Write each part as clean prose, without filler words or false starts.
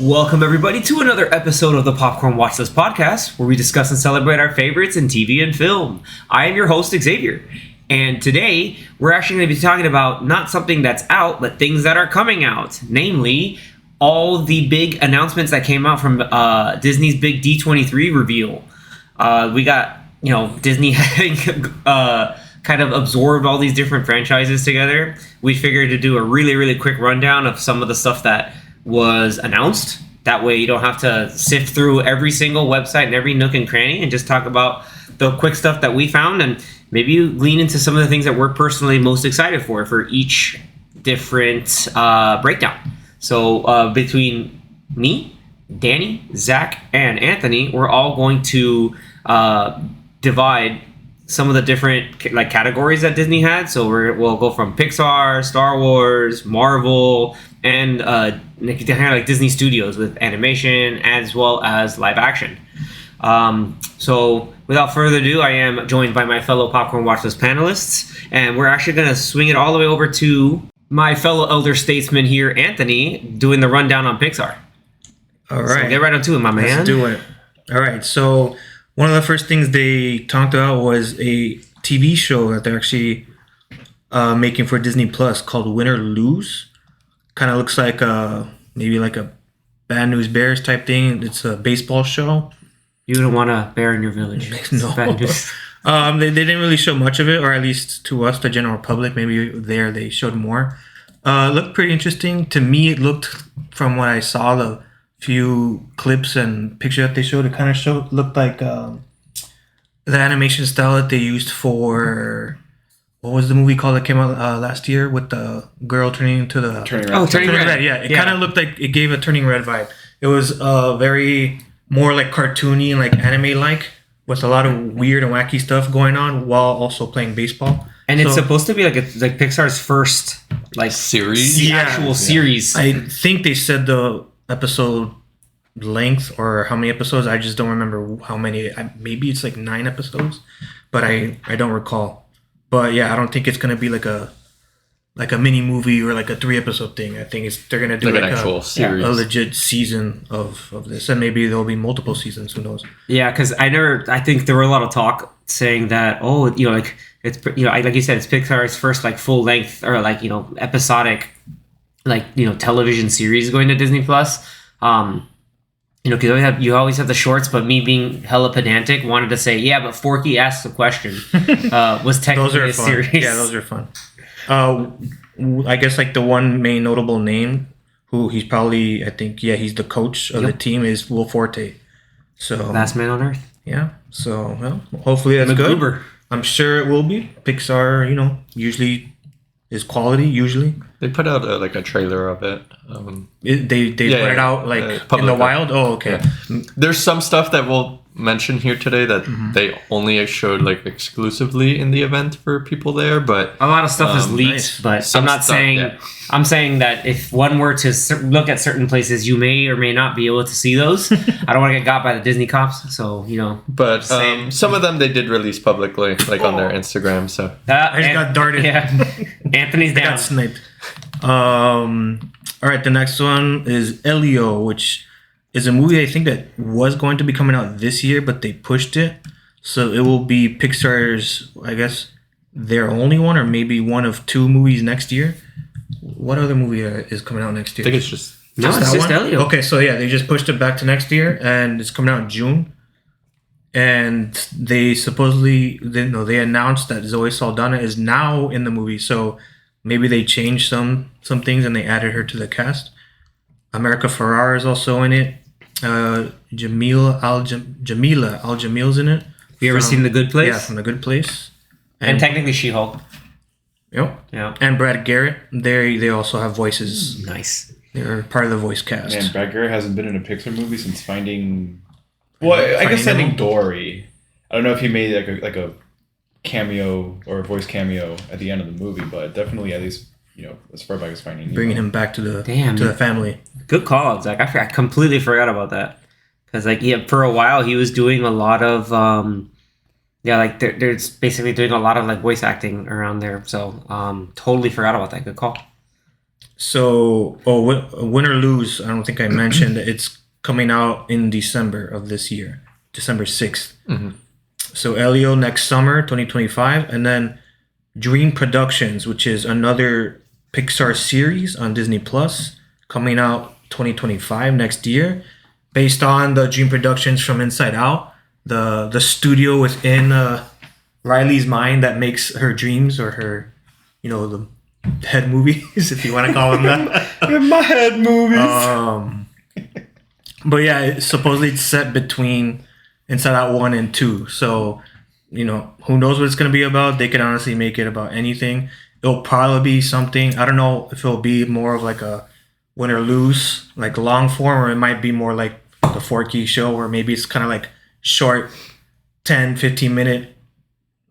Welcome, everybody, to another episode of the Popcorn Watchlist podcast, where we discuss and celebrate our favorites in TV and film. I am your host, Xavier, and today we're actually going to be talking about not something that's out, but things that are coming out, namely all the big announcements that came out from Disney's big D23 reveal. We got, Disney having kind of absorbed all these different franchises together. We figured to do a really, really quick rundown of some of the stuff that was announced. That way you don't have to sift through every single website and every nook and cranny, and just talk about the quick stuff that we found, and maybe lean into some of the things that we're personally most excited for each different breakdown. So between me, Danny, Zach, and Anthony, we're all going to divide some of the different categories that Disney had. So we'll go from Pixar, Star Wars, Marvel, and Disney Studios with animation as well as live action. So without further ado, I am joined by my fellow Popcorn Watchlist panelists, and we're actually going to swing it all the way over to my fellow elder statesman here, Anthony, doing the rundown on Pixar. All right. So get right on to it, my man. Let's do it. All right. So one of the first things they talked about was a TV show that they're actually making for Disney Plus called Win or Lose. Kind of looks like maybe like a Bad News Bears type thing. It's a baseball show. You don't want a bear in your village. No. They didn't really show much of it, or at least to us, the general public. Maybe there they showed more. It looked pretty interesting. To me, it looked, from what I saw, the few clips and pictures that they showed, it kind of looked like the animation style that they used for, what was the movie called that came out last year with the girl turning into the Turning Red. Turning Red. Yeah, it kind of looked like it gave a Turning Red vibe. It was very more like cartoony and like anime like, with a lot of weird and wacky stuff going on while also playing baseball. And it's supposed to be like Pixar's first series, actual series. I think they said the episode length or how many episodes. I just don't remember how many. Maybe it's like 9 episodes, but I don't recall. But yeah, I don't think it's gonna be like a mini movie or like a 3-episode thing. I think they're gonna do like an actual series, a legit season of this, and maybe there'll be multiple seasons. Who knows? Yeah, because I think there were a lot of talk saying that it's like you said, it's Pixar's first full length or episodic television series going to Disney Plus. Because you always have the shorts, but me being hella pedantic wanted to say, yeah, but Forky Asks a Question was technically a series. Yeah, those are fun. I guess the one main notable name, who he's probably, he's the coach of the team, is Will Forte. So Last Man on Earth. Yeah. So hopefully that's good. MacGruber. I'm sure it will be. Pixar, usually is quality. Usually they put out a trailer of it. They put it out in the wild. Oh, okay. Yeah. There's some stuff that we'll mention here today that they only showed exclusively in the event for people there, but a lot of stuff is leaked. Nice. But I'm not saying. Yeah. I'm saying that if one were to look at certain places, you may or may not be able to see those. I don't want to get got by the Disney cops, so But some of them they did release publicly, on their Instagram. So I just got darted. Yeah, Anthony's down. I got sniped. All right, the next one is Elio, which is a movie I think that was going to be coming out this year, but they pushed it. So it will be Pixar's, I guess, their only one, or maybe one of 2 movies next year. What other movie is coming out next year? I think it's just Elio. Okay, so yeah, they just pushed it back to next year, and it's coming out in June. And they supposedly, they announced that Zoe Saldana is now in the movie, so maybe they changed some things and they added her to the cast. America Ferrera is also in it. Jamila Al-Jamil's in it. Have you ever seen The Good Place? Yeah, from The Good Place. And technically She-Hulk. Yep. Yeah. And Brad Garrett. They also have voices. Nice. They're part of the voice cast. Man, Brad Garrett hasn't been in a Pixar movie since Finding Dory. I don't know if he made like a cameo or a voice cameo at the end of the movie, but definitely at least as far back as Finding bringing him back to the family. Good call, Zach. I completely forgot about that because for a while he was doing a lot of they're basically doing a lot of voice acting around there. So totally forgot about that. Good call. So, win or lose, I don't think I mentioned it's coming out in December of this year, December 6th. So, Elio next summer, 2025, and then Dream Productions, which is another Pixar series on Disney Plus, coming out 2025 next year, based on the Dream Productions from Inside Out, the studio within Riley's mind that makes her dreams, or her, the head movies, if you want to call them that. My head movies. But yeah, supposedly it's set between Inside Out 1 and 2. So, who knows what it's going to be about. They could honestly make it about anything. It'll probably be something, I don't know if it'll be more of like a win or lose, like long form, or it might be more like the Forky show, where maybe it's kind of like short 10, 15 minute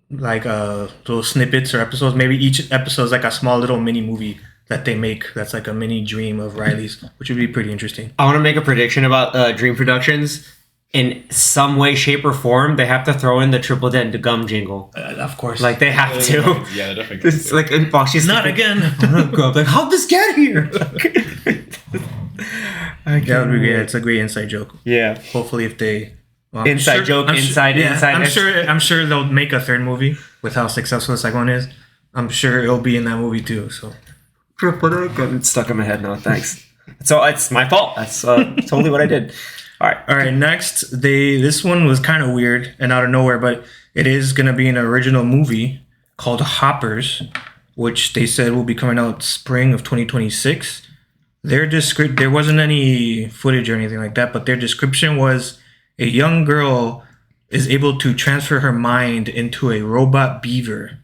like little snippets or episodes. Maybe each episode is like a small little mini movie that they make that's like a mini dream of Riley's, which would be pretty interesting. I want to make a prediction about Dream Productions. In some way, shape, or form, they have to throw in the Triple Dent Gum jingle. Of course. Like, they have to. Yeah, definitely. It's like in Foxy's Not again. Like, how'd this get here? That would be great. It's a great inside joke. Yeah. Hopefully, if they Inside joke, inside. I'm sure they'll make a third movie with how successful the second one is. I'm sure it'll be in that movie too. So It's stuck in my head now. Thanks. So it's my fault. That's totally what I did. All right. Next, this one was kind of weird and out of nowhere, but it is gonna be an original movie called Hoppers, which they said will be coming out spring of 2026. There wasn't any footage or anything like that, but their description was a young girl is able to transfer her mind into a robot beaver,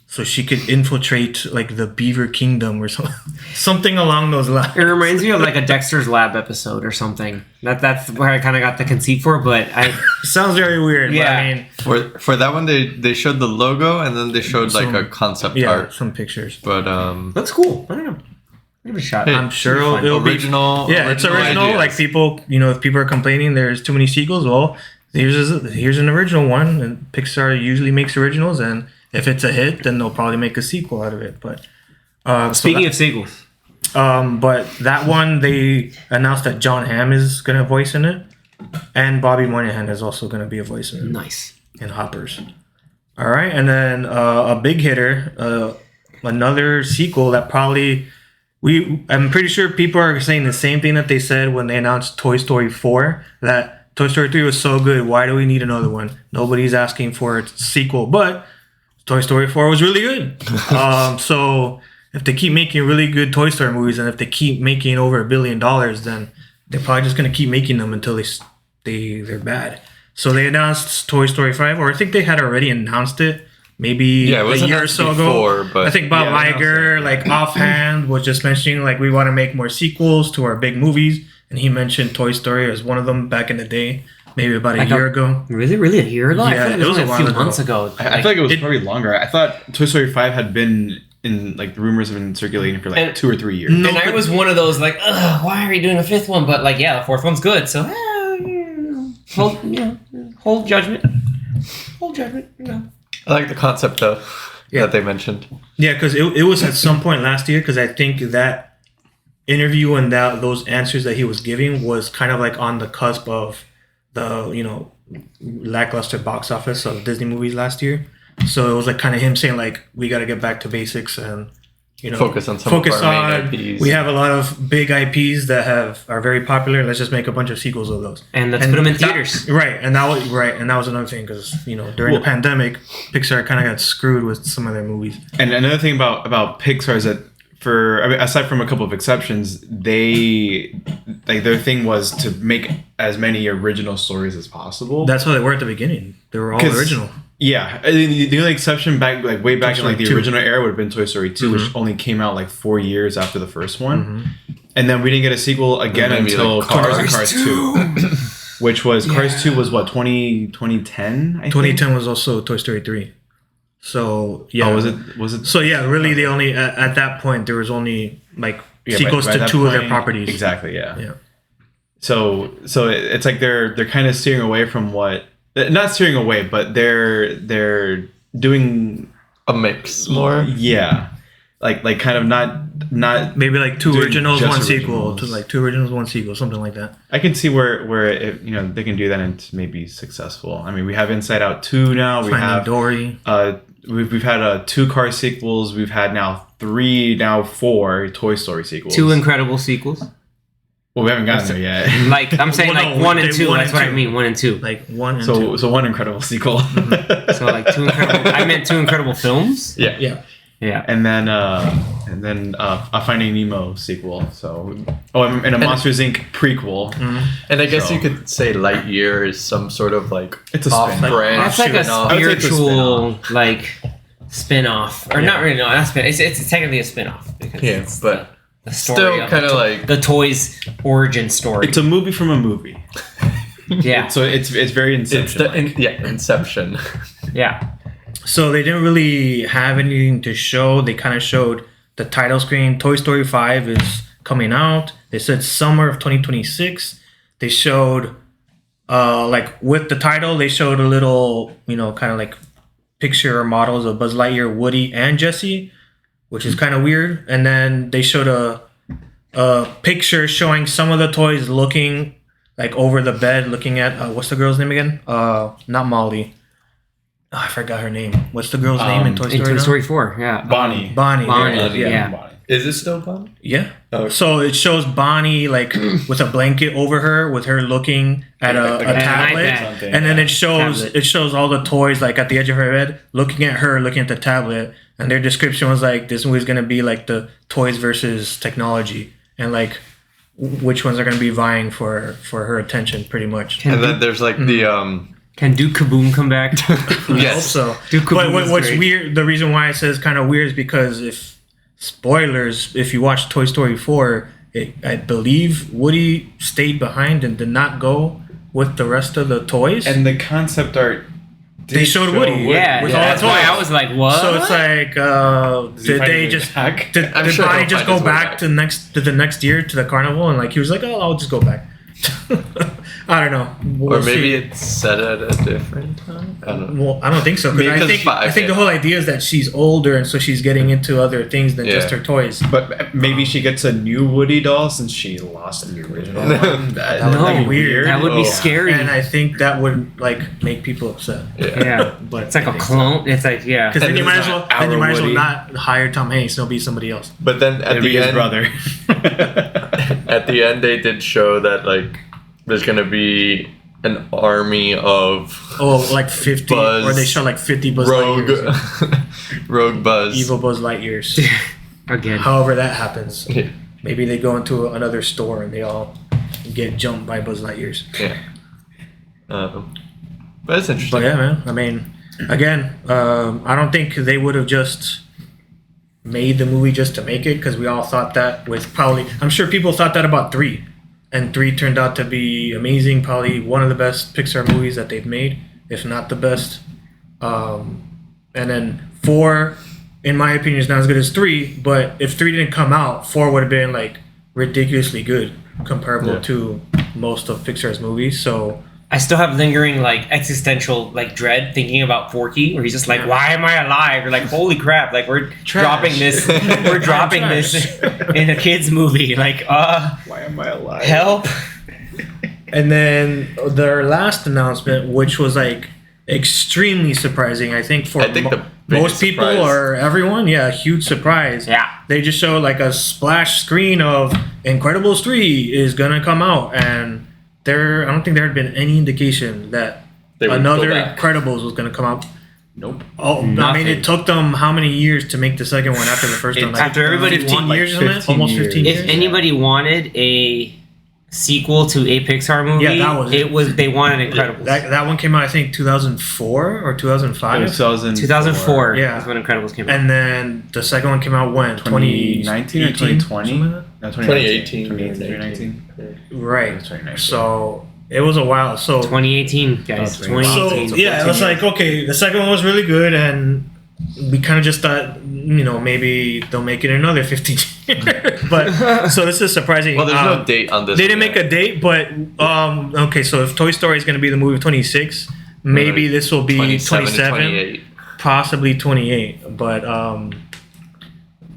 so she could infiltrate like the Beaver Kingdom or something along those lines. It reminds me of like a Dexter's Lab episode or something. That's where I kind of got the conceit for, but sounds very weird. Yeah. But I mean, For that one, they showed the logo and then they showed like a concept art. some pictures. But that's cool. I don't know. Give it a shot. Hey, I'm sure fine. it'll Original. be. Yeah, it's original. Ideas. Like people, if people are complaining there's too many sequels, well, here's an original one, and Pixar usually makes originals, and if it's a hit, then they'll probably make a sequel out of it. But Speaking of sequels, but that one they announced that John Hamm is gonna voice in it, and Bobby Moynihan is also gonna be a voice in it. nice. In Hoppers. All right, and then a big hitter, another sequel that probably I'm pretty sure people are saying the same thing that they said when they announced Toy Story 4, that Toy Story 3 was so good, why do we need another one? Nobody's asking for a sequel, but Toy Story 4 was really good. So if they keep making really good Toy Story movies, and if they keep making over $1 billion, then they're probably just going to keep making them until they're bad. So they announced Toy Story 5, or I think they had already announced it maybe it was a year or so ago. But I think Bob Iger, like offhand, was just mentioning like we want to make more sequels to our big movies, and he mentioned Toy Story as one of them back in the day, maybe about a year ago. Really a year ago? Yeah, I thought it was only a few while months ago. I feel like it was probably longer. I thought Toy Story 5 had been in, like, the rumors have been circulating for like 2 or 3 years. And I was one of those like, ugh, why are you doing a fifth one? But like, yeah, the fourth one's good. So hold judgment. Hold judgment. I like the concept though. Yeah. That they mentioned. Yeah, because it was at some point last year, because I think that interview and those answers that he was giving was kind of like on the cusp of the lackluster box office of Disney movies last year. So it was like kind of him saying like we got to get back to basics and focus on some of our main IPs. We have a lot of big IPs that are very popular. Let's just make a bunch of sequels of those, and let's put them in theaters. And that was another thing, because during the pandemic, Pixar kind of got screwed with some of their movies. And another thing about Pixar is that aside from a couple of exceptions, they their thing was to make as many original stories as possible. That's how they were at the beginning. They were all original. Yeah, the only exception way back in like the 2. original era would have been Toy Story 2, which only came out like 4 years after the first one, and then we didn't get a sequel again until like Cars and Cars 2, which was Cars 2 was what 2010. I think? 2010 was also Toy Story 3. So yeah, was it? So yeah, really the only at that point there was only like sequels by to 2 of their properties. Exactly. Yeah. Yeah. So it's like they're kind of steering away from what. Not steering away, but they're doing a mix more. Yeah, like kind of not not Maybe like two doing originals, just one sequel. originals. Like 2 originals, 1 sequel, something like that. I can see where it, they can do that and it's maybe successful. I mean, we have Inside Out 2 now. We Finding have Dory. we've had 2 car sequels. We've had now 3, now 4 Toy Story sequels. 2 incredible sequels. Well, we haven't gotten there yet. Like I'm saying, Well, like no, 1 and they- 2. one That's and what I two. mean. 1 and 2. Like 1 and 2. So 1 incredible sequel. So like 2 incredible. I meant 2 incredible films. Yeah. Yeah. Yeah. and then a Finding Nemo sequel. So and a Monsters Inc. prequel. And I guess So- you could say Lightyear is some sort of like It's a spin-off. off-brand. That's like a spin-off. I would say it's a spiritual like spin-off, or not really. No, not spin. It's technically a spin-off because Yeah, it's but the story still of kind of like the toys origin story. It's a movie from a movie. Yeah. So it's very it's Inception. the Inception. Yeah. So they didn't really have anything to show. They kind of showed the title screen. Toy Story 5 is coming out. They said summer of 2026. They showed, like with the title, they showed a little, kind of like picture or models of Buzz Lightyear, Woody, and Jessie, which is kind of weird. And then they showed a picture showing some of the toys looking like over the bed, looking at, what's the girl's name again? Not Molly. Oh, I forgot her name. What's the girl's name in Toy Story? In Toy now? Story 4, yeah. Bonnie. Bonnie. Bonnie, Yeah. yeah. Is it still fun? Yeah. Oh. So it shows Bonnie like with a blanket over her, with her looking at a Like an tablet, iPad. and then it shows Tablet. all the toys like at the edge of her bed, looking at her, looking at the tablet, and their description was like, "This movie's gonna be like the toys versus technology, and like which ones are gonna be vying for her attention, pretty much." And then there's like the Can Duke Kaboom come back? yes. Also, Duke but Kaboom is what's great. weird, the reason why it says kind of weird is because spoilers, if you watch Toy Story 4, I believe Woody stayed behind and did not go with the rest of the toys. And the concept art. They showed Woody. Yeah, With yeah, all the that's why toys. I was like, what? So it's like, did they just back? did I'm sure Bonnie he'll just find his go way back back. to the next year to the carnival, and like he was like, oh, I'll just go back. I don't know. We'll Or maybe see. it's set at a different time. I don't know. Well, I don't think so. 'Cause Maybe I 'cause think five, I think the yeah. whole idea is that she's older, and so she's getting into other things than just Yeah. her toys. But maybe she gets a new Woody doll since she lost the original one. That no, would be weird. That would be Oh. scary. And I think that would like make people upset. yeah, But it's like a clone. It's like, yeah. Because then And you it's might as well not our Woody. not hire Tom Hanks. It'll be somebody else. But then at It'd be the his end, brother. at the end, they did show that like there's gonna be an army of Oh, like 50, Buzz, or they show like 50 Buzz rogue Lightyears, rogue Buzz. evil Buzz Lightyears. Again. However that happens, Yeah. maybe they go into another store and they all get jumped by Buzz Lightyears. Yeah. But it's interesting. But yeah, man. I mean, again, I don't think they would have just made the movie just to make it, because we all thought that with probably. I'm sure people thought that about 3, and 3 turned out to be amazing. Probably one of the best Pixar movies that they've made, if not the best. And then 4, in my opinion, is not as good as 3. But if 3 didn't come out, 4 would have been like ridiculously good, comparable Yeah. to most of Pixar's movies. So. I still have lingering like existential like dread thinking about Forky, where he's just like, "Why am I alive?" Or like, "Holy crap!" Like we're dropping this, we're dropping this in a kids movie. Like, Why am I alive? help! And then their last announcement, which was like extremely surprising, I think for I think the most biggest people surprise- or everyone, yeah, a huge surprise. Yeah. They just showed like a splash screen of Incredibles 3 is gonna come out, and I don't think there had been any indication that They would another go back. Incredibles was gonna come out. Nope. Oh, I mean, Nothing. it took them how many years to make the second one after the first one? Like, After everybody 15 want, like, years, isn't it? 15 Almost years. 15 If years. anybody wanted a sequel to a Pixar movie, Yeah, that was it. it was they wanted Incredibles. That one came out, I think, 2004 or 2005. 2004 Yeah. is when Incredibles came out. And then the second one came out when? 2019 or 2020? Something like No, 2018. 2019. that? Right. That's 2019. So it was a while. So 2018, guys. Oh, 2018. So yeah, it was like, okay, the second one was really good, and we kind of just thought, maybe they'll make it another 15 years. But so this is surprising. Well, there's no date on this. They didn't one make a yet. date, but okay. So if Toy Story is going to be the movie of 26, maybe this will be 27 to 27, 28. possibly 28. But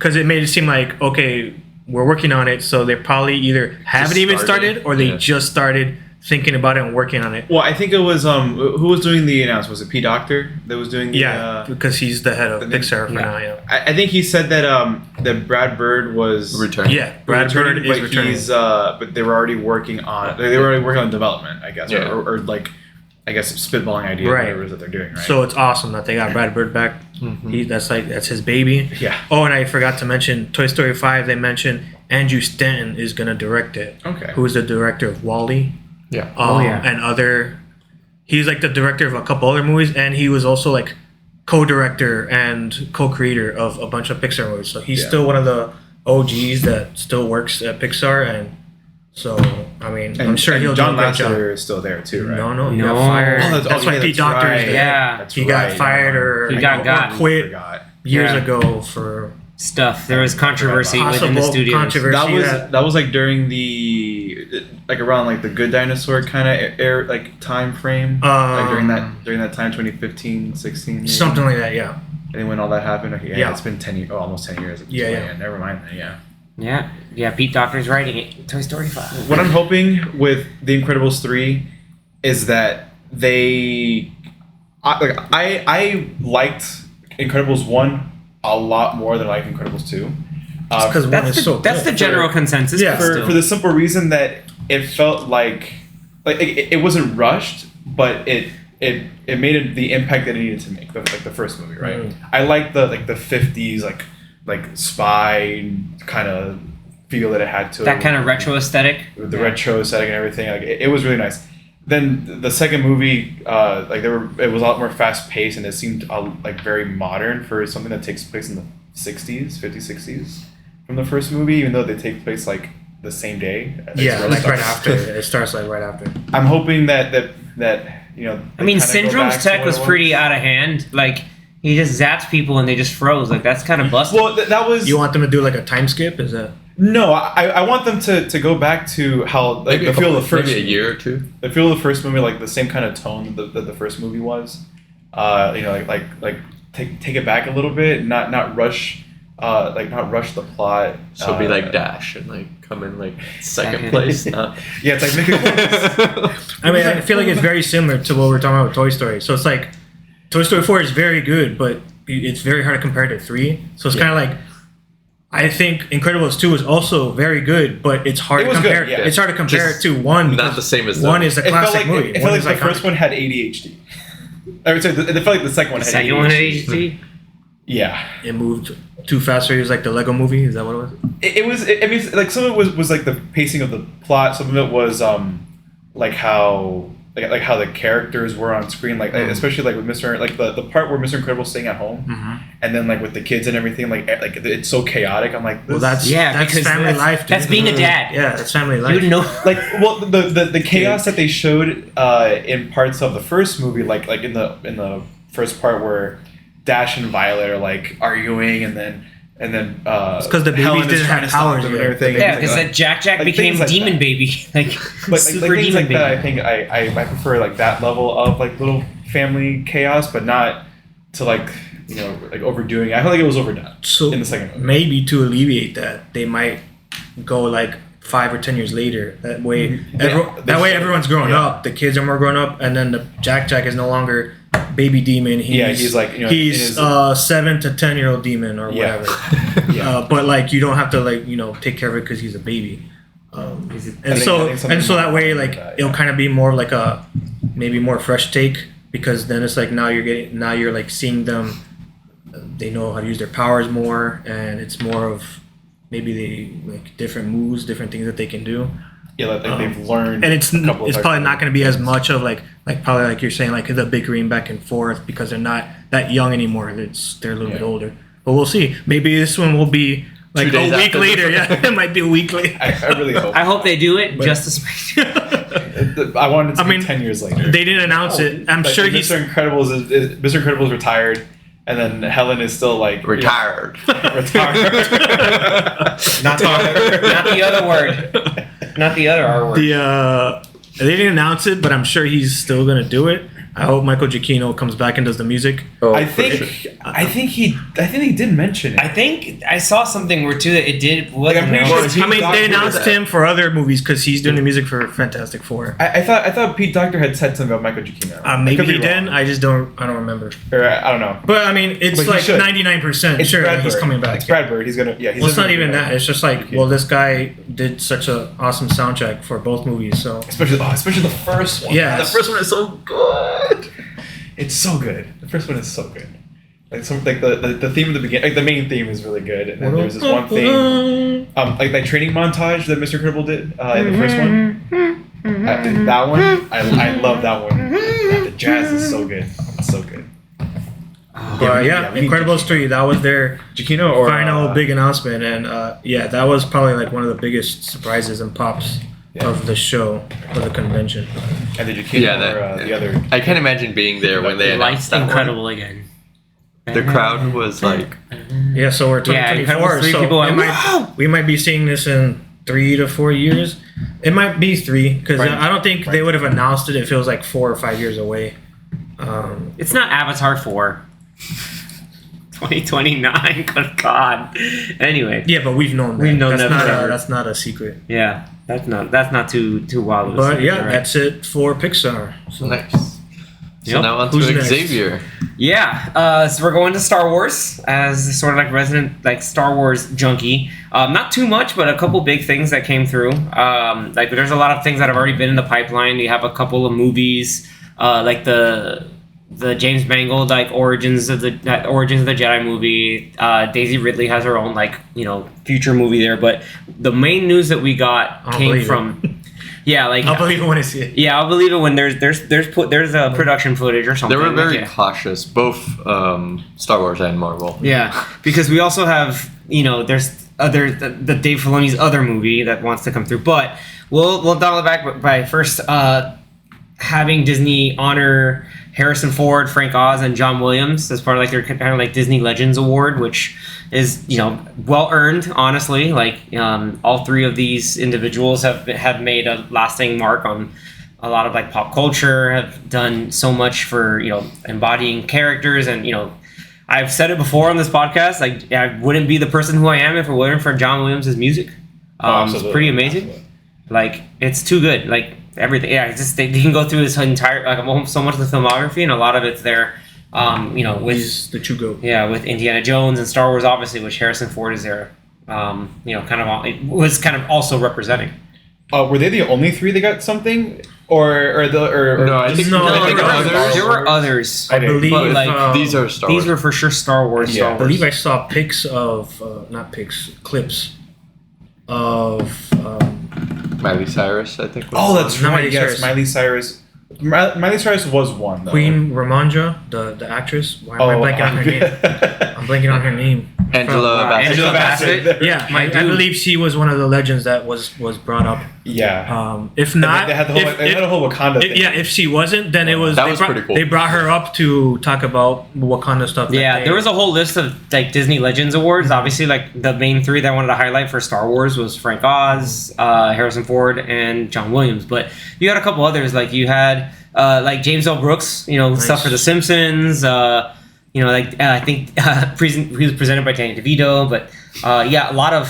because it made it seem like, okay, we're working on it, so they probably either haven't even started or they just started thinking about it and working on it. Well, I think it was who was doing the announcement? Was it P. Doctor that was doing the because he's the head of Pixar for now. Yeah, I think he said that that Brad Bird was returning. Yeah, Brad Bird is returning. He's but they were already working on development, I guess, or like I guess spitballing ideas, whatever it is that they're doing. Right. So it's awesome that they got Brad Bird back. Mm-hmm. That's his baby. Yeah. Oh, and I forgot to mention Toy Story 5. They mentioned Andrew Stanton is gonna direct it. Okay. Who's the director of WALL-E? Yeah. And other. He's like the director of a couple other movies, and he was also like co-director and co-creator of a bunch of Pixar movies. So he's still one of the OGs that still works at Pixar, and so I mean, I'm sure he'll John do a great job. Lasseter is still there too, right? No, he got fired. That's why Pete Doctor is there. Yeah. He got fired or He got quit years ago for stuff. There was controversy within the studios. Controversy that was like during the around like the Good Dinosaur kind of time frame, like during that time 2015, 16, maybe. Something like that. Yeah. And when all that happened, it's been 10 years, almost 10 years. Never mind that. Yeah. Pete Doctor's writing it. Toy Story 5. What I'm hoping with The Incredibles 3 is that I liked Incredibles 1 a lot more than I like Incredibles 2. Because that's the general consensus. Yeah, for the simple reason that it felt like it wasn't rushed, but it made the impact that it needed to make, like the first movie, right? Mm-hmm. I like the 50s like spy kind of feel that it had to that kind of retro aesthetic. With the retro aesthetic and everything, like it was really nice. Then the second movie, it was a lot more fast paced, and it seemed like very modern for something that takes place in the 60s, 50s, 60s from the first movie, even though they take place like the same day. Right after. It starts like right after. I'm hoping that I mean, Syndrome's tech was pretty out of hand. Like he just zaps people and they just froze. Like that's kind of busted. Well, that was. You want them to do like a time skip? Is that? No, I want them to go back to how like the feel of the first maybe a year or two. The feel of the first movie, like the same kind of tone that the first movie was. Take it back a little bit, not rush the plot. So it'd be like Dash and like come in like second place. Not yeah, it's like I mean, I feel like it's very similar to what we're talking about with Toy Story. So it's like Toy Story 4 is very good, but it's very hard to compare to 3. So it's kind of like. I think Incredibles 2 is also very good, but it's hard to compare. Good, yeah. It's hard to compare it to 1. Not the same as 1 is a classic movie. It felt like the first one had ADHD. I would say it felt like the second one had ADHD. Second one had ADHD? Yeah. It moved too fast. It was like the Lego movie. Is that what it was? It was. I mean, like some of it was like the pacing of the plot. Some of it was like how the characters were on screen, especially like with Mr. like the part where Mr. Incredible's staying at home, and then like with the kids and everything, like it's so chaotic. I'm like, that's family life. Dude. That's being a dad. Yeah, that's family life. You know, the chaos that they showed in parts of the first movie, like in the first part where Dash and Violet are like arguing, and then it's because the babies didn't have powers and everything. Yeah, because that Jack became Demon Baby, super things Demon like Baby. that. I think I prefer like that level of like little family chaos, but not to like overdoing it. I feel like it was overdone in the second movie. Maybe to alleviate that, they might go like 5 or 10 years later. That way, everyone's growing up. The kids are more grown up, and then the Jack is no longer baby demon. He's like he's 7 to 10-year-old demon or whatever. But like you don't have to take care of it because he's a baby. And so that way it'll kind of be more like a maybe more fresh take, because then it's like now you're like seeing them. They know how to use their powers more, and it's more of maybe they like different moves, different things that they can do. Yeah, they've learned. And it's probably not going to be as much of like probably like you're saying, like the bickering back and forth, because they're not that young anymore. They're a little bit older. But we'll see. Maybe this one will be like a week later. Yeah, it might be a week later. I really hope. I hope they do it just to spite. I wanted it to be 10 years later. They didn't announce it. I'm sure Mr. Incredible's retired. And then Helen is still like retired. Retired. Not the other word. Not the other R word. They didn't announce it, but I'm sure he's still gonna do it. I hope Michael Giacchino comes back and does the music. Oh, I for think sure. I think he did mention it. I think I saw something where too that it did. Like, I'm pretty announced. sure I mean, Doctor they announced was- him for other movies because he's doing the music for Fantastic Four. I thought Pete Docter had said something about Michael Giacchino. I Maybe could be he did. wrong. I just don't remember. Or I don't know. But I mean, it's But he like should. 99% It's sure Brad that he's Bird. coming back. It's Brad Bird. He's gonna. Yeah. He's Well, it's not definitely even gonna that. be It's just like, Okay. well, this guy did such a awesome soundtrack for both movies, so back. Especially the first one. Yes. The first one is so good. It's so good. The first one is so good. Like the theme of the beginning, like the main theme is really good, and then there's this one thing, like that training montage that Mr. Incredible did in the first one. That one, I love that one. The jazz is so good. It's so good. But we need Incredibles 3, that was their Giacchino or final big announcement, and that was probably like one of the biggest surprises and pops of the show, of the convention. and the Giacchino or the other. I can't imagine being there when they announced Lights that incredible again. one. The crowd was like, Yeah, so we're Yeah, 2024, Incredibles 3 so people went, we might be seeing this in 3 to 4 years. It might be 3, because Right. I don't think they Right. would have announced it if it was like 4 or 5 years away. It's not Avatar 4. 2029. Good God. Anyway, Yeah, but we've known that. We've known that's that not forever. that's not a secret. yeah, that's not too wild. of a But secret, yeah, right? that's it for Pixar. So nice. So Yep. now on Who's to next? Xavier. Yeah, so we're going to Star Wars as sort of like resident like Star Wars junkie. Not too much, but a couple big things that came through. Like there's a lot of things that have already been in the pipeline. You have a couple of movies, like the James Mangold like Origins of the Jedi movie. Daisy Ridley has her own like future movie there. But the main news that we got I'll came believe it. from. Yeah, like I'll believe it when I see it. yeah, I'll believe it when there's production footage or something. They were like, very yeah. cautious, both Star Wars and Marvel. Yeah, because we also have there's the Dave Filoni's other movie that wants to come through, but we'll dial it back by first having Disney honor Harrison Ford, Frank Oz, and John Williams as part of like their kind of like Disney Legends Award, which is well earned, honestly. Like all three of these individuals have made a lasting mark on a lot of like pop culture, have done so much for embodying characters, and I've said it before on this podcast, like I wouldn't be the person who I am if it weren't for John Williams' music. It's pretty amazing. Absolutely. Like it's too good. Like everything. Yeah, it's just they can go through his entire like so much of the filmography, and a lot of it's there. With He's the true goat. with Indiana Jones and Star Wars, obviously, which Harrison Ford is there. It was kind of also representing. Were they the only three that got something, or No, I think, No, I think there were others. There were others. I I didn't. believe But, like, These are Star Wars. These were for sure Star Wars. Yeah. I believe I saw pics of clips of Miley Cyrus, I think. Was Oh, that's Not right. Miley Yes, Cyrus. Miley Cyrus. Miley Cyrus was one. Though. Queen Ramondra, the actress. Why am I blanking on her name? I'm blanking on her name. Angela Bassett. Angela Bassett. Yeah, My I dude. believe she was one of the legends that was brought up. Yeah. If And not, they had the whole, if- they had a whole Wakanda thing. yeah, if she wasn't, then it was. That they was brought, pretty cool. They brought her up to talk about Wakanda stuff. that Yeah, they- there was a whole list of like Disney Legends Awards. Obviously, like the main three that I wanted to highlight for Star Wars was Frank Oz, Harrison Ford, and John Williams. But you had a couple others, like you had like James L. Brooks, stuff for The Simpsons. I think he was presented by Danny DeVito. But a lot of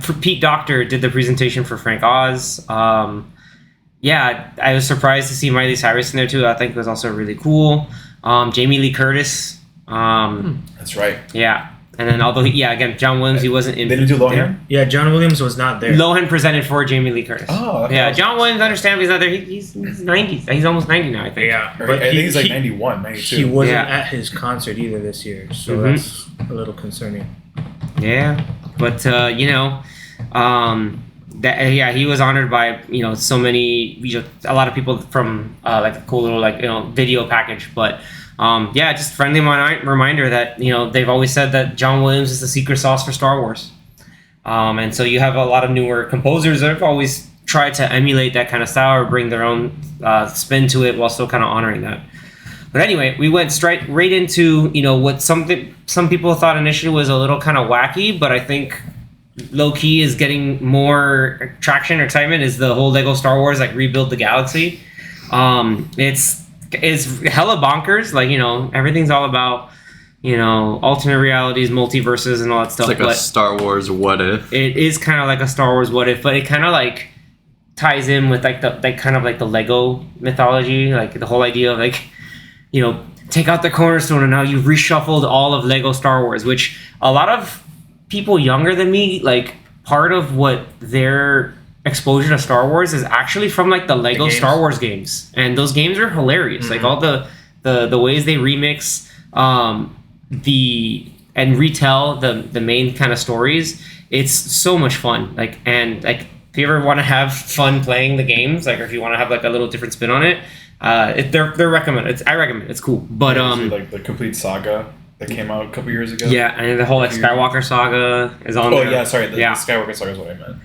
for Pete Docter did the presentation for Frank Oz. I was surprised to see Miley Cyrus in there too. I think it was also really cool. Jamie Lee Curtis. That's right. Yeah. And then although again, John Williams, he wasn't in. They didn't do Lohan. Yeah, John Williams was not there. Lohan presented for Jamie Lee Curtis. Oh, okay. Yeah, John Williams, understandably, he's not there. He's 90. He's almost 90 now, I think. Yeah, Or but I think he's like he, 91, 92. he wasn't Yeah. at his concert either this year, so Mhm. that's a little concerning. Yeah, but he was honored by so many a lot of people from like a cool little video package. But just friendly reminder that they've always said that John Williams is the secret sauce for Star Wars, and so you have a lot of newer composers that have always tried to emulate that kind of style or bring their own spin to it while still kind of honoring that. But anyway, we went right into what some people thought initially was a little kind of wacky, but I think low key is getting more traction or excitement is the whole Lego Star Wars like Rebuild the Galaxy. It's hella bonkers. Like, everything's all about, alternate realities, multiverses, and all that stuff. It's like a Star Wars what if. It is kind of like a Star Wars what if, but it kind of like ties in with like the Lego mythology, like the whole idea of like, take out the cornerstone and now you've reshuffled all of Lego Star Wars, which a lot of people younger than me, like, part of what their exposure to Star Wars is actually from like the Lego Star Wars games, and those games are hilarious. Mm-hmm. Like all the ways they remix and retell the main kind of stories. It's so much fun. Like, and like if you ever want to have fun playing the games, like, or if you want to have like a little different spin on it, they're recommended. I recommend. It's cool. But like the complete saga that came out a couple years ago. Yeah, and the whole like Skywalker saga is on there. Oh yeah, sorry. The Skywalker saga is what I meant.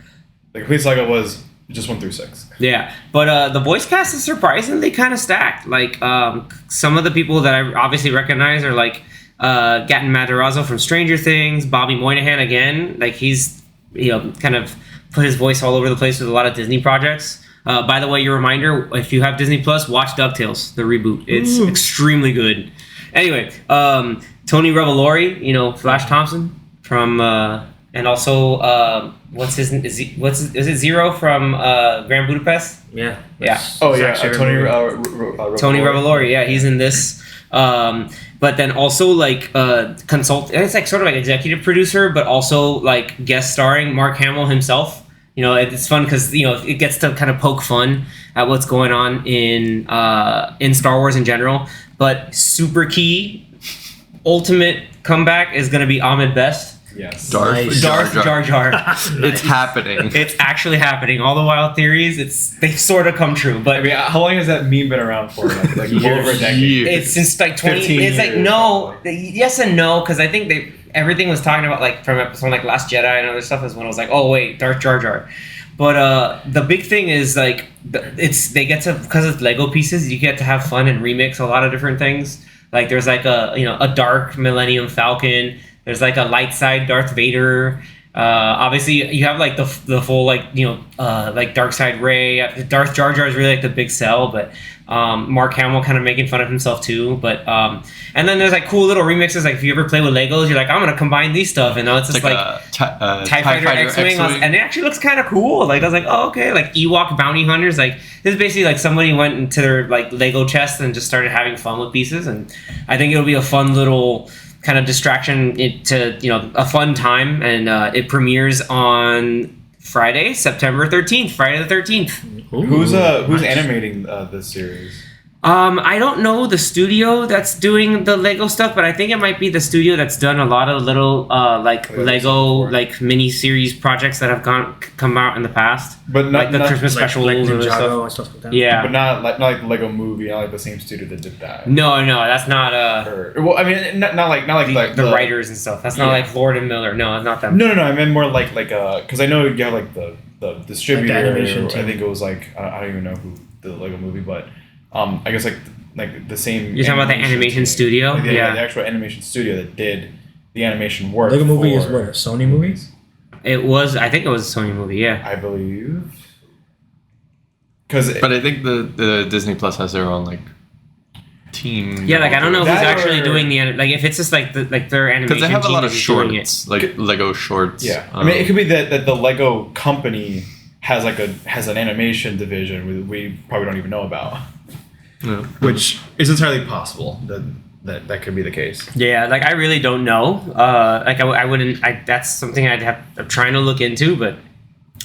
The complete saga was just 1 through 6. Yeah, but the voice cast is surprisingly kind of stacked. Like, some of the people that I obviously recognize are like Gaten Matarazzo from Stranger Things, Bobby Moynihan again. Like, he's kind of put his voice all over the place with a lot of Disney projects. By the way, your reminder: if you have Disney Plus, watch DuckTales, the reboot. It's extremely good. Anyway, Tony Revolori, Flash Thompson from, and also is it Zero from Grand Budapest? Yeah. Oh yeah, Tony Revolori. Yeah, he's in this. But then also like consult. It's like sort of like executive producer, but also like guest starring Mark Hamill himself. It's fun because it gets to kind of poke fun at what's going on in Star Wars in general. But super key, ultimate comeback is going to be Ahmed Best. Yes. Darth Jar Jar. It's happening. It's actually happening. All the wild theories, they sort of come true. But I mean, how long has that meme been around for? Like over a decade. It's since like 20. It's years, like no, probably. yes and no, because I think everything was talking about like from episode like Last Jedi and other stuff is when I was like, oh wait, Darth Jar Jar. But the big thing is like they get to, because it's Lego pieces, you get to have fun and remix a lot of different things. Like there's like a dark Millennium Falcon. There's like a light side Darth Vader. Obviously, you have like the full like like dark side Rey. Darth Jar Jar is really like the big sell, but Mark Hamill kind of making fun of himself too. But and then there's like cool little remixes. Like if you ever play with Legos, you're like, I'm gonna combine these stuff, and now it's just like TIE Fighter X-Wing, and it actually looks kind of cool. Like I was like, oh okay, like Ewok bounty hunters. Like this is basically like somebody went into their like Lego chest and just started having fun with pieces, and I think it'll be a fun little kind of distraction to a fun time, and it premieres on Friday, September 13th. Friday the 13th. Ooh, who's animating this series? I don't know the studio that's doing the Lego stuff, but I think it might be the studio that's done a lot of little Lego like mini series projects that have come out in the past. But not like the Christmas specials like or and stuff like that. Yeah, but not like Lego Movie, not like the same studio that did that. No, that's not well, I mean, not like the writers and stuff. That's not like Lord and Miller. No, it's not them. No. I meant more like because I know you have like the distributor. Like the animation team. I think it was like I don't even know who the Lego Movie, but I guess like the same. You're talking about the animation studio? Like the actual animation studio that did the animation work. Lego Movie is what, a Sony movie? I think it was a Sony movie, yeah. I believe. But I think the Disney Plus has their own like team. Yeah, like I don't know who's actually doing like if it's just like their animation. Because they have a lot of shorts, like Lego shorts. Yeah, I mean it could be that the Lego company has an animation division we probably don't even know about. Yeah. Which is entirely possible that could be the case. Yeah, like I really don't know. Like I wouldn't. That's something I'm trying to look into, but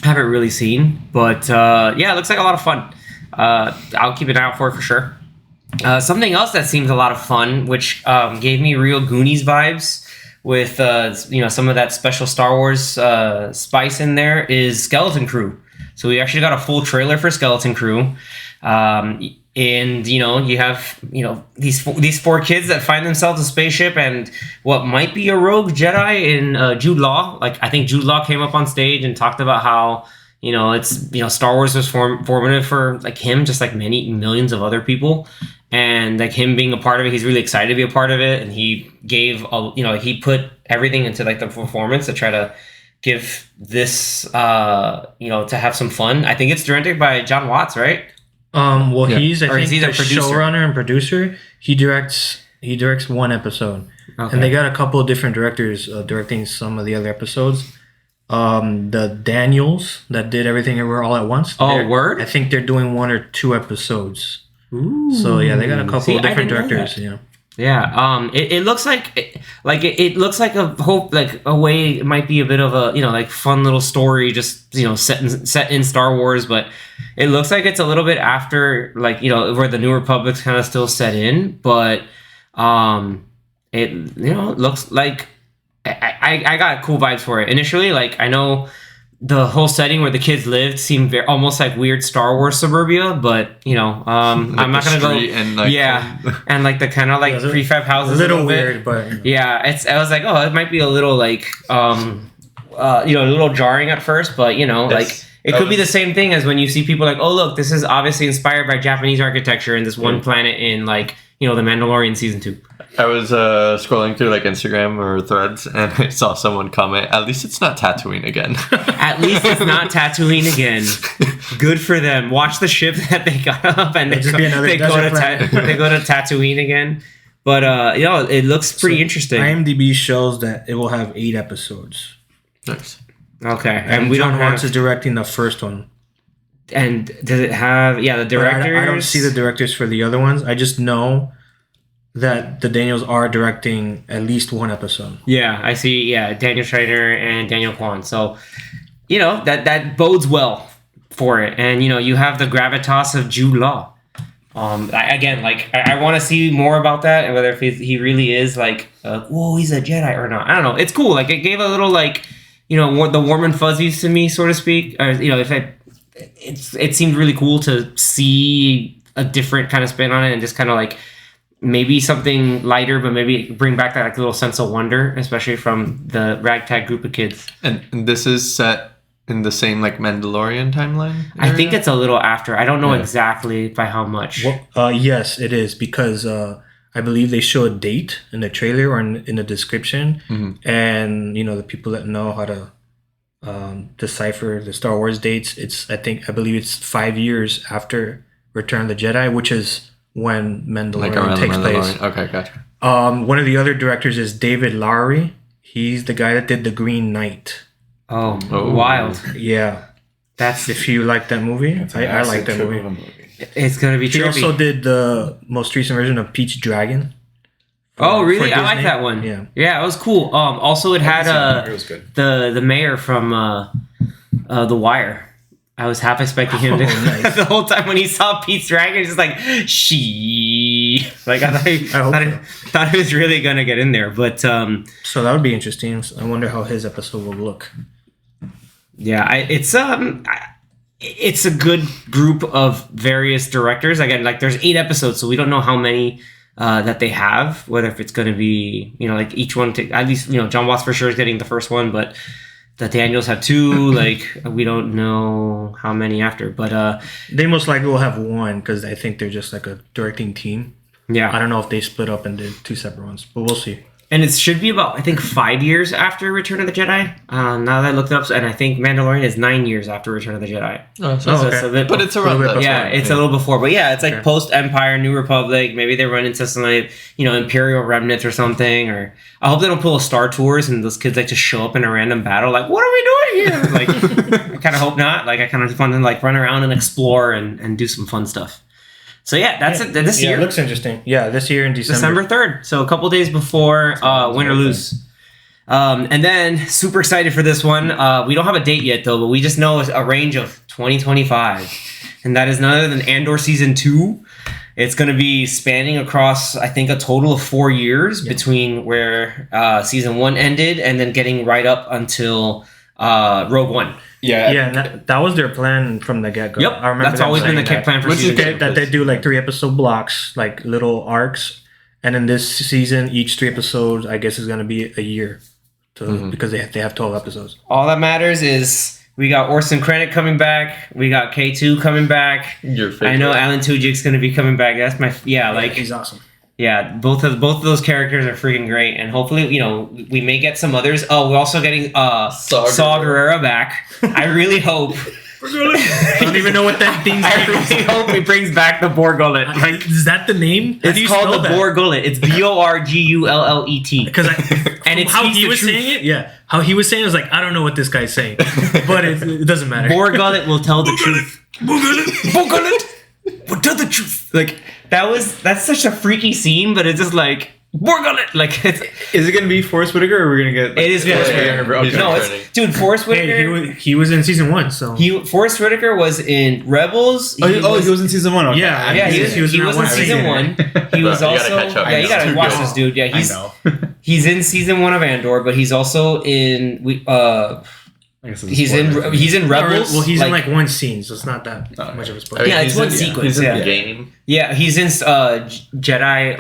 I haven't really seen. But yeah, it looks like a lot of fun. I'll keep an eye out for it for sure. Something else that seems a lot of fun, which gave me real Goonies vibes with some of that special Star Wars spice in there, is Skeleton Crew. So we actually got a full trailer for Skeleton Crew. And you have these 4 kids that find themselves a spaceship and what might be a rogue Jedi in Jude Law. Like I think Jude Law came up on stage and talked about how it's Star Wars was formative for like him, just like many millions of other people, and like him being a part of it, he's really excited to be a part of it, and he gave he put everything into like the performance to try to give this to have some fun. I think it's directed by John Watts, right? Well, Yeah. he's I Or think is he the the producer? showrunner and producer. He directs one episode, Okay. and they got a couple of different directors directing some of the other episodes. The Daniels that did Everything Everywhere All at Once. Oh, word? I think they're doing 1 or 2 episodes. Ooh. So yeah, they got a couple See, of different I didn't know directors. that. Yeah. Yeah. It looks like it looks like a hope, like a way it might be a bit of a, like fun little story, just set in Star Wars, but it looks like it's a little bit after, like, where the New Republic's kind of still set in, but it looks like I got cool vibes for it initially. Like, I know the whole setting where the kids lived seemed almost like weird Star Wars suburbia, but I'm not gonna go. And, like, and like the kind of like Yeah, prefab houses, A little bit. weird, but Yeah, I was like, oh, it might be a little like a little jarring at first, but like it could be the same thing as when you see people like, oh look, this is obviously inspired by Japanese architecture in this one planet in like the Mandalorian season 2. I was scrolling through like Instagram or Threads, and I saw someone comment, "At least it's not Tatooine again." At least it's not Tatooine again. Good for them. Watch the ship that they got up, and It'll just be another they go desert to planet. they go to Tatooine again. But it looks pretty interesting. IMDb shows that it will have 8 episodes. Nice. Okay, And we John don't Watts have. is directing the first one. And does it have? The But directors. I don't see the directors for the other ones. I just know that the Daniels are directing at least 1 episode. Yeah, I see. Yeah, Daniel Schrader and Daniel Kwan. So, that bodes well for it. And you have the gravitas of Jude Law. I want to see more about that, and whether if he really is like, whoa, he's a Jedi or not. I don't know. It's cool. Like, it gave a little like, the warm and fuzzies to me, so to speak. Or, it seemed really cool to see a different kind of spin on it, and just kind of like maybe something lighter, but maybe bring back that like little sense of wonder, especially from the ragtag group of kids. And this is set in the same like Mandalorian timeline. I think it's a little after. I don't know Yeah. exactly by how much. Yes, it is, because I believe they show a date in the trailer or in the description. Mm-hmm. And, the people that know how to decipher the Star Wars dates, I believe it's 5 years after Return of the Jedi, which is when like Mandalorian around takes the place. Mandalorian. Okay, gotcha. One of the other directors is David Lowery. He's the guy that did The Green Knight. Oh, Oh. wild. Yeah. That's If you like that movie, I like that movie. it's gonna be He trippy. also did the most recent version of Peach Dragon. Oh, really? for I like Disney. that one. Yeah. it was cool. Also, it had It was good. the mayor from The Wire. I was half expecting him to nice. the whole time when he saw Pete's Dragon, he's just like, she. Like, I thought he was really gonna get in there, but So that would be interesting. I wonder how his episode will look. yeah, it's a good group of various directors. Again, like there's 8 episodes, so we don't know how many that they have. Whether if it's going to be, like each one at least, John Watts for sure is getting the first one, but the Daniels have 2. Like, we don't know how many after, but They most likely will have 1 because I think they're just like a directing team. yeah. I don't know if they split up and did 2 separate ones, but we'll see. And it should be about, I think, 5 years after Return of the Jedi. Now that I looked it up, and I think Mandalorian is 9 years after Return of the Jedi. Oh, So okay. it's a bit, But it's around A little that. bit yeah, before, it's a little before, but yeah, it's like Okay. post Empire, New Republic. Maybe they run into some like Imperial remnants or something. Or I hope they don't pull a Star Tours and those kids like just show up in a random battle. Like, what are we doing here? Like, I kind of hope not. Like, I kind of just want to like run around and explore and do some fun stuff. So yeah, that's it. This Yeah, year, it looks interesting. Yeah, this year in December 3rd. So a couple days before Win or Lose. And then super excited for this one. We don't have a date yet though, but we just know it's a range of 2025, and that is none other than Andor season 2. It's going to be spanning across, I think, a total of 4 years between where season 1 ended and then getting right up until Rogue One. Yeah. Yeah, and that was their plan from the get-go. Yep, I remember that's them always been the saying that. plan for Which is season good. 2. That they do like 3 episode blocks, like little arcs, and in this season, each 3 episodes, I guess, is going to be a year, because they have 12 episodes. All that matters is we got Orson Krennic coming back. We got K2 coming back. Your favorite. I know Alan Tujic's going to be coming back. That's my like He's awesome. yeah. Both of those characters are freaking great, and hopefully we may get some others. Oh, we're also getting Saw Gerrera back. I really hope I don't even know what that thing's I name is. really hope he brings back the Borgullet. Like, Is that the name? How do you it's called spell the that? Borgullet. It's Borgullet. Because And it's how he's he the was truth. saying it, yeah, how he was saying it was like, I don't know what this guy's saying, but it doesn't matter. Borgullet will tell the truth. Borgullet will tell the truth. Like that's such a freaky scene, but it's just like Borgullet. Like Is it gonna be Forrest Whitaker, or are we gonna get? it is Forrest yeah, Whitaker. yeah. He's No, returning. it's dude. Forrest Whitaker. Hey, he was in season 1, so Forrest Whitaker was in Rebels. He was in season 1. Okay. Yeah, Yeah, he was in that one season scene. 1. He was You gotta also catch up. yeah. You It's gotta too watch good. this dude. Yeah, I he's know. he's in season 1 of Andor, but he's also in I guess it's a he's spoiler. in Rebels. Well, he's in like one scene, so it's not that much of a spoiler. Yeah, it's he's one in- sequence, He's in yeah. the game. Yeah, he's in Jedi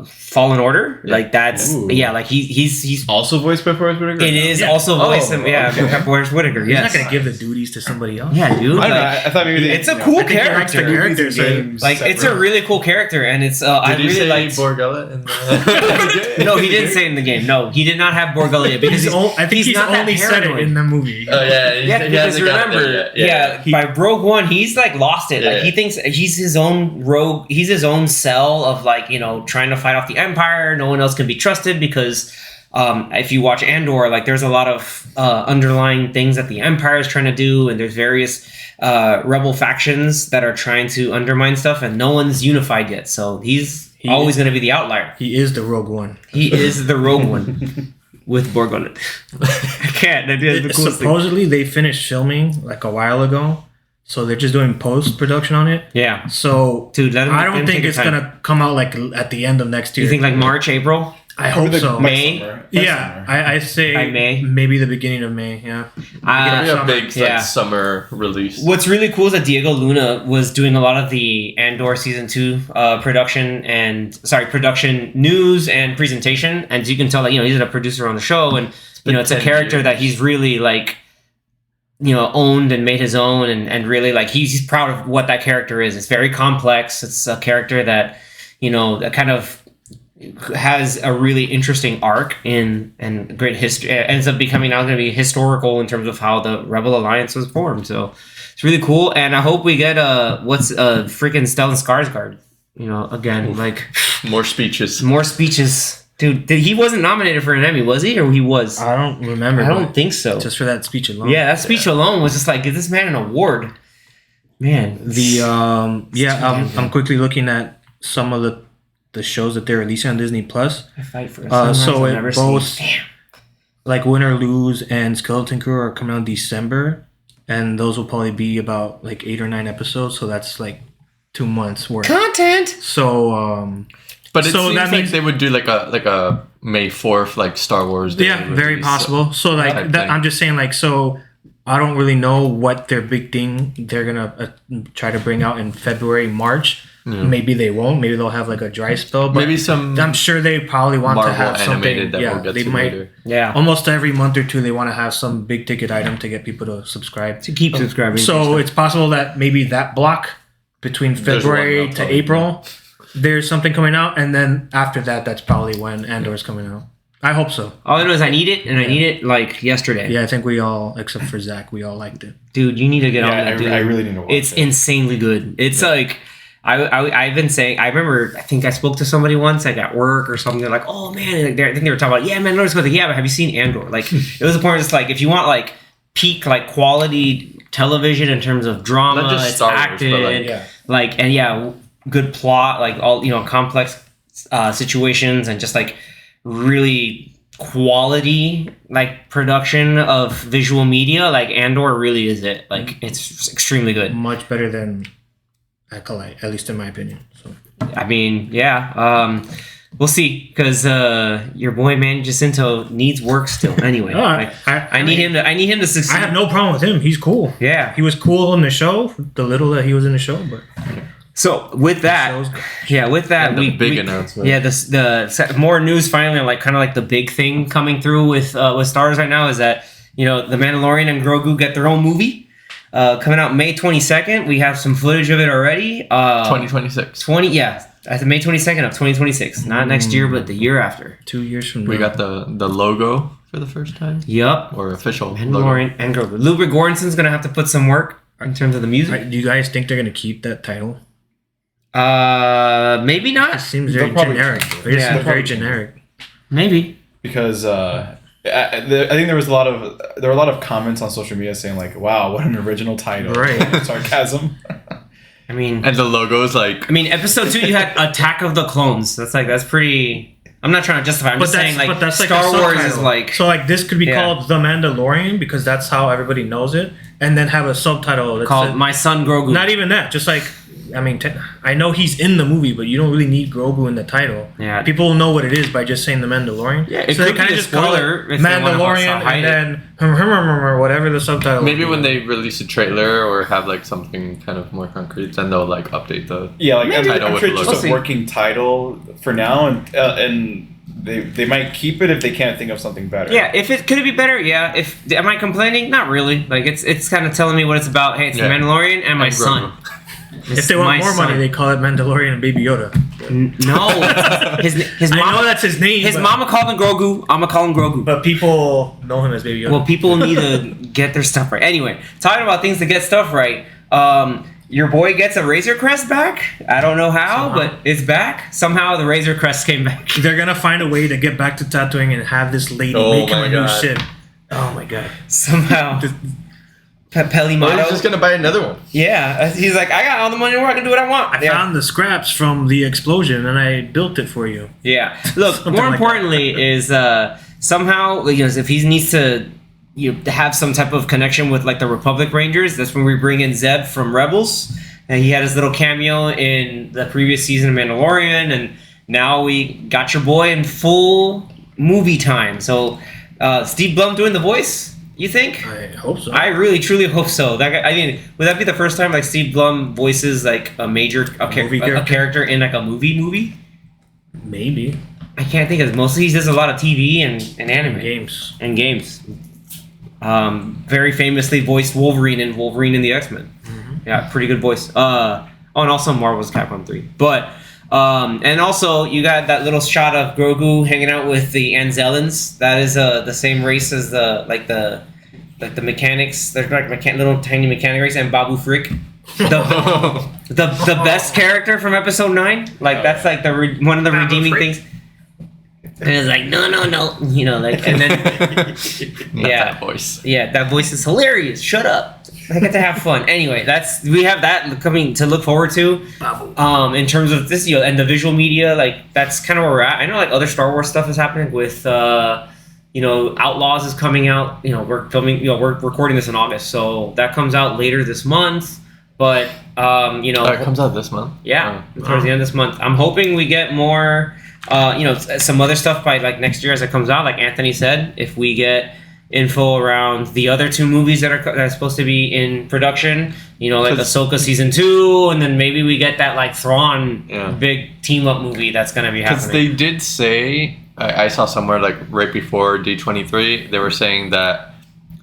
Fallen Order. Yeah. Like that's Ooh. like he's Also voiced by Forrest Whitaker. it is Yeah. also voiced Oh, by Forrest Whitaker. He's Yes. not gonna give the duties to somebody else. Yeah, dude. I don't know. like, I thought maybe it's a cool I think he likes the character. character, so Games Like it's a separate. really cool character, and it's I Did you really say like. Borgullet in the No, he didn't say it in the game. No, he did not have Borgullet because I think he's not that only said it paranoid. in the movie. Oh yeah, Yeah, he because hasn't got it remember, there yeah, yet. by Rogue One, he's like lost it. Like Yeah. he thinks he's his own rogue. He's his own cell of like trying to fight off the Empire. No one else can be trusted because if you watch Andor, like there's a lot of underlying things that the Empire is trying to do, and there's various rebel factions that are trying to undermine stuff, and no one's unified yet. So he's always going to be the outlier. He is the Rogue One. He is the Rogue One with Borgullet. I can't. That is the coolest thing. Supposedly they finished filming like a while ago, so they're just doing post production on it. Yeah. So Dude, let him- I let don't him think take it's his time. gonna come out like at the end of next year. You think like March, April? I hope so. May? Yeah, I say By May? maybe the beginning of May. Yeah. Maybe a Uh, big yeah. summer release. What's really cool is that Diego Luna was doing a lot of the Andor season 2 production news and presentation, and you can tell that he's a producer on the show, and it's a 10 character years. that he's really like owned and made his own, and really like he's proud of what that character is. It's very complex. It's a character that that kind of has a really interesting arc and great history. It ends up becoming now going to be historical in terms of how the Rebel Alliance was formed. So it's really cool, and I hope we get freaking Stellan Skarsgård. Again, like More speeches. more speeches, dude. He wasn't nominated for an Emmy, was he? Or he was? I don't remember. I don't but think so. just for that speech alone. Yeah, that speech alone was just like, give this man an award. Man, I'm quickly looking at some of the shows that they're releasing on Disney Plus. I fight for So it never both seen. Damn. like Win or Lose and Skeleton Crew are coming out in December, and those will probably be about like 8 or 9 episodes. So that's like 2 months worth. Content. So But it So seems that like means- they would do like a May 4th like Star Wars Day yeah, very release. possible. So like Type that, thing. I'm just saying like so. I don't really know what their big thing they're gonna try to bring out in February, March. Maybe they won't. Maybe they'll have like a dry spell. But Maybe some I'm sure they probably want Marvel to have something. animated that Yeah, we'll get they to might. later. Yeah. Almost every month or two, they want to have some big ticket item to get people to subscribe. To keep subscribing. So it's possible that maybe that block between There's February one to probably. April, there's something coming out, and then after that, that's probably when Andor's coming out. I hope so. all I know is I need it, and I need it like yesterday. Yeah, I think we all, except for Zach, we all liked it. Dude, you need to get on Yeah, that, dude. I really need to watch It's it. insanely good. It's like I've been saying. I remember. I think I spoke to somebody once, like at work or something. They're like, "Oh man," like, I think they were talking about, "Yeah, man." I noticed, yeah, but have you seen Andor? Like, it was a point. Just like if you want like peak like quality television in terms of drama, Not just it's Star Wars, acted, but, like, good plot, like all complex situations, and just like really quality like production of visual media. Like Andor really is it. Like it's extremely good. Much better than Acolyte, at least in my opinion. So I mean, yeah. We'll see, because your boy Manny Jacinto needs work still. Anyway, No, Like, I need him to. I need him to succeed. I have no problem with him. He's cool. Yeah. He was cool in the show, the little that he was in the show, but So with that, show's- with that, And the big announcement. Yeah, the more news finally, like kind of like the big thing coming through with Star Wars right now is that the Mandalorian and Grogu get their own movie coming out May 22nd. We have some footage of it already. 2026. At the May 22nd of 2026, not next year, but the year after. 2 years from now. We got the logo for the first time, Yup. or official logo. Mandalorian and Grogu. Ludwig Göransson's gonna have to put some work in terms of the music. Do you guys think they're gonna keep that title? Maybe It not. seems very They'll probably- generic. It Yeah. seems very Probably- generic. Maybe. because I think there were a lot of comments on social media saying like, "Wow, what an original title!" Right. Sarcasm. I mean, And the logo's like, episode 2 you had Attack of the Clones. That's pretty. I'm not trying to justify. I'm just saying like Star a Wars is subtitle. like. so like this could be Yeah. called The Mandalorian because that's how everybody knows it, and then have a subtitle that's Called My Son Grogu. not even that. Just like I know he's in the movie, but you don't really need Grogu in the title. Yeah. People will know what it is by just saying The Mandalorian. Yeah, it so could they kinda be a just call spoiler it if they wanna Mandalorian, hide and then whatever the subtitle. maybe would when be. they release a trailer or have like something kind of more concrete, then they'll like update the. Yeah, like Maybe. Title I'm with sure the it's logo. just a working title for now, and they might keep it if they can't think of something better. Yeah, if it could it be better? Yeah. If am I complaining? Not really. Like it's kind of telling me what it's about. Hey, it's Yeah. the Mandalorian and my And son. Grogu. If they want My more money, son. they call it Mandalorian and Baby Yoda. No, his I know mama. that's his name. His but, mama called him Grogu. I'ma call him Grogu. but people know him as Baby Yoda. Well, people need to get their stuff right. Anyway, talking about things to get stuff right. Your boy gets a Razor Crest back. I don't know how, Somehow. but it's back. Somehow the Razor Crest came back. They're gonna find a way to get back to tattooing and have this lady Oh make him my a new God. shit. Oh my god. Somehow. Peli Well, Motto. he's just gonna buy another one. Yeah, he's like, I got all the money in the world. I can do what I want. I found the scraps from the explosion and I built it for you. Yeah. Look, Something more like importantly is somehow, if he needs to have some type of connection with like the Republic Rangers, that's when we bring in Zeb from Rebels. And he had his little cameo in the previous season of Mandalorian, and now we got your boy in full movie time. So Steve Blum doing the voice, you think? I hope so. I really truly hope so. That guy, I mean, would that be the first time like Steve Blum voices like a major Movie a character in like a movie? Maybe. I can't think of. Mostly he does a lot of TV and anime Games. and games. Very famously voiced Wolverine in Wolverine and the X-Men. Yeah, pretty good voice. And also Marvel's Capcom 3. But and also you got that little shot of Grogu hanging out with the Anzellans. That is the same race as the mechanics. They're like little tiny mechanic race, and Babu Frick. The best character from episode 9. Like that's like one of the Babu redeeming Frick? things. And it's like no, like and then Not Yeah. that voice. yeah, that voice is hilarious. Shut up. I get to have fun. Anyway, we have that coming to look forward to. In terms of this, and the visual media, like that's kind of where we're at. I know like other Star Wars stuff is happening with, Outlaws is coming out. We're filming. We're recording this in August, so that comes out later this month. But It comes out this month. yeah, Oh. towards the end of this month. I'm hoping we get more, some other stuff by like next year as it comes out. Like Anthony said, if we get info around the other 2 movies that are supposed to be in production, like 'Cause- Ahsoka season 2, and then maybe we get that like Thrawn Yeah. big team up movie that's gonna be Because happening. they did say, I saw somewhere like right before D23, they were saying that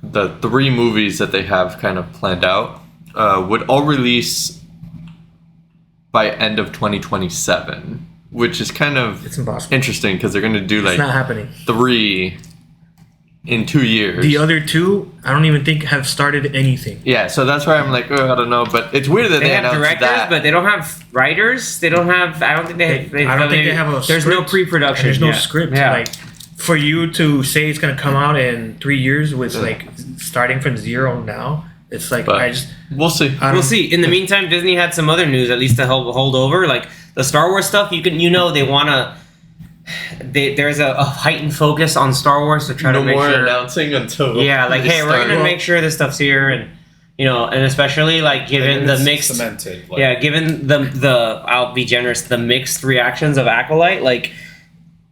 the 3 movies that they have kind of planned out would all release by end of 2027, which is kind of It's impossible. interesting because they're going to do It's like not happening. 3 in 2 years. The other 2, I don't even think have started anything. Yeah, so that's why I'm like, I don't know, but it's weird that they they have announced directors, that. but they don't have writers. They don't have. I don't think they. I don't think they have a There's no script, pre-production. and there's no yeah. script. Yeah. Like for you to say it's gonna come out in 3 years with like starting from 0 now, it's like But I just we'll see. I We'll don't- see. In the meantime, Disney had some other news, at least to help hold over, like the Star Wars stuff. They want to. There's a heightened focus on StarArs to try No to make more sure. announcing until Yeah, like they hey, we're start. gonna make sure this stuff's here, and and especially like given the It's mixed. cemented. Yeah, given the I'll be generous, the mixed reactions of Acolyte, like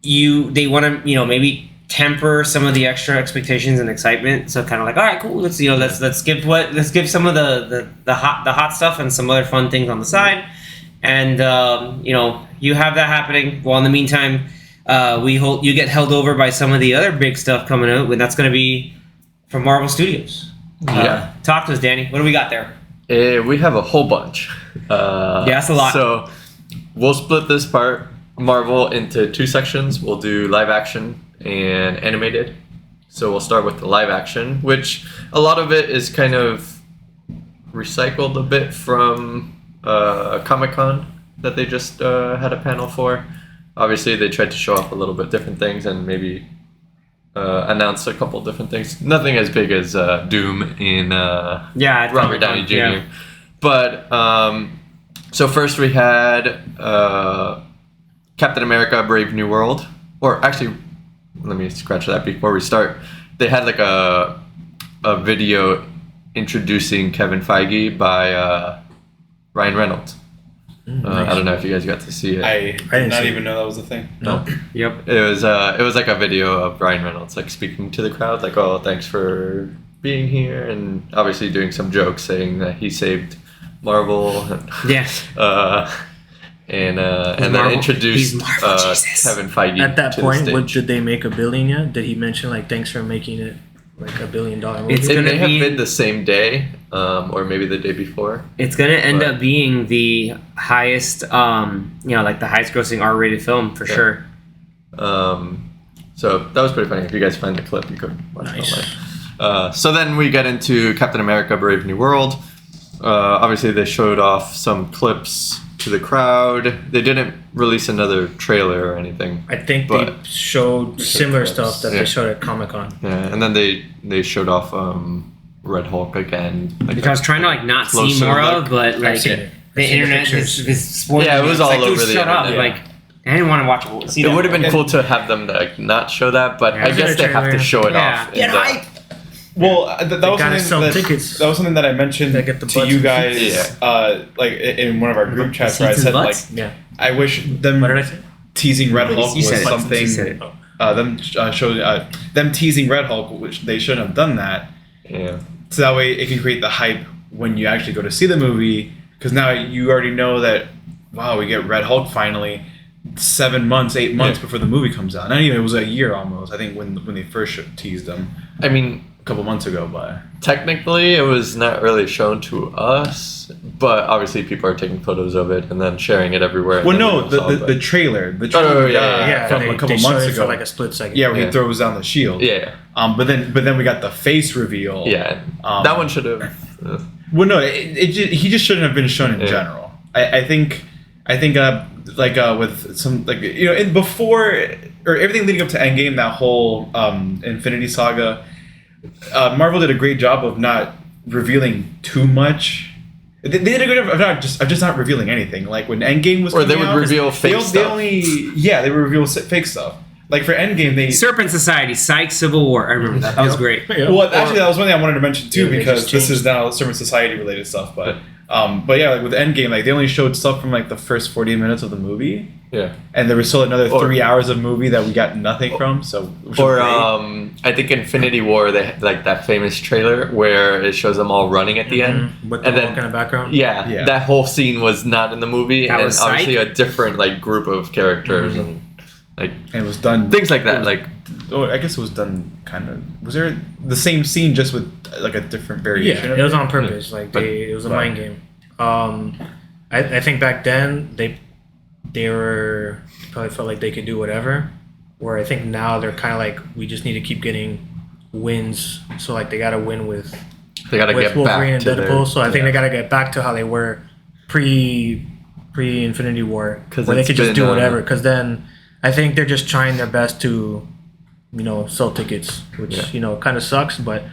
they want to maybe temper some of the extra expectations and excitement. So kind of like, all right, cool. Let's give some of the hot stuff and some other fun things on the side, and you have that happening. While in the meantime, you get held over by some of the other big stuff coming out, and that's going to be from Marvel Studios. Yeah. Talk to us, Danny. What do we got there? We have a whole bunch. That's a lot. So we'll split this part, Marvel, into 2 sections. We'll do live action and animated. So we'll start with the live action, which a lot of it is kind of recycled a bit from Comic-Con that they just had a panel for. Obviously, they tried to show off a little bit different things and maybe announce a couple different things. Nothing as big as Doom in Robert Downey Jr. Yeah. But so first we had Captain America: Brave New World. Or actually, let me scratch that before we start. They had like a video introducing Kevin Feige by Ryan Reynolds. Nice. I don't know if you guys got to see it. I didn't did not see even know that was a thing. No. Yep. It was like a video of Ryan Reynolds like speaking to the crowd, like, "Oh, thanks for being here," and obviously doing some jokes saying that he saved Marvel. And, Yes. and then Marvel. introduced He's Marvel Jesus. Kevin Feige. At that to point, the stage. did they make $1 billion yet? Did he mention like thanks for making it like $1 billion movie? It's It gonna may have be- been the same day, or maybe the day before. It's gonna end But- up being the highest, like the highest grossing R-rated film for sure. So that was pretty funny. If you guys find the clip, you could watch Nice. it online. So then we get into Captain America: Brave New World. Obviously, they showed off some clips to the crowd. They didn't release another trailer or anything. I think But- they showed similar clips. stuff that Yeah. they showed at Comic-Con. Yeah, and then they showed off Red Hulk again. Like Which I was trying to like not see closer more look. of, but like seen it. the I've seen the internet pictures. is spoiling. Yeah, it was all like, dude, over the shut up. internet. Like I didn't want to watch it. See It that. would have been cool to have them like not show that, but Yeah. I guess they have to show it Yeah. off. Get in the- hype. Well, that was gotta something sell that, tickets. That was something that I mentioned They get the to butts you and guys, seats. like in one of our group chats, where I Seats said and like, butts? Yeah. I wish them What did I say? teasing Red Hulk You was said it. something. You said it. Them teasing Red Hulk, which they shouldn't have done that. Yeah. So that way it can create the hype when you actually go to see the movie, because now you already know that, wow, we get Red Hulk finally 7 months, 8 months Yeah. before the movie comes out. Not even, it was a year almost, I think, when they first teased them I mean, a couple months ago. But technically, it was not really shown to us, but obviously people are taking photos of it and then sharing it everywhere. and well, then no, we saw the it. trailer Oh, yeah, Yeah, from they, a couple they showed months it ago. for like a split second. Yeah, where Yeah. he throws down the shield. Yeah, But then we got the face reveal. yeah. That one should have. Well, no, he just shouldn't have been shown in Yeah. general. I think with some before or everything leading up to Endgame, that whole Infinity Saga, Marvel did a great job of not revealing too much. They did a good job of just not revealing anything. Like when Endgame was, Or they coming would out, reveal fake they stuff. they would reveal fake stuff. Like for Endgame, they Serpent Society, Psych, Civil War. I remember that. That was great. Yeah. Well, actually, that was one thing I wanted to mention too, Yeah, they because just this changed. is now Serpent Society related stuff. But yeah, like with Endgame, like they only showed stuff from like the first 40 minutes of the movie, Yeah. and there was still another Or- 3 hours of movie that we got nothing from. So, which was Or great. I think Infinity War, they had like that famous trailer where it shows them all running at the end, With the and Hulk in then the background. yeah, Yeah. that whole scene was not in the movie, That and was obviously Psych? a different like group of characters and like And it was done. things like that. Like I guess it was done kind of. Was there the same scene just with like a different variation? Yeah, of it was on purpose. Like But- it was a Right. mind game. I think back then they were probably felt like they could do whatever. Where I think now they're kind of like we just need to keep getting wins. So like they got to win with they got to get Wolverine back and to Deadpool. their, So I think they got to get back to how they were pre Infinity War, 'Cause where they it's could just been, do whatever. Because then I think they're just trying their best to sell tickets, which Yeah. kind of sucks. But you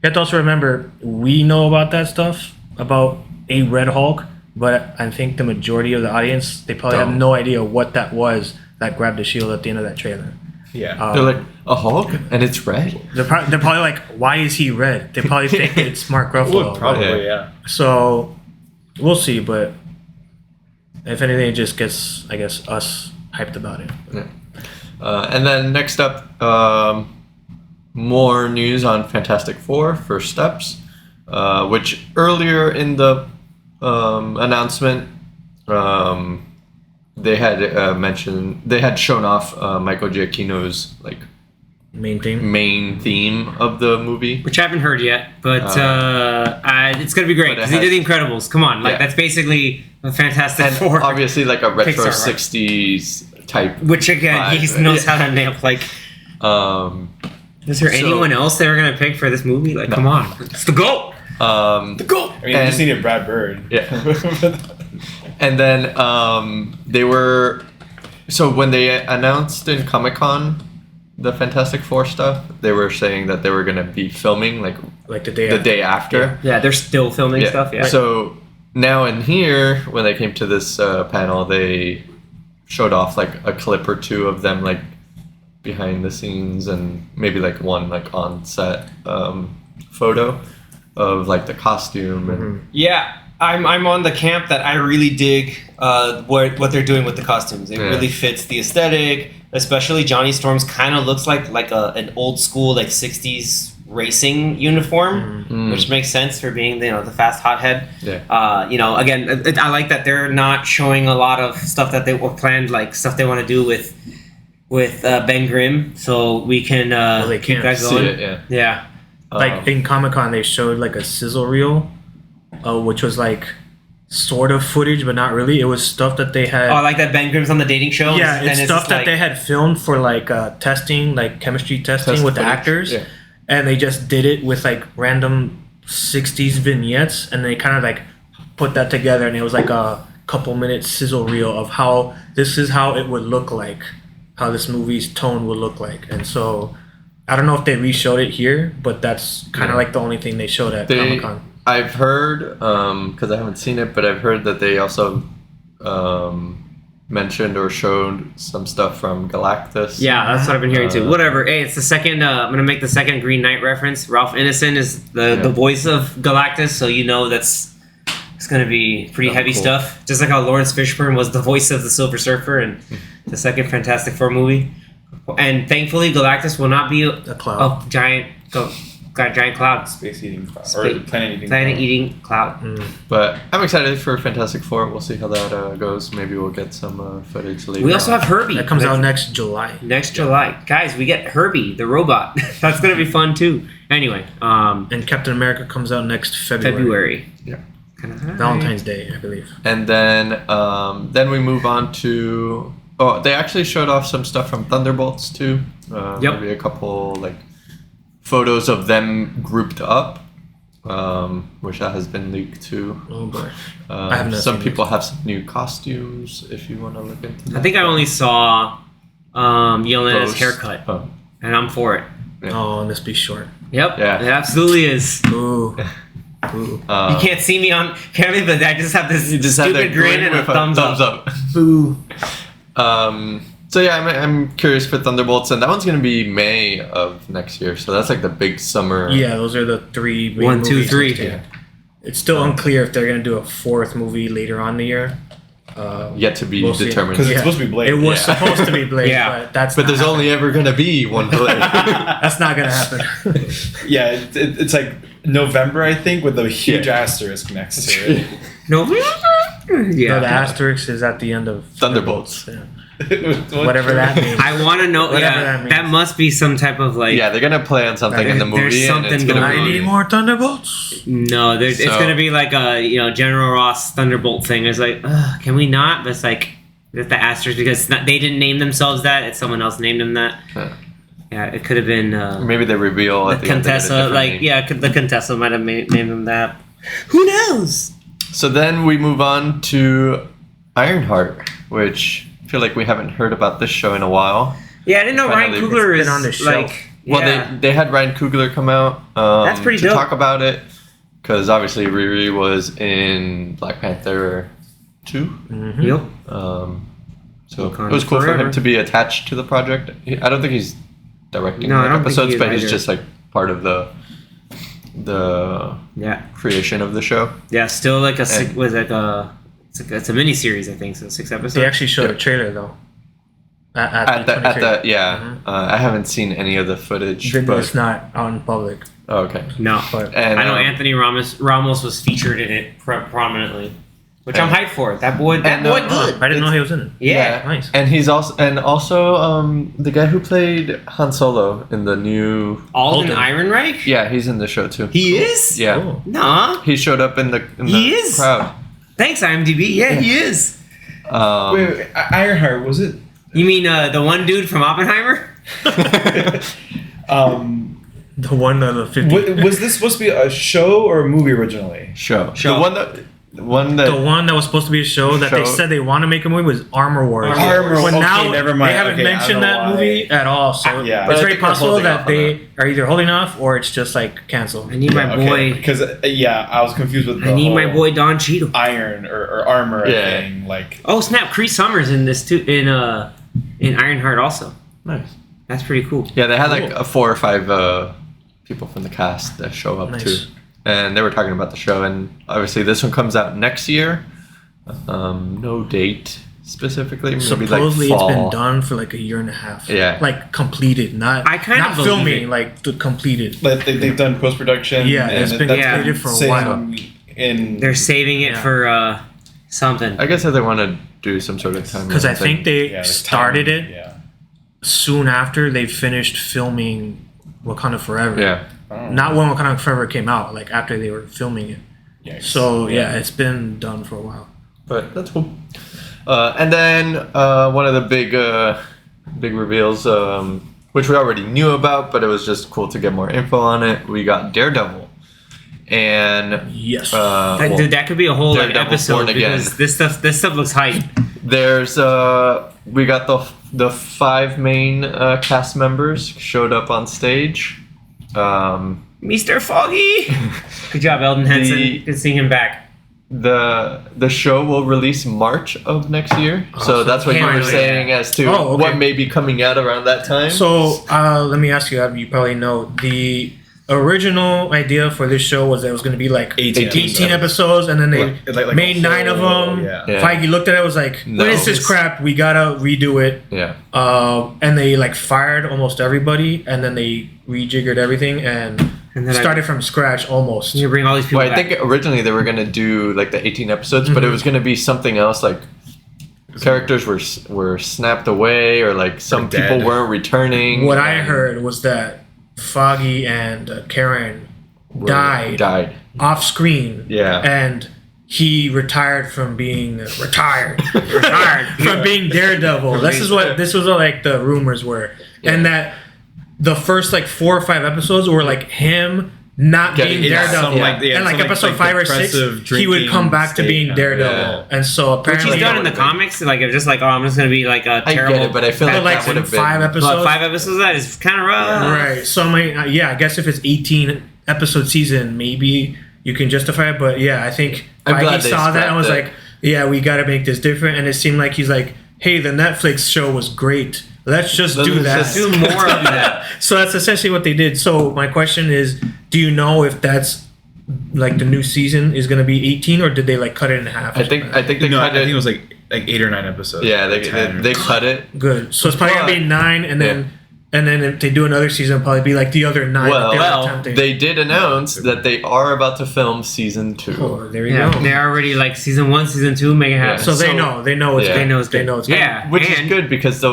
have to also remember we know about that stuff about a Red Hulk, but I think the majority of the audience they probably have Don't. no idea what that was that grabbed the shield at the end of that trailer. Yeah. they're like a Hulk and it's red. They're probably like, why is he red? They probably think it's Mark Ruffalo. Well, probably, yeah. So we'll see, but if anything, it just gets, I guess, us hyped about it. Yeah. And then next up, more news on Fantastic Four: First Steps, which earlier in the announcement, they had mentioned they had shown off Michael Giacchino's like Main thing. main theme of the movie. Which I haven't heard yet, but it's gonna be great but it because he has- did The Incredibles. Come on, like Yeah. that's basically a Fantastic And Four. obviously like a retro Pixar, right? 60s type. Which again, he vibe. knows Yeah. how to nail. Like, Um, is there So- anyone else they were gonna pick for this movie? Like, come on, it's the GOAT. The goat. I mean, you just needed Brad Bird. Yeah. And then they were... So when they announced in Comic-Con the Fantastic Four stuff, they were saying that they were going to be filming like the day day after. Yeah, they're still filming stuff. Yeah. So now in here, when they came to this panel, they showed off like a clip or two of them like behind the scenes and maybe like one like on set photo of like the costume and Yeah, I'm on the camp that I really dig what they're doing with the costumes. It really fits the aesthetic, especially Johnny Storm's kind of looks like an old school like 60s racing uniform, which makes sense for being the fast hothead. Yeah. Again, I like that they're not showing a lot of stuff that they were planned, like stuff they want to do with Ben Grimm, so we can they keep can't that see going. it. Yeah. Like in Comic-Con, they showed like a sizzle reel, which was like sort of footage, but not really. It was stuff that they had. Oh, I like that Ben Grimm's on the dating show. Yeah, and it's stuff that they had filmed for like testing, like chemistry testing with the actors, and they just did it with like random 60s vignettes, and they kind of like put that together, and it was like a couple minute sizzle reel of how this is how it would look like, how this movie's tone would look like. And so I don't know if they re-showed it here, but that's kind of like the only thing they showed at Comic-Con. I've heard, because I haven't seen it, but I've heard that they also mentioned or showed some stuff from Galactus. Yeah, that's what I've been hearing too. Whatever. Hey, it's the second. I'm gonna make the second Green Knight reference. Ralph Ineson is the voice of Galactus, so it's gonna be pretty heavy stuff. Just like how Lawrence Fishburne was the voice of the Silver Surfer in the second Fantastic Four movie. And thankfully, Galactus will not be a giant cloud. Space-eating cloud. Or planet-eating cloud. But I'm excited for Fantastic Four. We'll see how that goes. Maybe we'll get some footage later. We also have Herbie. That comes out next July. July. Guys, we get Herbie, the robot. That's going to be fun, too. Anyway. And Captain America comes out next February. Yeah. Valentine's Day, I believe. And then we move on to... Oh, they actually showed off some stuff from Thunderbolts, too. Maybe a couple, like... photos of them grouped up, which that has been leaked too. Oh boy! Some people have some new costumes. If you want to look into that. I think I only saw Yelena's haircut, and I'm for it. Yeah. Oh, and this be short. Yep. Yeah. It absolutely is. Ooh. You can't see me on camera, but I just have this stupid grin and a thumbs up. Boo. So yeah, I'm curious for Thunderbolts, and that one's gonna be May of next year. So that's like the big summer. Yeah, those are the three. Main 1, 2, 3. Yeah. It's still unclear if they're gonna do a fourth movie later on in the year. Yet to be determined. Because it's supposed to be Blade. It was supposed to be Blade, but there's only ever gonna be one Blade. That's not gonna happen. Yeah, it's like November, I think, with a huge asterisk next to it. November? Yeah. No, the asterisk is at the end of Thunderbolts. Yeah. Whatever that means. I want to know. That must be some type of like. Yeah, they're gonna play on something in the movie. There's something and it's gonna I need more Thunderbolts. No, it's gonna be like a General Ross Thunderbolt thing. It's like, can we not? But it's like the asterisk because they didn't name themselves that. It's someone else named them that. Yeah, it could have been. Maybe they reveal the at the end Contessa. The Contessa might have named them that. Who knows? So then we move on to Ironheart, which I feel like we haven't heard about this show in a while. Yeah, I didn't know Ryan Coogler is on the shelf. Well, they had Ryan Coogler come out That's pretty dope. talk about it, because obviously Riri was in Black Panther 2. Mm-hmm. Yep. So it was cool for him to be attached to the project. I don't think he's directing episodes, but he's just like part of the creation of the show. Yeah, still like it's a mini series, I think, so 6 episodes. They actually showed a trailer though. At the I haven't seen any of the footage. But it's not out in public. Oh, okay. No, but I know Anthony Ramos was featured in it prominently, which I'm hyped for. That boy good. I didn't know he was in it. Yeah, nice. And he's also the guy who played Han Solo in the new Alden Ehrenreich. Yeah, he's in the show too. He is. Yeah. Oh. Nah. He showed up in the crowd. Thanks, IMDb. Yeah, he is. Wait, Ironheart, was it? You mean the one dude from Oppenheimer? The one of the 50. Was this supposed to be a show or a movie originally? Show. Show. The one that The one that was supposed to be a show that they Show. said they want to make a movie was Armor Wars. Armor Wars. But Okay, now never mind. they haven't Okay, I mentioned don't know that why. movie at all. So Yeah. But it's I very think they're possible holding that off on they are either holding off or it's just like canceled. I need my boy. Because I was confused with. I need my whole boy Don Cheadle. Iron or armor Yeah. thing. Like Oh snap! Cree Summers in this too. In Ironheart also. nice. That's pretty cool. Yeah, they had like 4 or 5 people from the cast that show up Nice. too, and they were talking about the show. And obviously, this one comes out next year. No date specifically. Maybe Supposedly like it's fall. been done for like a year and a half. Yeah. Like completed, not I kind not of believe filming, it. like the completed. but they've done post production. Yeah, it's been completed for a while. They're saving it Yeah. for something. I guess if they want to do some sort of time. Because I think they Yeah, the started timing, it Yeah. soon after they finished filming Wakanda Forever. Yeah. Not when Wakanda Forever came out, like after they were filming it. Yikes. So yeah, it's been done for a while. But that's cool. And then one of the big reveals, which we already knew about, but it was just cool to get more info on it. We got Daredevil, and Yes. Dude, that could be a whole like, Daredevil episode Born Again. because this stuff looks hype. there's we got the 5 main cast members showed up on stage. Mr. Foggy. Good job, Eldon Henson. Good seeing him back. The show will release March of next year, so that's what you were finally. saying as to Oh, okay. what may be coming out around that time. So let me ask you, Adam, you probably know the original idea for this show was that it was going to be like 18 episodes, and then they Like made a 9 of whole- them. yeah. Yeah. Feige looked at it, was like, No. "What is this crap? We gotta redo it." yeah, And they like fired almost everybody, and then they rejiggered everything and And then started from scratch almost. You bring all these people well, I back. think originally they were gonna do like the 18 episodes, but it was gonna be something else. Like characters were snapped away, or like some They're people dead. weren't returning. What I heard was that Foggy and Karen died off screen. Yeah. And he retired from being retired from being Daredevil. This was what like the rumors were, and that the first like 4 or 5 episodes were like him not Getting- being yeah, Daredevil, some, like, yeah, and like some, episode like, 5 or 6, depressive he would come drinking back to state being kind of- Daredevil, yeah. and so Which apparently he's done in the comics, like just like, oh, I'm just gonna be like a I terrible. get it, but I feel but like like that would in have been 5 episodes. But 5 episodes of that is kind of rough. Right. So I mean, yeah, I guess if it's 18 episode season, maybe you can justify it. But yeah, I think I'm glad Feige they saw that and was scrapped like, yeah, we got to make this different. And it seemed like he's like, hey, the Netflix show was great. Let's just Let's do that. just Do more of that. So that's essentially what they did. So my question is, do you know if that's like the new season is going to be 18, or did they like cut it in half? I think they No, I cut think it it. was like 8 or 9 episodes. Yeah, Like 10. they cut it. Good. So it's probably going to be 9, and then if they do another season, it'll probably be like the other 9 that they were Well, attempting. they did announce that they are about to film season 2. Oh, there you Yeah, go. they're already like season 1, season 2, make it happen. Yeah. So they So- know. They know it's Yeah. good. They know it's They good. know it's good. Yeah, Which and- is good because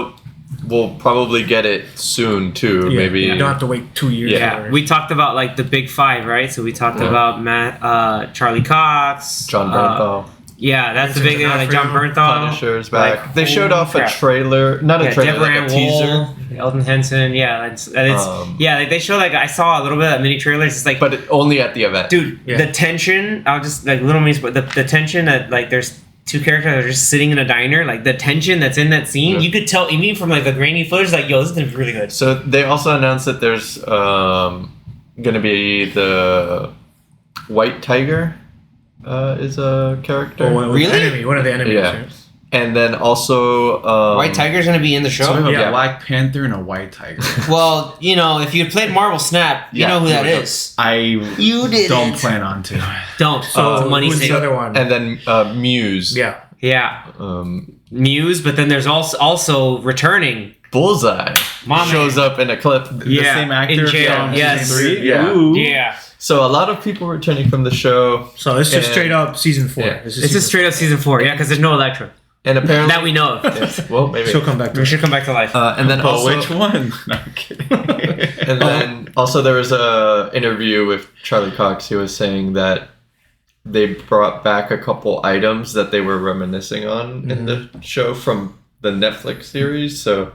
we'll probably get it soon too. Yeah, Maybe. you don't have to wait 2 years. Yeah, for it. we talked about like the big 5, right? So we talked Yeah. about Charlie Cox, John Bernthal. Yeah, that's the big thing. Like John Bernthal, Punisher's back. like, they showed holy off crap. a trailer, not a trailer, Deborah like Ann a teaser. Wool, Eldon Henson. Yeah, it's Um, like they show like I saw a little bit of that mini trailers. It's like, But only at the event. dude, Yeah. the tension. I'll just like little minis, but the tension that like there's 2 characters that are just sitting in a diner. Like the tension that's in that scene, Yeah. you could tell even from like the grainy footage. Like, yo, this is gonna be really good. So they also announced that there's gonna be the White Tiger is a character. Oh, what, Really? Enemy. What are the enemies? Yeah. And then also White Tiger's gonna be in the show. So we have Yeah. a Black Panther and a White Tiger. Well, you know, if you had played Marvel Snap, you Yeah, know who that you would. is. I You didn't. don't plan on to. Don't. So it's a money who's the saver. other one? and then Muse. Yeah. Yeah, Um, Muse, but then there's also returning. Bullseye My man. shows up in a clip. Yeah, same actor in jail. from Yes. season 3? Yeah. Ooh. Yeah, So a lot of people returning from the show, So it's just And- straight up season 4. Yeah. This is it's season just straight up season 4. Yeah, because there's no Electra and apparently that we know of. well, maybe. She'll come back to We it. should come back to life. And then But also, which one? No, I'm kidding. and then also there was a interview with Charlie Cox. He was saying that they brought back a couple items that they were reminiscing on in the show from the Netflix series. So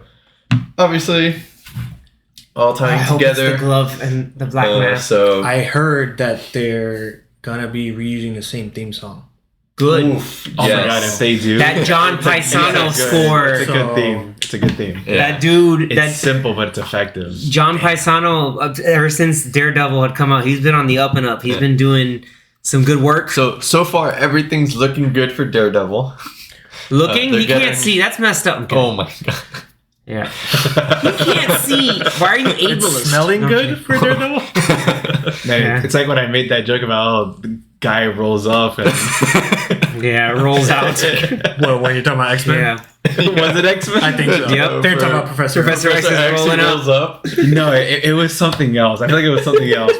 obviously, all I tying hope it's together. the glove and the black mask. So I heard that they're gonna be reusing the same theme song. Good. Oh my god, if they do, That John it's a- Paisano it's a good- score. It's a good So- theme. It's a good theme. Yeah. That dude. It's That simple, but it's effective. John Paisano. Ever since Daredevil had come out, he's been on the up and up. He's been doing some good work. so far everything's looking good for Daredevil. Looking, they're he getting- can't see. That's messed up. Okay. Oh my god. Yeah. He can't see. Why are you ableist? It's smelling good for Daredevil. Man, Yeah. it's like when I made that joke about the guy rolls up and Yeah, it rolls out. Well, when you're talking about X-Men, Yeah. was it X-Men? I think so. Yep. They're talking about Professor. Professor X is rolling out. rolls up. No, it was something else. I feel like it was something else,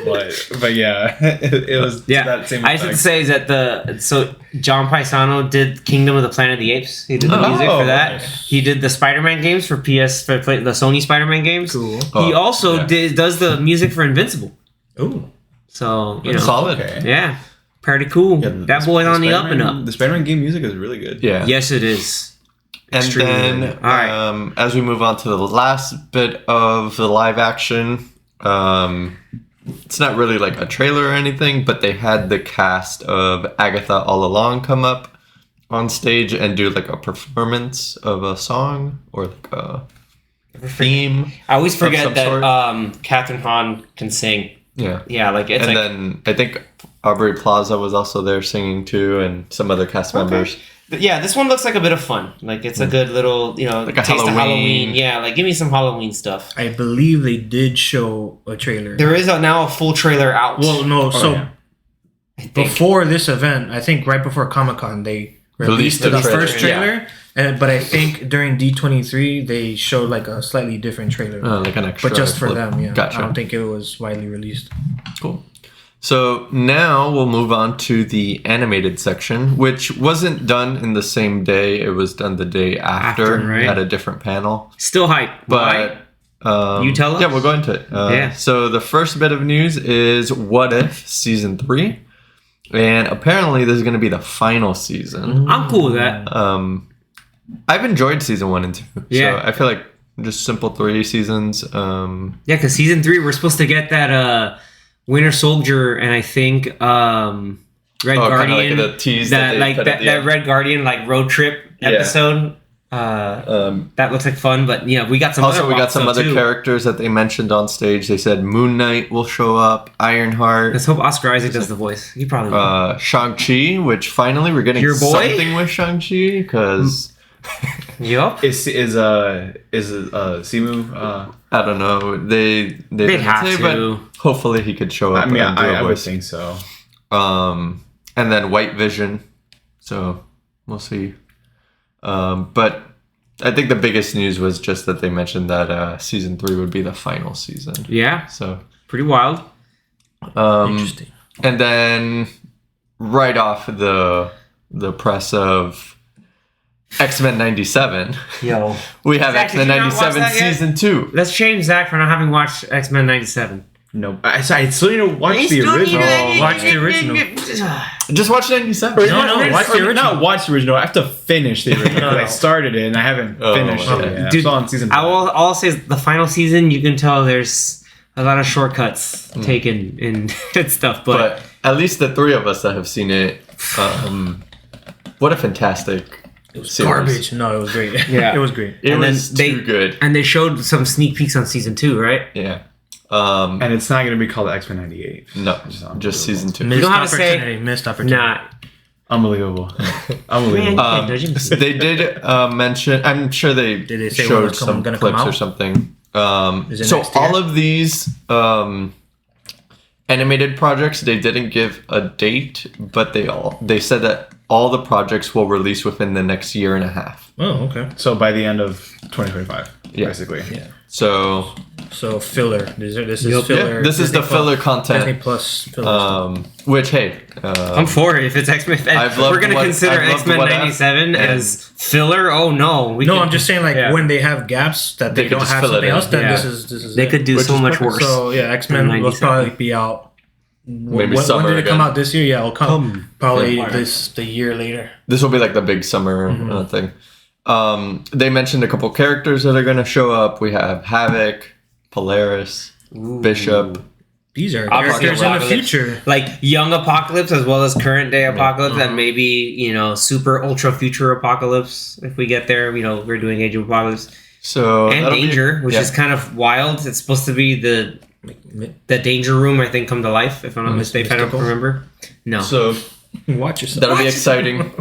but yeah, it was Yeah, that same. I just have to effect. say is that John Paisano did Kingdom of the Planet of the Apes. He did the Oh, music for that. nice. He did the Spider-Man games for the Sony Spider-Man games. Cool. He also yeah. does the music for Invincible. Ooh. So you know, Solid. Okay. yeah, pretty cool. Yeah, That boy's on the up and up. The Spider-Man game music is really good. Yeah. Yes, it is. And Extremely then, good. All right. as we move on to the last bit of the live action, it's not really like a trailer or anything, but they had the cast of Agatha All Along come up on stage and do like a performance of a song or like a theme. I always forget some that sort. Catherine Hahn can sing. Yeah. Yeah, like it's And like then I think Aubrey Plaza was also there singing too, and some other cast members. But yeah, this one looks like a bit of fun. Like it's a good little, Like a taste of Halloween. Halloween. Yeah, like give me some Halloween stuff. I believe they did show a trailer. There is now a full trailer out. Well, no. So yeah. I think. before this event, I think right before Comic-Con, they Released released the the trailer, first trailer. But I think during D23, they showed like a slightly different trailer. Like an extra. but just for flip. them, yeah. Gotcha. I don't think it was widely released. Cool. So now we'll move on to the animated section, which wasn't done in the same day. It was done the day after, right? at a different panel. Still hype. But You tell us? Yeah, we'll go into it. Yeah. So the first bit of news is What If Season 3. And apparently this is going to be the final season. I'm cool with that. I've enjoyed Season 1 and 2. Yeah. So I feel like just simple 3 seasons. Yeah, because season 3 we're supposed to get that Winter Soldier and I think Red kinda Guardian. like the tease that that they like put at that, the that end. Red Guardian like road trip Yeah. episode. That looks like fun, but yeah, we got some. Also, other we got pop some stuff, other too. characters that they mentioned on stage. They said Moon Knight will show up, Ironheart, Let's hope Oscar Isaac does the voice. He probably will. Shang-Chi, which finally we're getting Your boy? something with Shang-Chi, because Yup. Is Simu? I don't know. They didn't have say, to. but hopefully he could show up I mean, and do a I would voice. think so. And then White Vision. So we'll see. But I think the biggest news was just that they mentioned that season 3 would be the final season. Yeah, So pretty wild. Interesting. and then right off the press of X-Men 97, Yo, we have Zach, did X-Men you not watch 97 that yet? season 2. let's shame Zach for not having watched X-Men '97. No, I still need to watch the original. Watch the original. Just watch 97. No, watch the original. Not watch the original. I have to finish the original. 'cause I started it and I haven't finished okay. it. Yeah, Dude, I'm still on season. All I'll say is the final season. You can tell there's a lot of shortcuts taken and stuff, But at least the 3 of us that have seen it, what a fantastic series. Garbage. No, it was great. Yeah. It was great. It And then was they- too good. and they showed some sneak peeks on season 2, right? Yeah. and it's not going to be called X-Men 98. No, just season 2. Missed know how to say- opportunity. Missed opportunity. Nah, Unbelievable. man, Unbelievable. They did mention. I'm sure they, Did they say when showed it's some gonna come clips or out? something. Is it So next year? all of these animated projects, they didn't give a date, but they said that all the projects will release within the next year and a half. Oh, okay. So by the end of 2025, Yeah. basically. Yeah. So So filler. This is Yup. filler. Yeah, this is Disney the filler Plus- content. Disney Plus filler stuff. which hey, I'm for it if it's X-Men. I've We're loved gonna what- consider I've loved X-Men what I've- 97 and- as filler. Oh no, we No, could- I'm just saying like yeah. when they have gaps that They they, could don't just have fill it something in. else, then Yeah. this is they it. could do Which so is much perfect. worse. So yeah, X-Men will 97. probably be out. Maybe when summer did it come again. out this year? Yeah, it'll come probably Yeah. the year later. this will be like the big summer thing. They mentioned a couple characters that are going to show up. We have Havoc, Polaris, Ooh. Bishop. These are Obviously, characters in the Apocalypse. future. Like young Apocalypse as well as current day Apocalypse, and maybe super ultra future Apocalypse if we get there. We're doing Age of Apocalypse So and that'll Danger, be, which is kind of wild. It's supposed to be the Danger Room, I think, come to life. If I'm not mistaken, I don't remember. No. So Watch yourself. that'll be exciting.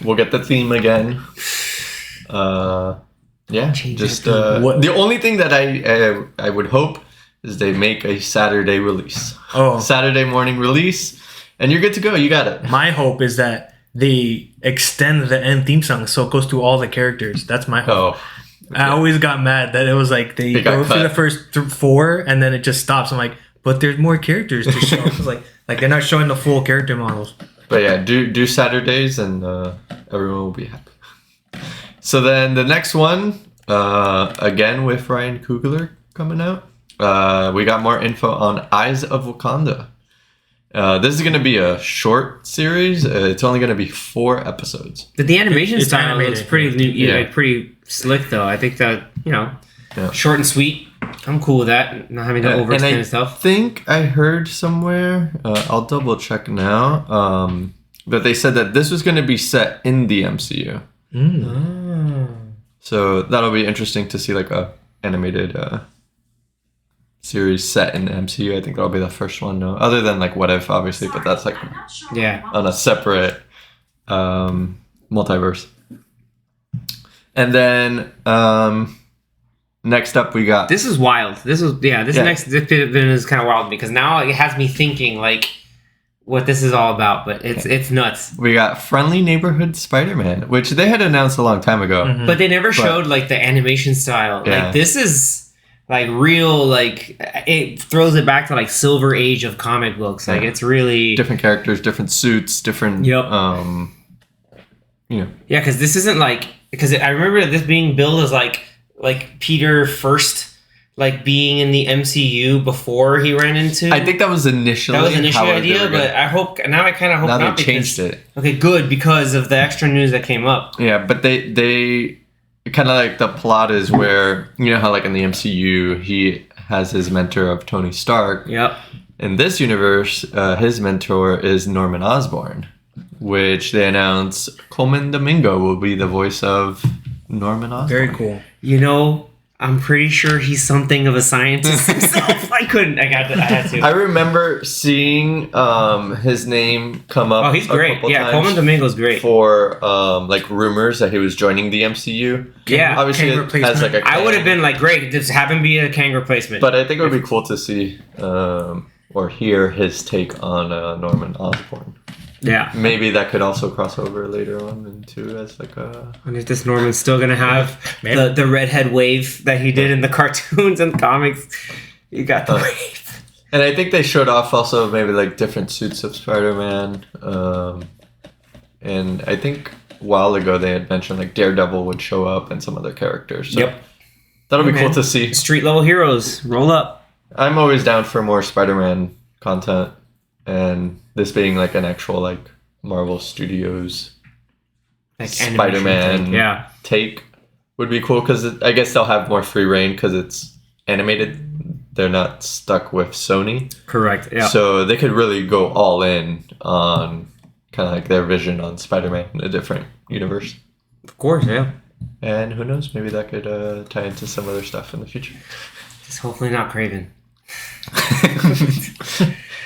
We'll get the theme again. Just the only thing that I would hope is they make a Saturday release. Oh. Saturday morning release, and you're good to go. You got it. My hope is that they extend the end theme song so it goes through all the characters. That's my hope. Oh, I always got mad that it was like they got go through cut. the first 4 and then it just stops. I'm like, but there's more characters to show. It's like they're not showing the full character models. but yeah, do Saturdays, and everyone will be happy. So then the next one, again with Ryan Coogler coming out. We got more info on Eyes of Wakanda. This is going to be a short series. It's only going to be 4 episodes. But the animation It's style animated. looks pretty new, Yeah. pretty slick though. I think that short and sweet. I'm cool with that. Not having to And overextend I stuff. think I heard somewhere, I'll double check now, that they said that this was going to be set in the MCU. So that'll be interesting to see like a animated series set in the MCU. I think that'll be the first one, no? Other than like What If, obviously, but that's like Yeah. on a separate multiverse. And then next up we got This is wild. This next bit is kind of wild because now it has me thinking like what this is all about. But it's nuts. we got Friendly Neighborhood Spider-Man, which they had announced a long time ago. But they never showed like the animation style. Yeah. Like this is like real. Like it throws it back to like Silver Age of comic books. Like it's really Different characters, different suits, different Yep. Yeah, because this isn't like because I remember this being billed as like Peter first like being in the MCU before he ran into. I think that was initially that was initially how the they idea, were gonna- but I hope now I kind of hope now not they changed because, it. Okay, good because of the extra news that came up. Yeah, but they kind of like the plot is where how like in the MCU he has his mentor of Tony Stark. Yep. In this universe, his mentor is Norman Osborn, which they announce Coleman Domingo will be the voice of Norman Osborn. Very cool. I'm pretty sure he's something of a scientist himself. I had to. I remember seeing his name come up. Oh, he's a great. couple Yeah, times Coleman Domingo's great. for like rumors that he was joining the MCU. Yeah, Obviously, Kang it has replacement. like a. I would have Kang, been like, great, just have him be a Kang replacement. But I think it would be cool to see or hear his take on Norman Osborn. yeah. Maybe that could also cross over later on into as like a. I wonder if this Norman's still gonna have Maybe. the redhead wave that he did in the cartoons and comics. You got the wave. And I think they showed off also maybe like different suits of Spider-Man. And I think a while ago they had mentioned like Daredevil would show up and some other characters. So Yep. that'll be Hey, cool man. to see. Street level heroes, roll up. I'm always down for more Spider-Man content, and this being like an actual like Marvel Studios Like Spider-Man animation thing. Yeah. take would be cool because I guess they'll have more free reign because it's animated. They're not stuck with Sony, Correct. Yeah. so they could really go all in on kind of like their vision on Spider-Man in a different universe. of course, yeah. And who knows, maybe that could tie into some other stuff in the future. Just hopefully not Craven.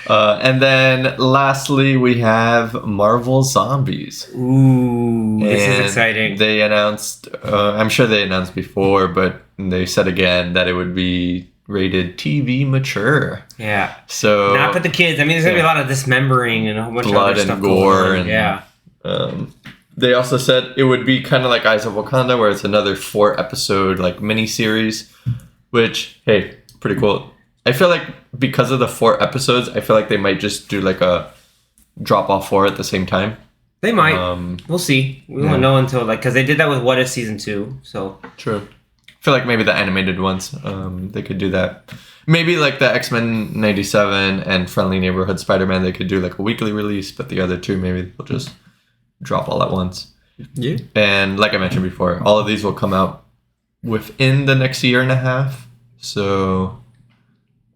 And then lastly, we have Marvel Zombies. Ooh, this is And exciting. They announced, I'm sure they announced before, but they said again that it would be rated TV mature. Yeah. So Not for the kids. I mean, there's gonna be a lot of dismembering and a whole bunch Blood of other and stuff gore going on. and- yeah. they also said it would be kind of like Eyes of Wakanda, where it's another 4-episode like mini series, which hey, pretty cool. I feel like because of the 4 episodes, I feel like they might just do like a drop off 4 at the same time. They might. We'll see. We won't know until because they did that with What If season 2. So True. I feel like maybe the animated ones, they could do that. Maybe like the X-Men 97 and Friendly Neighborhood Spider-Man, they could do like a weekly release, but the other 2 maybe they'll just drop all at once. yeah. And like I mentioned before, all of these will come out within the next year and a half. So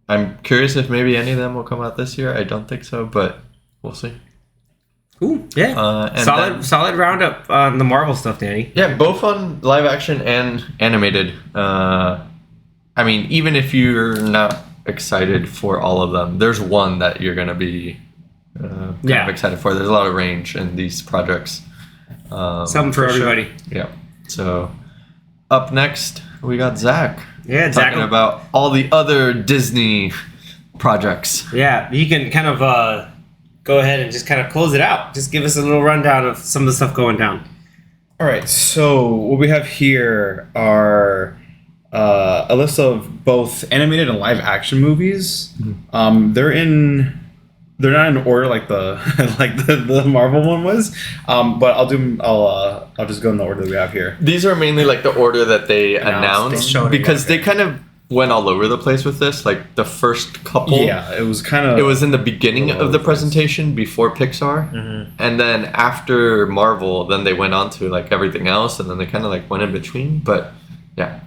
I'm curious if maybe any of them will come out this year. I don't think so, but we'll see. Ooh, yeah. And Solid roundup on the Marvel stuff, Danny. Yeah, both on live action and animated. I mean, even if you're not excited for all of them, there's one that you're gonna be kind of excited for. There's a lot of range in these projects. Something for everybody. Sure. Yeah. So up next, we got Zach. Yeah, Zach. Talking about all the other Disney projects. Yeah, you can kind of go ahead and just kind of close it out. Just give us a little rundown of some of the stuff going down. All right, so what we have here are a list of both animated and live action movies. They're not in order like the the Marvel one was, but I'll just go in the order that we have here. These are mainly like the order that they announced because they kind of went all over the place with this. Like the first couple, it was in the beginning of the presentation before Pixar, and then after Marvel, then they went on to like everything else, and then they kind of like went in between. But yeah,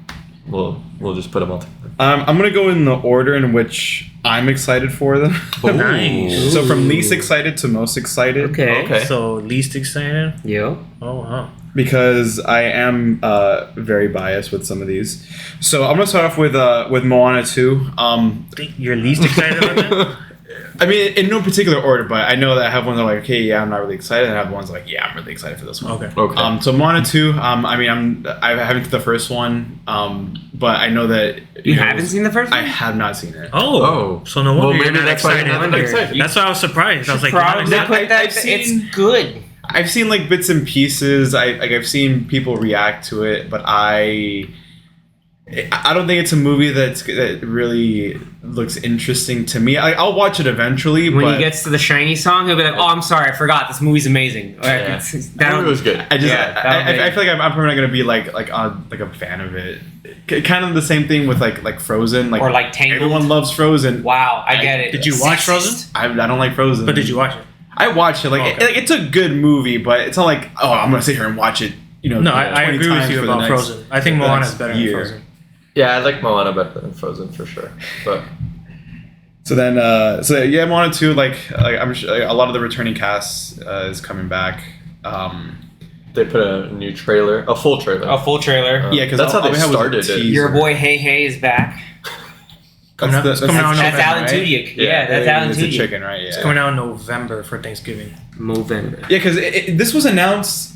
we'll just put them all together. I'm gonna go in the order in which I'm excited for them. Nice. So from least excited to most excited. Okay. So least excited? Yo. Oh wow. Because I am very biased with some of these. So I'm gonna start off with Moana 2. You're least excited about that? I mean, in no particular order, but I know that I have ones that are like, okay, yeah, I'm not really excited, and I have ones like, yeah, I'm really excited for this one. Okay. So Moana 2. I mean, I haven't seen the first one, but I know that you haven't seen the first one. I have not seen it. Oh. So no wonder you're not that's why excited. you're not excited. That's why I was surprised. I was like, probably you're not put excited? that. It's good. I've seen like bits and pieces. I've seen people react to it, but I don't think it's a movie that really looks interesting to me. I'll watch it eventually. When but he gets to the shiny song, he'll be like, "Oh, I'm sorry, I forgot. This movie's amazing." Yeah. That movie was good. I feel like I'm probably not gonna be like a fan of it. Kind of the same thing with like Frozen, or like Tangled. Everyone loves Frozen. Wow, I get it. Did you watch Frozen? I don't like Frozen. But did you watch it? I watched it. It's a good movie, but it's not like, oh, I'm gonna sit here and watch it. No, I agree with you about Frozen. I think Moana is better than Frozen. Yeah, I like Moana better than Frozen for sure. But so Moana 2. Like I'm sure a lot of the returning cast is coming back. They put a new trailer, a full trailer. Yeah, because that's how they started it. Your boy Hey Hey is back. That's Alan Tudyk. Yeah, that's Alan It's Tudyk. a chicken, right? Yeah. It's coming out in November for Thanksgiving. November. Yeah, because this was announced.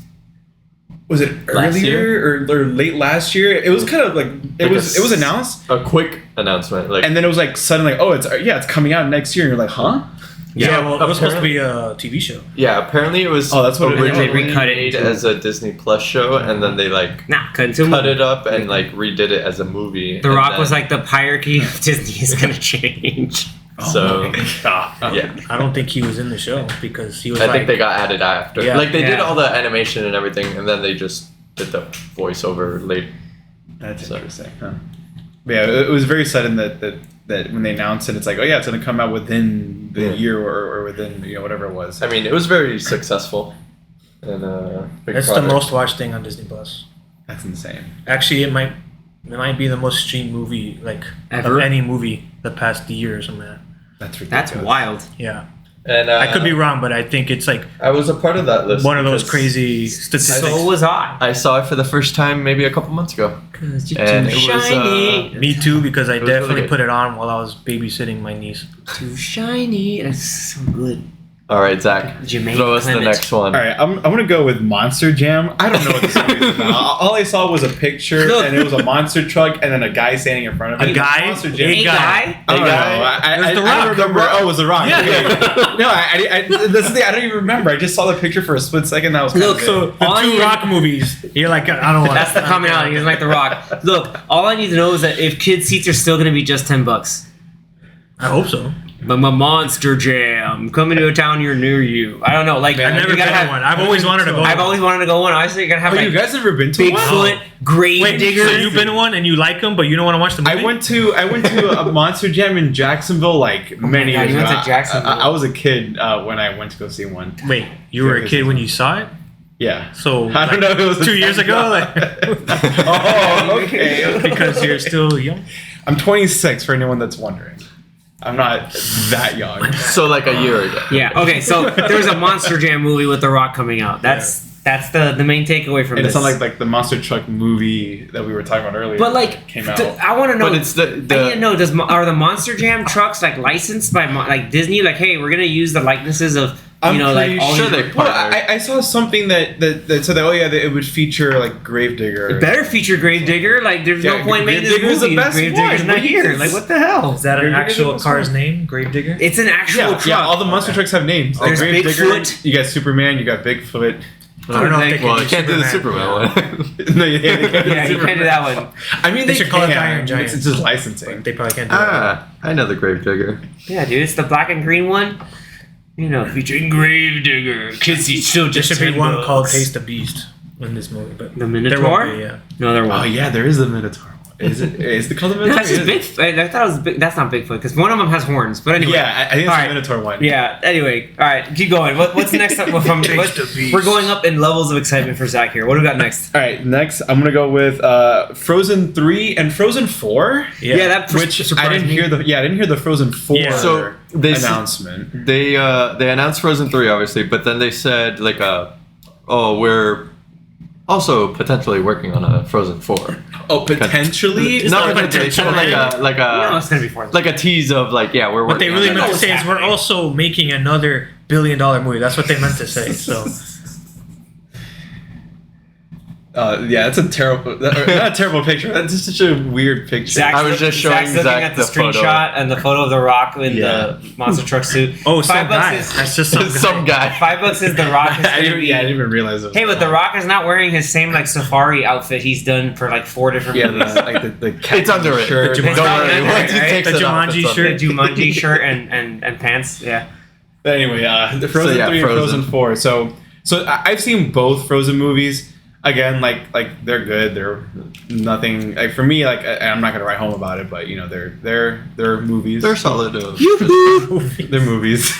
Was it earlier or late last year? It was kind of like it was announced. A quick announcement, like, and then it was like suddenly, oh, it's coming out next year. And you're like, huh? Yeah, well, it was supposed to be a TV show. Yeah, apparently it was. Oh, that's what originally they recut it made as a Disney Plus show, and then they cut it up and redid it as a movie. The Rock was like, the hierarchy of Disney is gonna change. So yeah, I don't think he was in the show because he was. I think they got added after. Yeah. Like they did all the animation and everything, and then they just did the voiceover later. That's interesting. Huh? But yeah, it was very sudden that when they announced it, it's like, oh yeah, it's going to come out within the year or within whatever it was. I mean, it was very successful. And it's the most watched thing on Disney Plus. That's insane. Actually, it might be the most streamed movie ever of any movie the past year or something like that. That's ridiculous. That's wild. Yeah. And I could be wrong, but I think it's like I was a part of that list. One of those crazy statistics. So was I. I saw it for the first time maybe a couple months ago. Cause you're And too it was, shiny. Me too, because I definitely really good. put it on while I was babysitting my niece. Too shiny. That's so good. All right, Zach, Jermaine throw us Clement. the next one. All right, I'm gonna go with Monster Jam. I don't know what this movie is about. All I saw was a picture, and it was a monster truck, and then a guy standing in front of it. A guy? Monster Jam. A guy? I don't know. It was The I Rock. don't remember. Oh, it was The Rock. Yeah. Okay. No, I this is the I don't even remember. I just saw the picture for a split second. That was kind Look, of So it. the All I two need- Rock movies, you're like, I don't want. That's the commonality. He's like The Rock. Look, all I need to know is that if kids' seats are still gonna be just $10. I hope so. But my Monster Jam coming to a town near you. I don't know. Like I've never you been gotta to have one. I've always wanted to go. I've always wanted to go one. Honestly, you gotta have Oh, like you guys ever been to one? Bigfoot, grave Wait, digger. so you've been to one and you like them, but you don't want to watch the movie? I went to a Monster Jam in Jacksonville like many God, years you ago. went to Jacksonville. I was a kid when I went to go see one. Wait, you were a kid when you saw it? Yeah. So I don't know if it was 2 years ago, like Oh, okay. because you're still young. I'm 26 for anyone that's wondering. I'm not that young. So like a year ago. Yeah. Okay. So there's a Monster Jam movie with The Rock coming out. That's the main takeaway from And this. it's not like the monster truck movie that we were talking about earlier. But like, came out. I want to know. But it's I need to know. Are the Monster Jam trucks like licensed by like Disney? Like, hey, we're gonna use the likenesses of I'm like pretty all sure these- they Well, partner. I saw something that said that that it would feature like Gravedigger. It better feature Gravedigger. Like, there's no Yeah, point making this Gravedigger's the movie. best Gravedigger's one. not What here. is- Like, what the hell? Is that an Gravedigger's actual the car's one. name? Gravedigger? It's an actual truck. Yeah, all the monster trucks have names. Like There's Gravedigger, Bigfoot. you got Superman, you got Bigfoot. I don't know if they Well, can you can't do the Superman. Superman one. No, yeah, they can't do Yeah, you can't do that one. I mean, They they should call it can. Iron Giant. It's just licensing. They probably can't do that. I know the Gravedigger. Yeah, dude, it's the black and green one. Featuring Gravedigger. Kids, he's still There just should be one $10. called Taste the Beast in this movie, but The there Minotaur? won't be, yeah. No, there Oh won't. yeah, there is the Minotaur one. Is it? Is it called the No, Minotaur? that's just Bigfoot. I thought it was big. That's not Bigfoot because one of them has horns. But anyway, Yeah, I think it's All the right. Minotaur one. Yeah. Anyway, all right, keep going. What's next? We're going up in levels of excitement for Zach here. What do we got next? All right, next I'm gonna go with Frozen 3 and Frozen 4. Yeah, that Which I surprised didn't me. hear I didn't hear the Frozen 4 Yeah. So they announcement. They announced Frozen 3 obviously, but then they said like we're also potentially working on a Frozen 4. Oh, potentially? Not like potentially, potential, like No, it's gonna be four. a tease of like we're working. What they really on meant that. to say is we're also making another $1 billion movie. That's what they meant to say. So Yeah, that's a terrible, not a terrible picture. That's just such a weird picture. Zach's I was just showing Zach's looking Zach at the the photo. screenshot and the photo of the Rock in Yeah. the monster truck suit. some $5 guy. is That's just some guy. Some guy. $5 is the Rock. Is I gonna be, didn't even realize it was Hey, but the Rock is not wearing his same like safari outfit he's done for like 4 different Yeah, movies. the cat It's under it. shirt. The Jumanji- It's Don't not worry. under Once it, he right? takes The it off, Jumanji it's shirt. The Jumanji shirt and pants. Yeah. But anyway, the Frozen 3 and Frozen 4. So I've seen both Frozen movies. Again, like they're good. They're nothing like for me. Like I'm not gonna write home about it, but they're movies. They're solid. They're movies.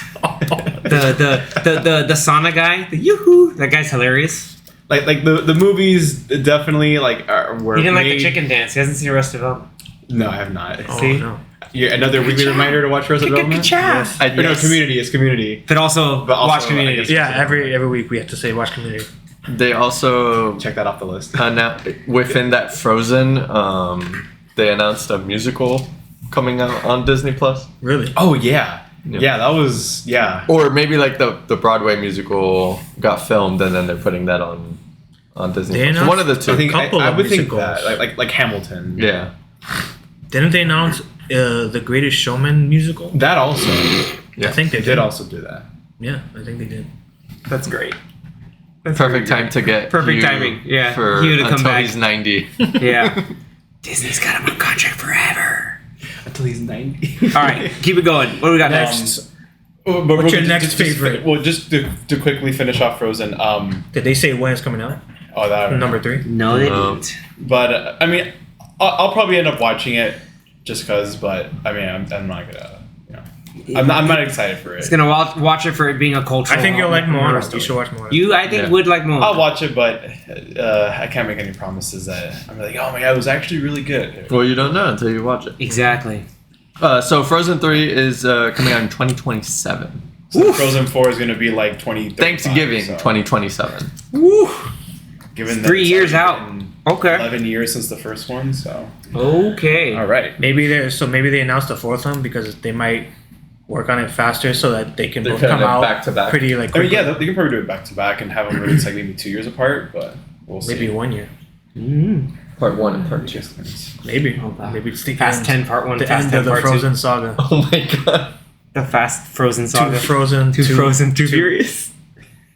The sauna guy, the yoo-hoo, that guy's hilarious. like the movies definitely were. He didn't like the made- chicken dance. He hasn't seen Arrested Development. No, I have not. Oh, See? no. Yeah, another weekly reminder to watch Arrested Development. Yes. Or no, Community. It's Community. But also watch I Community. guess- Yeah, every week we have to say watch Community. They also Check that off the list. within that Frozen, they announced a musical coming out on Disney Plus, Really? Oh yeah, Yeah. yeah. That was or maybe like the Broadway musical got filmed and then they're putting that on Disney. They Plus. announced- One of the two. I think couple I of would think musicals. that like Hamilton. yeah. Didn't they announce the Greatest Showman musical? That also. Yeah. I think they They did. did also do that. Yeah, I think they did. That's great. Perfect time to get Perfect Hugh timing, yeah. For Hugh to come until back. he's 90. Yeah. Disney's got him on contract forever. Until he's 90. All right, keep it going. What do we got next? What's your next favorite? Well, just to quickly finish off Frozen. Did they say when it's coming out? Oh, that Number 3? No, they No. didn't. But I mean, I'll probably end up watching it just because. But I mean, I'm not gonna. I'm not excited for it. It's gonna watch it for it being a cultural. I think you'll like Moana. horror You story. should watch Moana. You, I think, Yeah. would like Moana. I'll watch it, but I can't make any promises that I'm like, oh my god, it was actually really good. Well, you don't know until you watch it. Exactly. So Frozen 3 is coming out in 2027. So Frozen 4 is going to be like 2035. Thanksgiving so, 2027. Woo. Given that 3 it's years already out. been Okay. 11 years since the first one, so. Okay. All right. Maybe they announced the 4th one because they might work on it faster so that they can They're both putting come it out back to back. pretty like I mean, quickly. yeah, they can probably do it back to back and have them released like maybe 2 years apart, but we'll see. maybe 1 year. Mm. Part 1 and Part 2. Maybe. Oh, wow. Maybe it's the Fast end, 10 Part 1, the Fast end 10 of the Part 2. Frozen saga. Oh my god. The Fast Frozen Too saga. Frozen, Too Frozen, too too furious.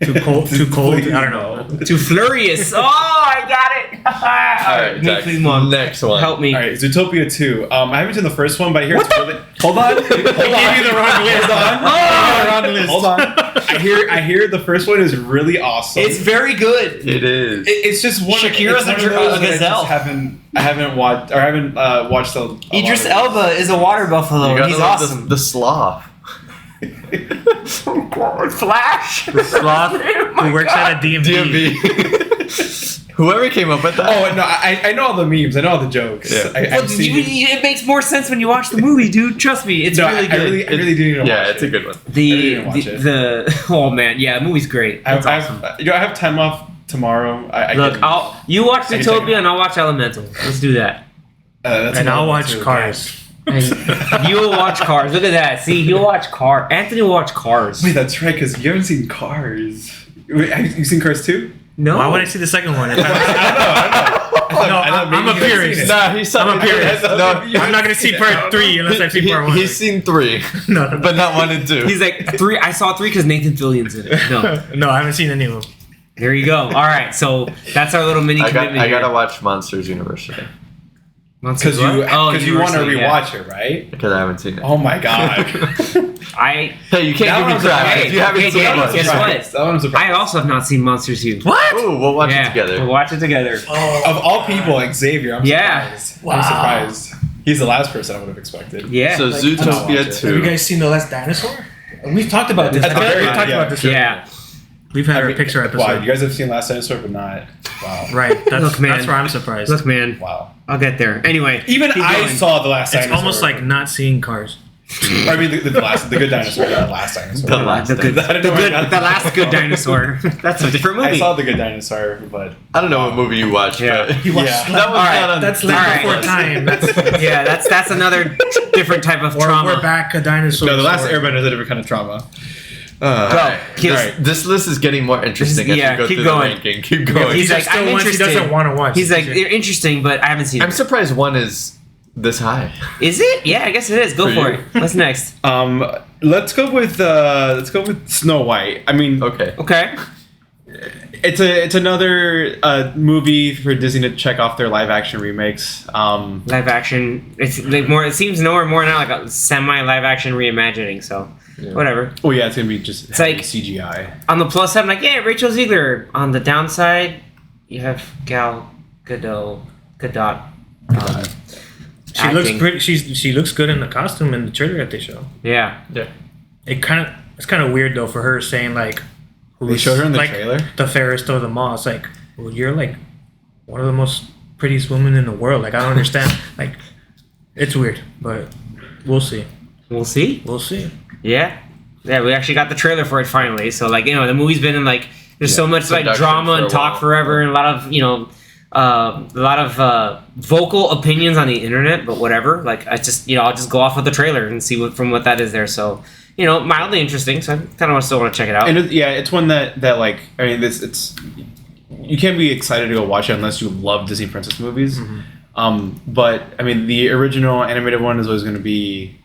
too cold. I don't know. Too flurious. Oh, I got it. All right, me, Zach, please, Mom. next one. Help me. All right, Zootopia 2. I haven't seen the first one, but I hear it's really. Hold on. Hold on. gave you the wrong list. Hold on. I hear the first one is really awesome. It's very good. It is. It's just one. Shakira's it's a one of those that gazelle. I haven't watched watched a Idris lot of- Elba is a water buffalo. You gotta He's love awesome. The sloth. Flash. The sloth who works at a DMV. DMV. Whoever came up with that. Oh no, I know all the memes. I know all the jokes. Yeah. I've seen it. It makes more sense when you watch the movie, dude. Trust me, it's No, really good. I really do need to watch Yeah, it. it's a good one. The oh man, yeah, the movie's great. It's awesome. I have time off tomorrow. Look, you watch I can check it Zootopia and I'll watch Elemental. Let's do that. and I'll watch Cars. And you'll watch Cars. Look at that. See, he'll watch Cars. Anthony will watch Cars. Wait, that's right, because you haven't seen Cars. Wait, have you seen Cars 2? No. Why would I see the second one? I don't know. I'm a purist. Nah, he's I'm a purist. No, I'm not gonna see part 3 unless I've seen part 1. He's seen 3, No. but not 1 and 2. He's like 3. I saw 3 because Nathan Fillion's in it. No. No, I haven't seen any of them. There you go. All right, so that's our little mini commitment. I gotta here. watch Monsters University Monsters Because what? you want to University, rewatch it, right? because I haven't seen it. Oh my god. Hey, you can't give me crap if you haven't seen hey, it. guess what? That one was surprised. I also have not seen Monsters U. What? Ooh, we'll watch it Yeah, together. we'll watch it together. Of all people, like Xavier, I'm Yeah. surprised. Wow. I'm surprised. He's the last person I would have expected. Yeah. So I'll watch Zootopia it. Have 2. you guys seen The Last Dinosaur? We've talked about this. At the I feel like very we've talked end, about this. yeah. We've had I our mean, Pixar episode. Wow, you guys have seen Last Dinosaur, but not. Wow. Right. Look, man. That's where I'm surprised. Look, man. Wow. I'll get there. Anyway. Even keep I going. saw the Last It's Dinosaur. almost like not seeing Cars. I mean, the Good Dinosaur, not Last Dinosaur. The Last the good, I don't the, know why good, not- the last good dinosaur. That's a different movie. I saw the Good Dinosaur, but I don't know what movie you watched, Yeah. but You watched Yeah. that was Alright, not on. That's All Live right. Before Time. That's, Yeah, that's another different type of we're trauma. back a dinosaur. no, the Last story. Airbender is a different kind of trauma. Go. This list is getting more interesting as Yeah, we go keep through going. the ranking. Keep going. He's He's like, like, I'm still ones he interested. doesn't want to watch. He's like, they're interesting, but I haven't seen I'm it. surprised 1 is this high. Is it? Yeah, I guess it is. Go For for you. it. What's next? Let's go with Snow White. I mean, Okay. Okay. it's another movie for Disney to check off their live action remakes. Live action. It's like more. It seems more now like a semi live action reimagining. So whatever. Oh yeah, it's gonna be just It's like- CGI. On the plus side, I'm like, yeah, Rachel Ziegler. On the downside, you have Gal Gadot. she looks acting. pretty. She looks good in the costume in the trailer that they show. Yeah. Yeah. It's kind of weird though for her saying like. They showed her in the like, trailer? The fairest of them all. It's like, well, you're like one of the most prettiest women in the world. Like I don't understand. Like, it's weird, but we'll see. We'll see. We'll see. Yeah. Yeah, we actually got the trailer for it finally. So like, the movie's been in like there's so much like production drama for and a talk while. forever and a lot of vocal opinions on the internet, but whatever. Like I just I'll just go off with the trailer and see what that is there. So, mildly interesting. So I kind of still want to check it out. And it's one that like I mean it's you can't be excited to go watch it unless you love Disney princess movies. But I mean the original animated one is always going to be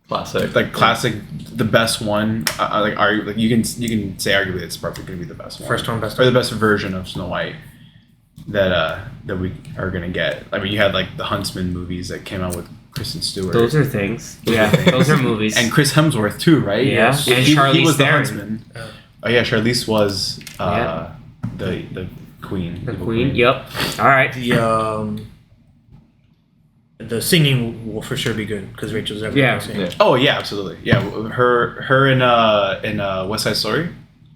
Classic. like classic, the best one. You can say arguably it's probably going to be the best one, First one, best or the one. best version of Snow White that we are going to get. I mean you had like the Huntsman movies that came out with Kristen Stewart. Those are things. Yeah, those are movies. And Chris Hemsworth too, right? Yeah, He and he Charlize was the Theron. Huntsman. Oh yeah, Charlize was Yeah. the queen. The Queen. Yep. All right. The singing will for sure be good because Rachel's ever Yeah. singing. Yeah. Oh yeah, absolutely. Yeah, her in West Side Story.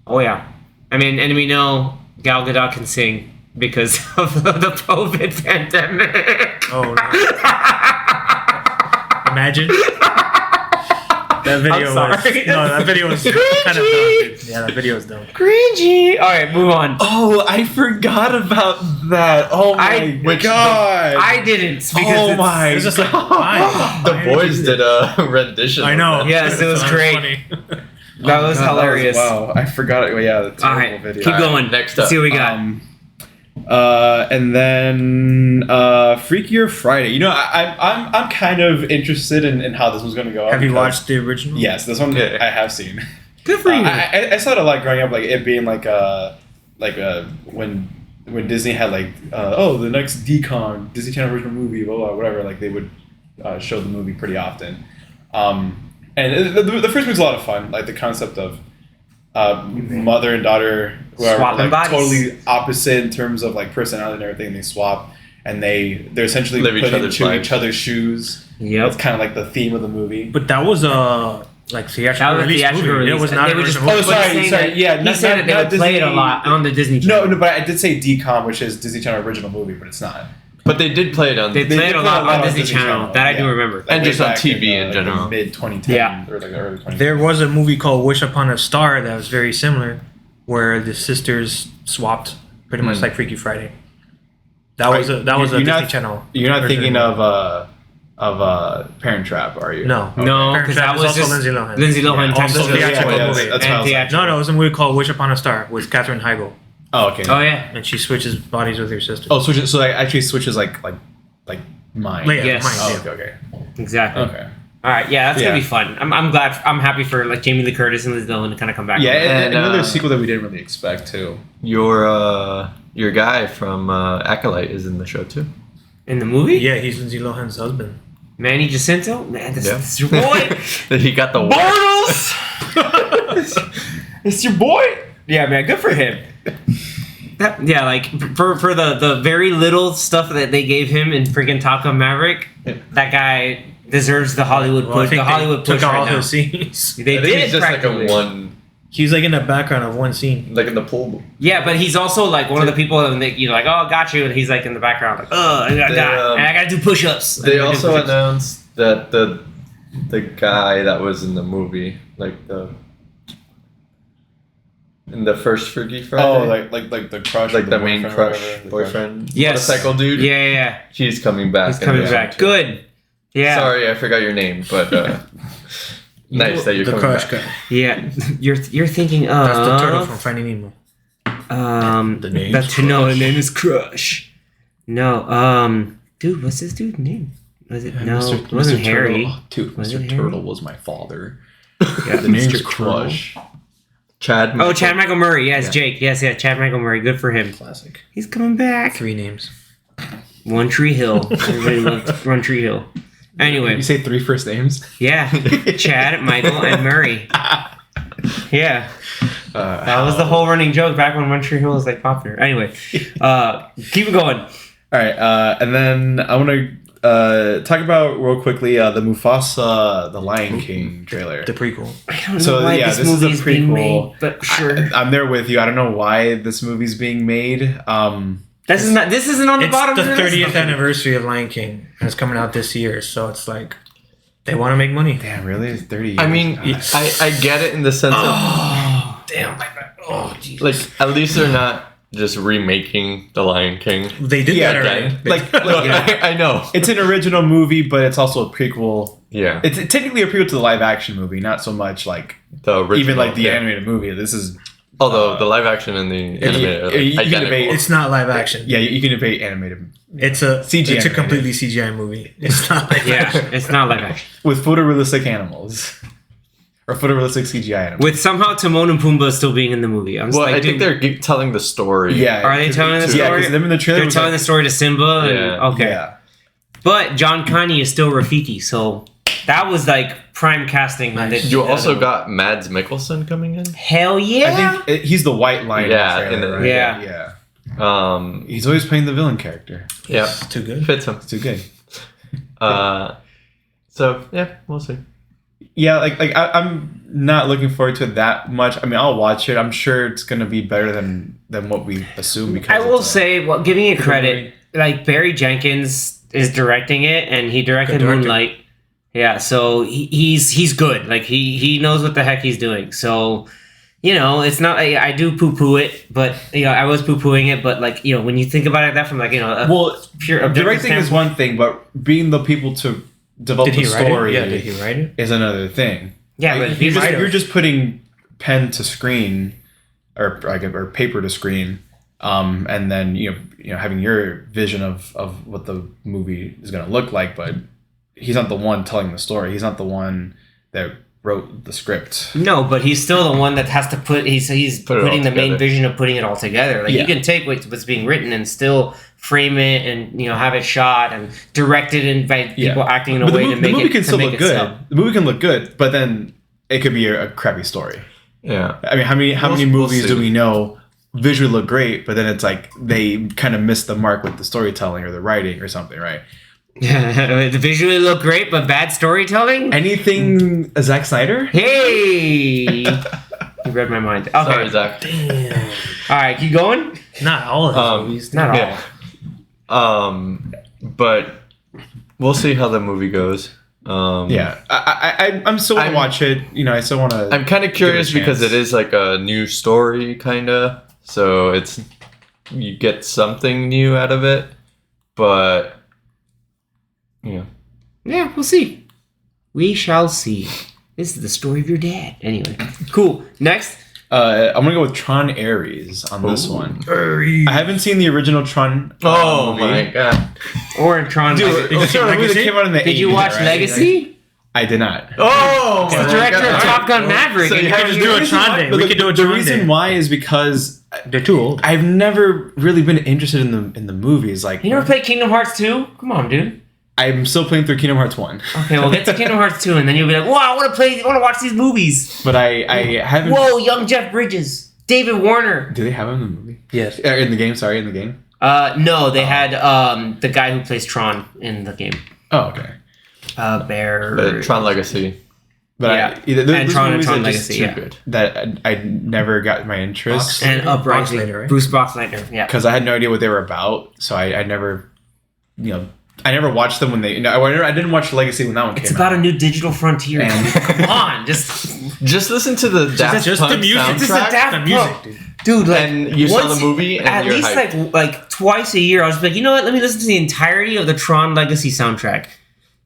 Oh yeah. I mean, and we know Gal Gadot can sing because of the COVID pandemic. Oh no. Imagine. That video I'm sorry. that video was kind of dumb, dude. Yeah, that video was dumb. Cringy. All right, move on. Oh, I forgot about that. Oh I- god. I didn't because Oh my It was just like, god. why? The Why did you boys do did that? a rendition. I of know. that. Yes, it was So great. funny. that was hilarious. Wow, I forgot it. Yeah, the terrible All right, video. keep going. next Let's up. see what we got. And then Freakier Friday. I'm kind of interested in how this was going to go. Have you because- watched the original? Yes, this one Yeah. I have seen. Good for you. I saw it a lot growing up, like it being like when Disney had like the next Decon Disney Channel original movie, blah, blah, whatever. Like they would show the movie pretty often. And the first movie's a lot of fun. Like the concept of mother and daughter who are Swapping like bodies. totally opposite in terms of like personality and everything. They swap and they're essentially Live each put other's into lives. each other's shoes. Yep. That's kind of like the theme of the movie. But that was like That theatrical was a release theatrical movie. release. It was not They an would just original Oh, movie. But he's sorry, saying sorry. that- Yeah, he not- said that they not would play it a Disney- lot on the Disney No, Channel. no, but I did say DCOM, which is Disney Channel original movie, but it's not. But they did play it on. They played did a lot on Disney Channel. That I do yeah. remember. And Way just on back TV in general. Mid 2010 Yeah. or like the early 2010s. There was a movie called Wish Upon a Star that was very similar, where the sisters swapped, pretty much like Freaky Friday. That was a You're Disney not- Channel. You're not version thinking of of Parent Trap, are you? No. No, Parent because Trap that is was also just Lindsay Lohan. Lindsay Lohan Yeah, touches also the theatrical and movie. That's how I was like- theatrical. No, it was a movie called Wish Upon a Star with Katherine Heigl, Oh, okay. Oh yeah. and she switches bodies with her sister. Oh, switches. So that actually switches like mine. Yeah, Yes. mine, Oh, yeah. okay. Exactly. Okay. All right. Yeah, that's gonna Yeah. be fun. I'm glad. I'm happy for like Jamie Lee Curtis and Liz Lohan to kind of come back. Yeah, and And, another sequel that we didn't really expect too. Your guy from Acolyte is in the show too. In the movie. Yeah, he's Lindsay Lohan's husband. Manny Jacinto. Man, Yeah. that's your boy. He got the Bartles. It's your boy. Yeah, man. Good for him. Yeah, like for the very little stuff that they gave him in freaking Top Gun Maverick, that guy deserves the Hollywood Well, I push. think The they Hollywood took push all right now. his scenes. They I think did he's just practically. like a one, He's like in the background of one scene. like in the pool. Yeah, but he's also like one of the people that you know, like, oh, got you, and he's like in the background, like, oh, I gotta do push-ups. They I gotta do also push-ups. announced that the guy that was in the movie, like in the first Freaky Friday. Oh, like the crush, like or the main boyfriend or crush whatever, the boyfriend, Yes. motorcycle dude. Yeah, yeah, yeah. He's coming back. He's in coming this back. one, too. Good. Yeah. Sorry, I forgot your name, but nice that you're The coming crush back. guy. Yeah. You're thinking of That's the turtle from Finding Nemo. the name's that's no, the name is Crush. No, dude, what's this dude's name? Was it it wasn't Harry. Dude, Was Mr. it Harry? Turtle was my father. Yeah, The name's Mr. Crush. Chad. Oh, Chad Michael Murray. Yes, Yeah. Jake. Yes, Chad Michael Murray. Good for him. Classic. He's coming back. 3 names. One Tree Hill. Everybody loved One Tree Hill. Anyway, You say 3 first names? yeah, Chad, Michael, and Murray. Yeah, that was the whole running joke back when One Tree Hill was like popular. Anyway, keep it going. All right, and then I want to talk about real quickly the Mufasa, the Lion King trailer. The prequel. I don't know So, why yeah, this this is a movie is being prequel. made, but sure. I'm there with you. I don't know why this movie's being made. This isn't on the It's bottom the of the list. 30th anniversary of Lion King, and it's coming out this year, so it's like they want to make money. Damn, really? It's 30 years. I mean, I get it in the sense Damn, my bad. Oh, of like at least they're not just remaking The Lion King. They did Yeah, that already. Again. like, I know. it's an original movie, but it's also a prequel. Yeah. It's technically a prequel to the live action movie, not so much like The original, even like the yeah. animated movie. This is Although the live action and the animated are you can identical. debate- It's not live action. yeah, you can debate animated It's a CGI It's a animated. completely CGI movie. It's not live Yeah, action. it's not like action. with photorealistic animals or photorealistic CGI animals. With somehow Timon and Pumbaa still being in the movie. I'm just Well, like, I think dude, they're telling the story. Yeah, Are they telling the Yeah, story? because them in the trailer. they're was telling like, the story to Simba. And, Yeah. okay. Yeah, But John Kanye is still Rafiki, so that was like prime casting. When they did You that also movie. got Mads Mikkelsen coming in. Hell yeah! I think he's the white lion. Yeah, in the trailer, in right? Yeah. yeah. He's always playing the villain character. Yeah, It's too good. fits him. It's too good. So yeah, we'll see. Yeah, I'm not looking forward to it that much. I mean, I'll watch it. I'm sure it's gonna be better than what we assume. Because I will it's say, well, giving it credit, like Barry Jenkins is directing it, and he directed Good director. Moonlight. Yeah, so he's good. Like he knows what the heck he's doing. So you know, it's not. I do poo poo it, but you know, I was poo pooing it. But like you know, when you think about it, that from like you know, well, pure objective directing is standpoint- one thing, but being the people to develop Did the he write story it? Yeah, did he write it? is another thing. Yeah, but he's you're just putting pen to screen or paper to screen, and then you know having your vision of what the movie is going to look like. But he's not the one telling the story. He's not the one that wrote the script. No, but he's still the one that has to put. He's Put it all putting the main together. vision of putting it all together. Like Yeah. you can take what's being written and still frame it, and you know have it shot and directed and by people acting in a But way the to make movie it can to still make look it good. sell. The movie can look good, but then it could be a crappy story. Yeah. I mean, how many We'll movies see. do we know visually look great, but then it's like they kind of miss the mark with the storytelling or the writing or something, right? Visually look great, but bad storytelling. Anything Zack Snyder? Hey, you read my mind. Okay, Sorry, Zach. Damn. all right, keep going. Not all of his movies. Not all. Yeah. But we'll see how the movie goes. Yeah, I'm still gonna watch it. You know, I still want to. I'm kind of curious Give it a because chance. it is like a new story, kind of. So it's you get something new out of it, but yeah. Yeah, we'll see. We shall see. This is the story of your dad. Anyway, cool. Next. I'm gonna go with Tron Ares on this one. I haven't seen the original Tron. Oh movie. my god. Or in Tron. Dude, Did you see it's a movie that Legacy? came out in the Did you 80s, watch right? Legacy? I did not. Oh, The director of Top Gun Maverick. So and you how could just you- do a Tron day. We could do a The Tron reason day. why is because They're too old. I've never really been interested in the movies. Like, You never played Kingdom Hearts 2? Come on, dude. I'm still playing through Kingdom Hearts 1, Okay, well, get to Kingdom Hearts 2, and then you'll be like, wow, I want to watch these movies. but I haven't. Whoa, young Jeff Bridges. David Warner. Do they have him in the movie? Yes. In the game? Sorry, in the game. No, they had the guy who plays Tron in the game. Oh, okay. Bear. Tron Legacy. But Yeah. those And Tron movies Tron are just Legacy, Too yeah. good. that I never got my interest And Uprising. Boxleiter, right? Bruce Boxleiter, yeah. because I had no idea what they were about. So I never, I never watched them when they. No, I didn't watch Legacy when that one It's came about out. a new digital frontier. And- Come on, just Just listen to the Daft just Punk the music. soundtrack. This is a Daft The Punk. music, dude. dude. Like, And you saw once- the movie and at you're least hyped. like twice a year. I was like, you know what? Let me listen to the entirety of the Tron Legacy soundtrack.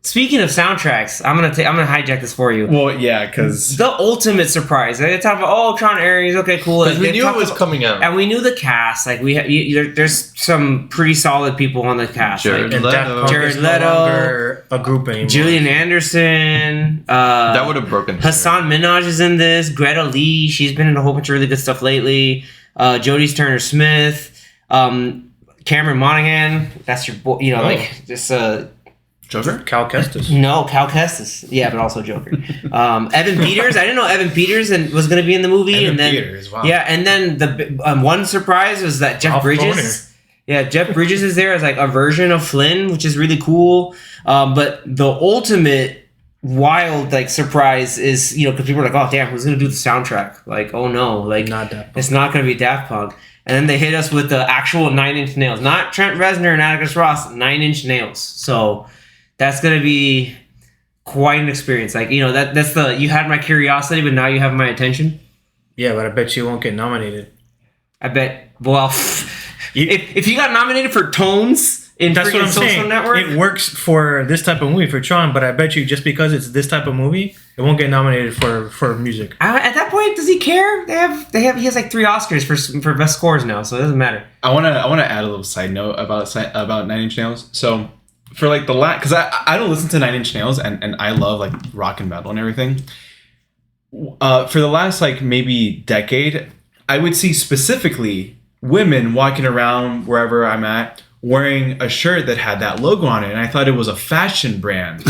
Speaking of soundtracks, I'm gonna hijack this for you. Well, yeah, because The ultimate surprise. They talk about Tron Ares. Okay, cool. Because we They knew it talked was about- coming out. and we knew the cast. Like there's some pretty solid people on the cast. Jared Like And Daft Leto. Punk Jared is Leto. no longer a group anymore. Gillian Anderson. That would have broken. Hassan Minaj is in this. Greta Lee, she's been in a whole bunch of really good stuff lately. Jodie Turner Smith, Cameron Monaghan. That's your boy. You know, like this. Joker. Cal Kestis. No, Cal Kestis. Yeah, but also Joker. Evan Peters. I didn't know Evan Peters was going to be in the movie, Evan and then Peters, wow. yeah, and then the one surprise was that Jeff Ralph Bridges. Boner. Yeah, Jeff Bridges is there as like a version of Flynn, which is really cool. But the ultimate wild like surprise is because people are like, oh damn, who's gonna do the soundtrack? Like, oh no, like Not Daft Punk. it's not gonna be Daft Punk. And then they hit us with the actual 9 Inch Nails, not Trent Reznor and Atticus Ross, 9 Inch Nails. So that's gonna be quite an experience. Like that's you had my curiosity, but now you have my attention. Yeah, but I bet you won't get nominated. I bet. Well, if you got nominated for Tones in That's what freaking I'm Social saying. Network, It works for this type of movie for Tron, but I bet you just because it's this type of movie, it won't get nominated for music. at that point, does he care? They have. He has like 3 Oscars for best scores now, so it doesn't matter. I want to add a little side note about 9 Inch Nails. So for like the because I don't listen to 9 Inch Nails and I love like rock and metal and everything. For the last like maybe decade, I would see specifically women walking around wherever I'm at wearing a shirt that had that logo on it, and I thought it was a fashion brand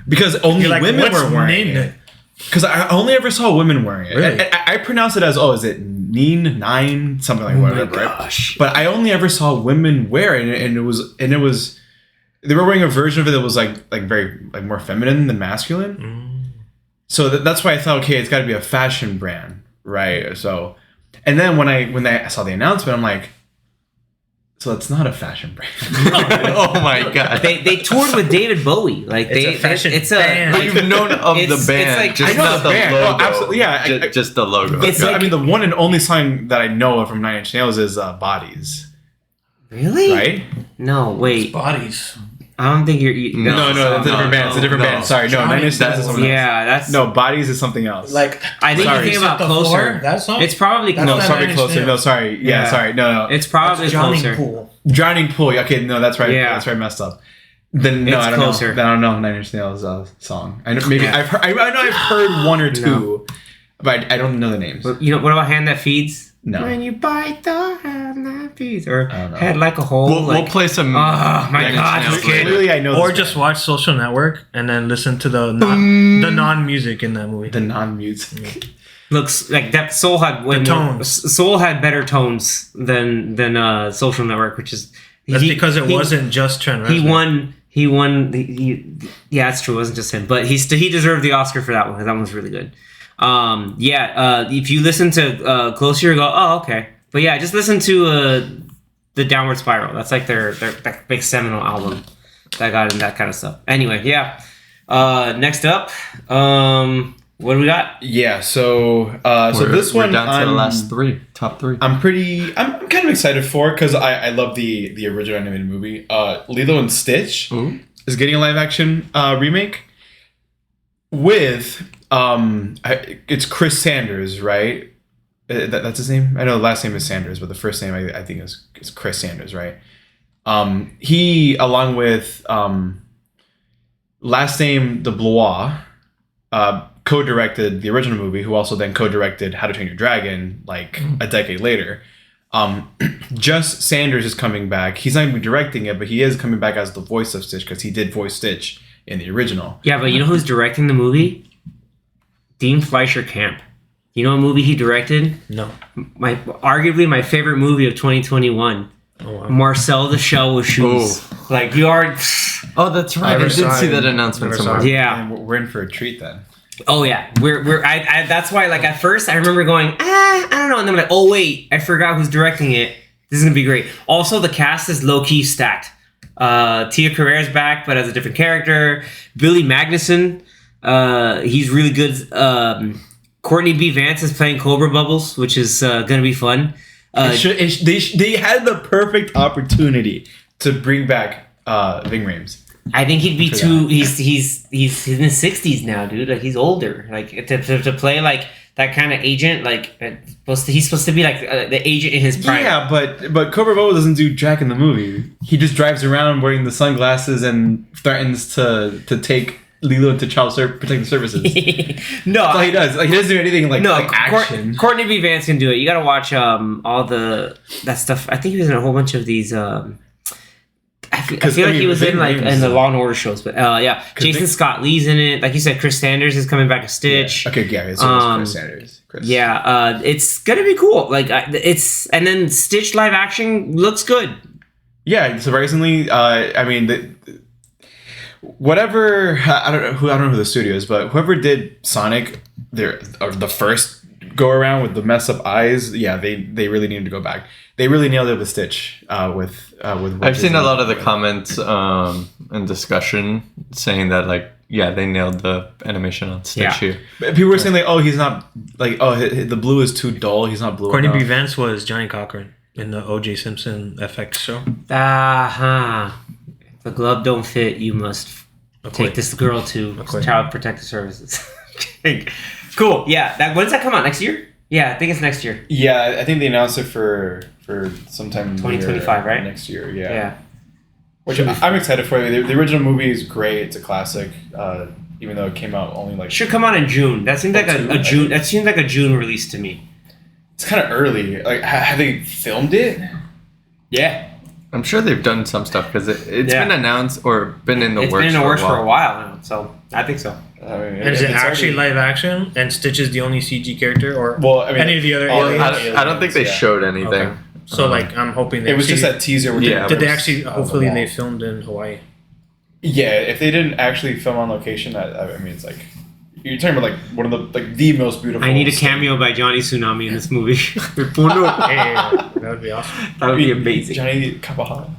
because only You're like, women what's were wearing Nin? it. Because I only ever saw women wearing it. Really? I pronounce it as is it Nine something like whatever, right? gosh. But I only ever saw women wear it, and it was they were wearing a version of it that was like very like more feminine than masculine. So that's why I thought, okay, it's got to be a fashion brand, right? So, and then when I saw the announcement, I'm like, so it's not a fashion brand. Oh my god. They toured with David Bowie. Like It's a fashion it's band. But you've known of It's- the band, it's like- just I know not the the band. logo. Oh, absolutely, yeah, Just the logo. It's I like- mean, the one and only song that I know of from 9 Inch Nails is "Bodies," Really? right? No, wait. Bodies. I don't think you're. No, it's a different band. It's a different no. band. Sorry, no, 9 Inch Nails is something else. Yeah, that's No, "Bodies" is something else. Like, I think Sorry. you think about the Closer. floor, that song? It's probably That's no, not closer. probably 9 Inch closer. Nails. No, sorry. Yeah, Yeah. sorry. No. It's probably Drowning closer. Pool. Drowning Pool. Okay, no, that's right. Yeah. That's right. Messed up. Then no, It's I don't closer. know. I don't know 9 Inch Nails song. I know, maybe Yeah. I've heard. I know I've heard one or two, but I don't know the names. What about Hand That Feeds? No. When you bite the hand that feeds, or I don't know. Head Like a Hole. We'll like, play some. Oh my Nine Inch God, Nails this kid. later. Clearly, I know. Or this just band. watch Social Network and then listen to the non-music in that movie. the non-music. looks like that. Soul had way The more. tones. Soul had better tones than Social Network, which is That's because it wasn't just Trent Reznor. He won He won. Yeah, that's true. It wasn't just him, but he deserved the Oscar for that one because that one was really good. If you listen to Closer, you go, oh, okay. But yeah, just listen to the Downward Spiral. That's like their big seminal album that got in that kind of stuff. Anyway, yeah. Next up, what do we got? Yeah, so this one we're down to the last top three. I'm kind of excited for because I love the original animated movie. Lilo and Stitch is getting a live action remake with it's Chris Sanders, right? That's his name. I know the last name is Sanders, but the first name I think is Chris Sanders, right? He along with last name DeBlois co-directed the original movie, who also then co-directed How to Train Your Dragon like a decade later. Just Sanders is coming back. He's not going to be directing it, but he is coming back as the voice of Stitch because he did voice Stitch in the original. Yeah, but you know who's directing the movie? Dean Fleischer Camp. You know what movie he directed? No. Arguably my favorite movie of 2021. Oh, wow. Marcel the Shell with Shoes. Like you are. Oh, that's right. I did see that announcement somewhere. Yeah, And we're in for a treat then. Oh yeah, I that's why like at first I remember going I don't know, and then I'm like, oh wait, I forgot who's directing it. This is gonna be great. Also, the cast is low key stacked. Tia Carrere's back, but as a different character. Billy Magnuson, he's really good. Courtney B. Vance is playing Cobra Bubbles, which is gonna be fun. They had the perfect opportunity to bring back Ving Rhames. I think he'd be too. He's in his 60s now, dude. Like he's older. Like to play like that kind of agent. Like he's supposed to be like the agent in his prime. Yeah, but Cobra Bobo doesn't do jack in the movie. He just drives around wearing the sunglasses and threatens to take Lilo into child protective services. No, that's all he does. Like he doesn't do anything like action. Courtney B. Vance can do it. You gotta watch all that stuff. I think he was in a whole bunch of these. I feel like he was in the Law and Order shows, but Jason Scott Lee's in it. Like you said, Chris Sanders is coming back as Stitch. Yeah. Okay, yeah, it's Chris Sanders. Yeah, it's gonna be cool. Like and then Stitch live action looks good. Yeah, surprisingly, I mean, whatever. I don't know who the studio is, but whoever did Sonic, the first go around with the mess up eyes. Yeah, they really needed to go back. They really nailed it with Stitch. With I've seen a lot of the comments and discussion saying that they nailed the animation on Stitch here. But people were saying he's not the blue is too dull. He's not blue. Courtney B. Vance was Johnny Cochran in the O.J. Simpson FX show. If the glove don't fit, you must take this girl to Child Protective Services. Cool. Yeah. When's that come out? Next year? Yeah, I think it's next year. Yeah, I think they announced it for sometime 2025, right? Next year, yeah. Yeah. Which I'm excited for. The original movie is great. It's a classic, even though it came out only should come out in June. That seems like a June. That seems like a June release to me. It's kind of early. Like, have they filmed it? Yeah. I'm sure they've done some stuff because it's been announced or been in the works. It's been in the works for a while now, so I think so. And is it actually live action? And Stitch is the only CG character, or any of the other aliens? I don't think they showed anything. Okay. So I'm hoping they. It was just that teaser. Did they actually? Hopefully, they filmed in Hawaii. Yeah, if they didn't actually film on location, I mean, it's like you're talking about one of the most beautiful. I need a cameo by Johnny Tsunami in this movie. That would be awesome. That would be amazing. Johnny Kapaha.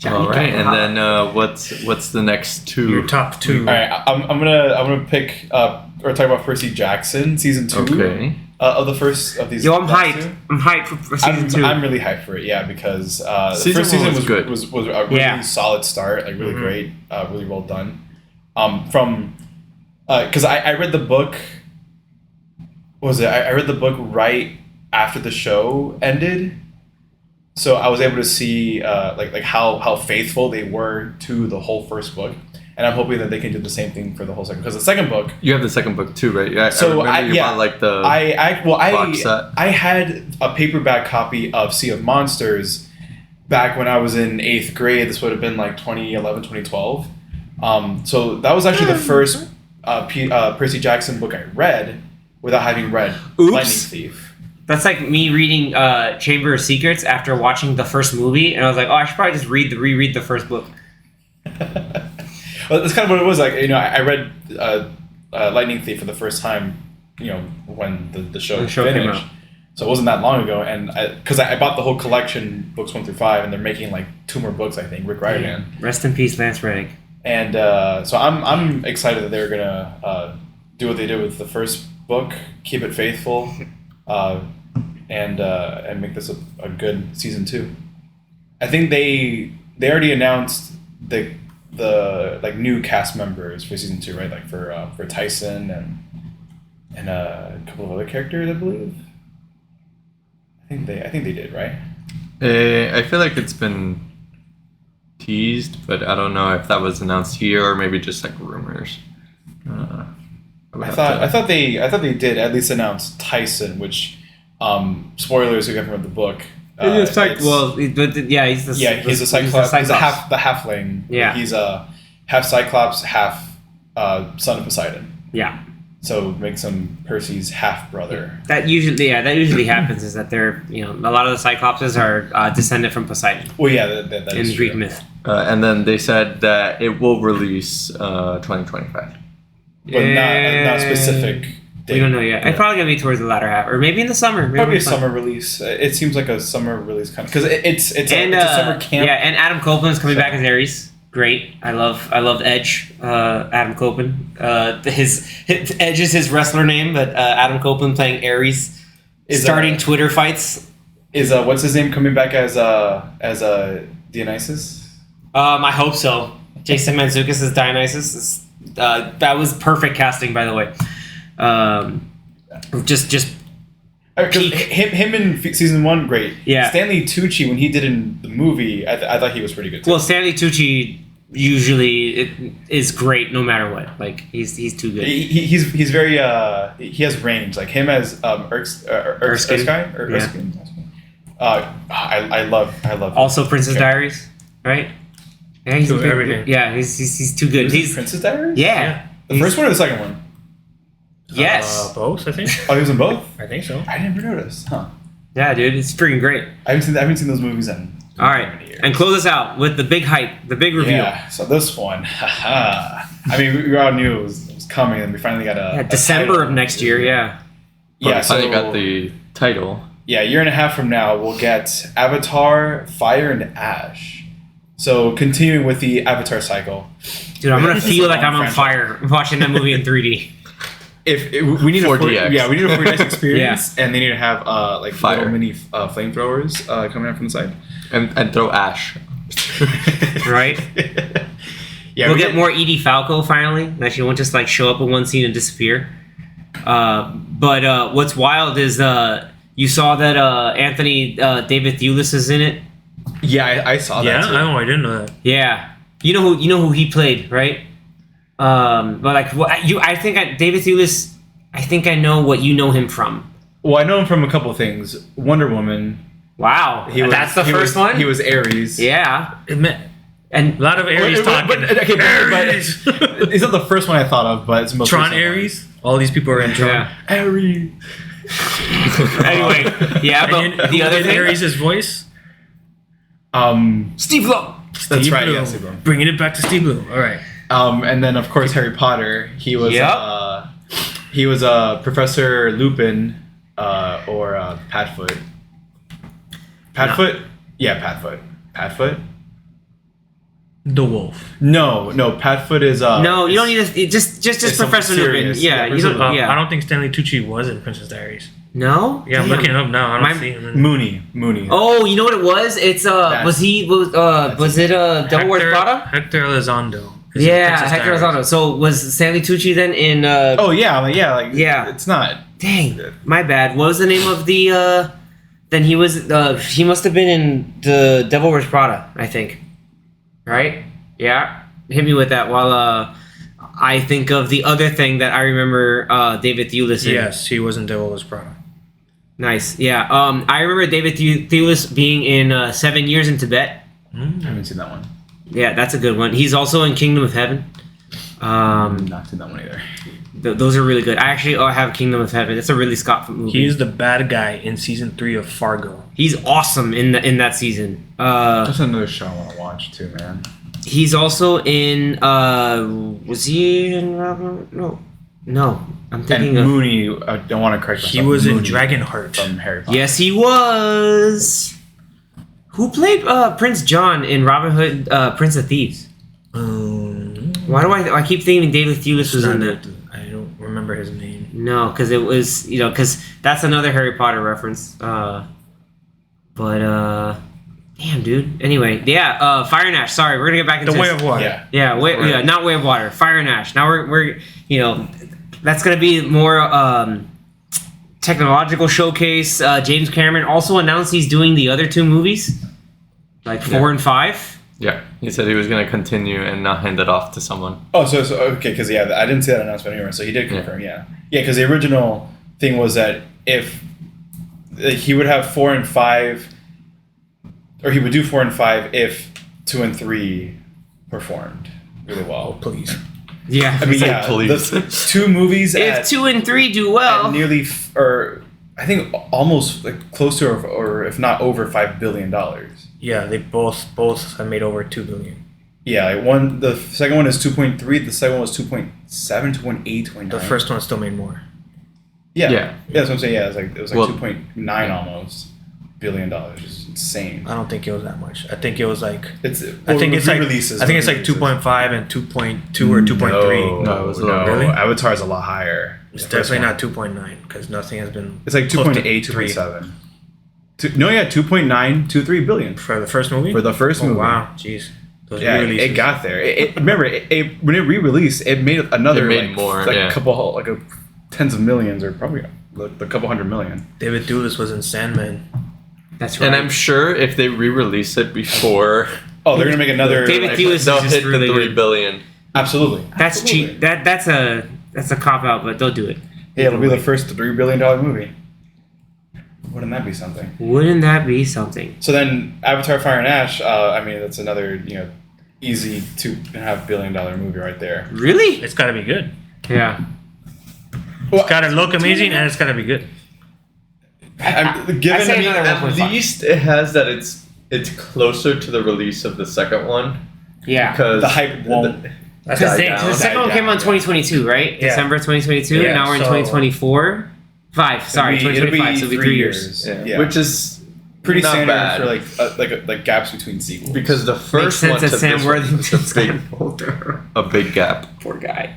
All right, and then what's the next two? Your top two. All right, I'm gonna pick or talk about Percy Jackson season 2. Okay. Of the first of these. Yo, I'm hyped. I'm hyped for season 2. I'm really hyped for it. Yeah, because the first season was good. Was a really solid start. Like really great. Really well done. Because I read the book. What was it? I read the book right after the show ended. So I was able to see how faithful they were to the whole first book, and I'm hoping that they can do the same thing for the whole second. Because the second book, you have the second book too, right? Yeah. So I had a paperback copy of Sea of Monsters back when I was in 8th grade. This would have been 2011, 2012. So that was actually the first Percy Jackson book I read without having read Lightning Thief. That's like me reading Chamber of Secrets after watching the first movie, and I was like, oh, I should probably just reread the first book. Well, that's kind of what it was like. I read Lightning Thief for the first time. When the show came finished. out. So it wasn't that long ago, and because I bought the whole collection, books 1 through 5, and they're making like 2 more books. I think Rick Riordan. Rest in peace, Lance Reddick. And so I'm excited that they're gonna do what they did with the first book, keep it faithful, and make this a good season 2. I think they already announced the like new cast members for season 2, right? Like for Tyson and a couple of other characters, I believe. I think they did, right? I feel like it's been teased, but I don't know if that was announced here or maybe just like rumors. I thought they did at least announce Tyson, which spoilers again from the book. He's a Cyclops. He's a Cyclops. He's the halfling. Yeah. He's a half Cyclops, half son of Poseidon. Yeah. So makes him Percy's half brother. That usually happens. Is that they're a lot of the Cyclopses are descended from Poseidon. Well, yeah, that in is Greek true. myth. And then they said that it will release 2025. But not specific. Date. We don't know yet. It's probably gonna be towards the latter half, or maybe in the summer. Maybe Probably a summer release. It seems like a summer release kind of because it's a summer camp. Yeah, and Adam Copeland's coming back as Ares. Great. I love Edge. Adam Copeland. His Edge is his wrestler name, but Adam Copeland playing Ares, starting Twitter fights. Is what's his name coming back as Dionysus? I hope so. Jason Mantzoukas is Dionysus. That was perfect casting, by the way. Just him in season 1, great. Yeah. Stanley Tucci, when he did in the movie, I thought he was pretty good too. Well, Stanley Tucci usually is great no matter what. Like he's too good. He's very he has range. Like him as Erskine. Yeah. I love. Also, Princess Diaries, right? Yeah, he's everything. Yeah, he's too good. He's Princess Diaries. yeah. The first one or the second one? Yes. Both, I think. Oh, he was in both. I think so. I never noticed. Huh. Yeah, dude, it's freaking great. I haven't seen those movies in. All right, years. and close us out with the big hype, the big reveal. Yeah. So this one, I mean, we all knew it was coming, and we finally got a December title. of next year. Yeah. Yeah. So finally got the title. Yeah, a year and a half from now, we'll get Avatar: Fire and Ash. So continuing with the Avatar cycle. Dude, I'm gonna This is feel a like long I'm on franchise. fire watching that movie in 3D. If we need 4DX. we need a 4DX experience, and they need to have like Fire. little mini flamethrowers coming out from the side. And throw ash. Right? Yeah, We'll get more Edie Falco finally. That she won't just like show up in one scene and disappear. But what's wild is you saw that Anthony David Thewlis is in it. Yeah, I saw that. Yeah, Too. I didn't know that. Yeah, you know who he played, right? But like, David Thewlis. I think I know what you know him from. Well, I know him from a couple of things. Wonder Woman. Wow, that's the first one. He was Ares. Yeah, It meant and a lot of Aries talking. But Aries. it's not the first one I thought of, but it's the most Tron recent one. Aries. All these people are in Tron. yeah. Ares. Anyway, yeah, And but the other thing, Aries' voice. Steve Lowe. That's Steve right. Blue. Yeah, Steve Blue. Bringing it back to Steve Blue. All right. And then of course Harry Potter. He was Professor Lupin or Padfoot. Padfoot? Yeah, Padfoot. Padfoot? The Wolf. No, Padfoot is No, you don't need to. Just it's Professor something Lupin. serious. Yeah, Yeah, you don't. I Yeah, don't think Stanley Tucci was in Princess Diaries. no. Yeah, I'm Damn. looking it up now. I don't My- see him. In Mooney. Oh, you know what it was? It's was it Devil Wears Prada? Hector Elizondo. is in Yeah, Princess Hector Diaries. Elizondo. So was Stanley Tucci then in? Oh yeah, like Yeah. It's not. Dang, my bad. What was the name of the? Then he was. He must have been in the Devil Wears Prada, I think. Right? Yeah. Hit me with that while I think of the other thing that I remember David Thewlis in. Yes, he was in Devil Wears Prada. Nice. Yeah. I remember David Thewlis being in 7 Years in Tibet. I haven't seen that one. Yeah, that's a good one. He's also in Kingdom of Heaven. Not seen that one either. Those are really good. I actually have Kingdom of Heaven. It's a Ridley Scott movie. He's the bad guy in season 3 of Fargo. He's awesome in that season. That's another show I want to watch too, man. He's also in. Was he in Robin? No. I'm thinking And of. Mooney, I don't want to correct myself. He was in Mooney Dragonheart. from Harry Potter. Yes, he was. Who played Prince John in Robin Hood, Prince of Thieves? Why do I keep thinking David Thewlis was in that? I don't remember his name. No, because it was because that's another Harry Potter reference. Damn, dude. Anyway, yeah. Fire and Ash. Sorry, we're gonna get back into The Way of Water. Yeah. Yeah, not Way of Water. Fire and Ash. Now we're that's gonna be more technological showcase. James Cameron also announced he's doing the other two movies, like 4 and 5. Yeah, he said he was going to continue and not hand it off to someone. Oh, so okay, because I didn't see that announcement anywhere. So he did confirm, yeah, because the original thing was that if he would have 4 and 5, or he would do 4 and 5 if 2 and 3 performed really well. Oh, please. Yeah, I mean, Say yeah, please. the 2 movies if 2 and 3 do well, at nearly, or I think almost like close to, or if not over $5 billion. Yeah, they both have made over $2 billion. Yeah, like the second one is 2.3. The second one was 2.7, 2.8, 2.9. The first one still made more. Yeah. That's what I'm saying. Yeah, it was like Well, 2.9 almost billion dollars. It's insane. I don't think it was that much. I think it was like I think it's like re-releases. 2.5 and 2.2 or 2.3. No, it was no. Really? Avatar's a lot higher. It's The first definitely one. not 2.9 because nothing has been. It's like close to 2.8, 3 2.7. 2.923 billion for the first movie. for the first movie. Wow, jeez. Those Yeah, re-releases. it got there. Remember, when it re-released, it made another It made like, more, like yeah. a couple, like a tens of millions, or probably a couple hundred million. David Thewlis was in Sandman. that's right. And I'm sure if they re-release it before, Oh, they're gonna make another. David like, Thewlis is they'll just hit really the 3 good. billion. Absolutely. That's Absolutely. cheap. That's a cop out, but they'll do it. Yeah, it'll be the first $3 billion movie. Wouldn't that be something? Wouldn't that be something? So then, Avatar: Fire and Ash. I mean, that's another easy $2.5 billion movie right there. Really? It's got to be good. Yeah. It's got to look amazing and it's got to be good. Given I say another At 1.5. least it has that it's closer to the release of the second one. Yeah. Because the hype won't. That's Because died down. the second one Died came out in down, 2022, right? Yeah. December 2022. Yeah, Now we're in so- 2024. 5. Sorry, It'll be 2025. So it'll be 3 years. Yeah. Which is Pretty not standard bad. for like gaps between sequels. because the Makes first sense one that to Sam this one Worthington's was a kind big, of older. a big gap. Poor guy.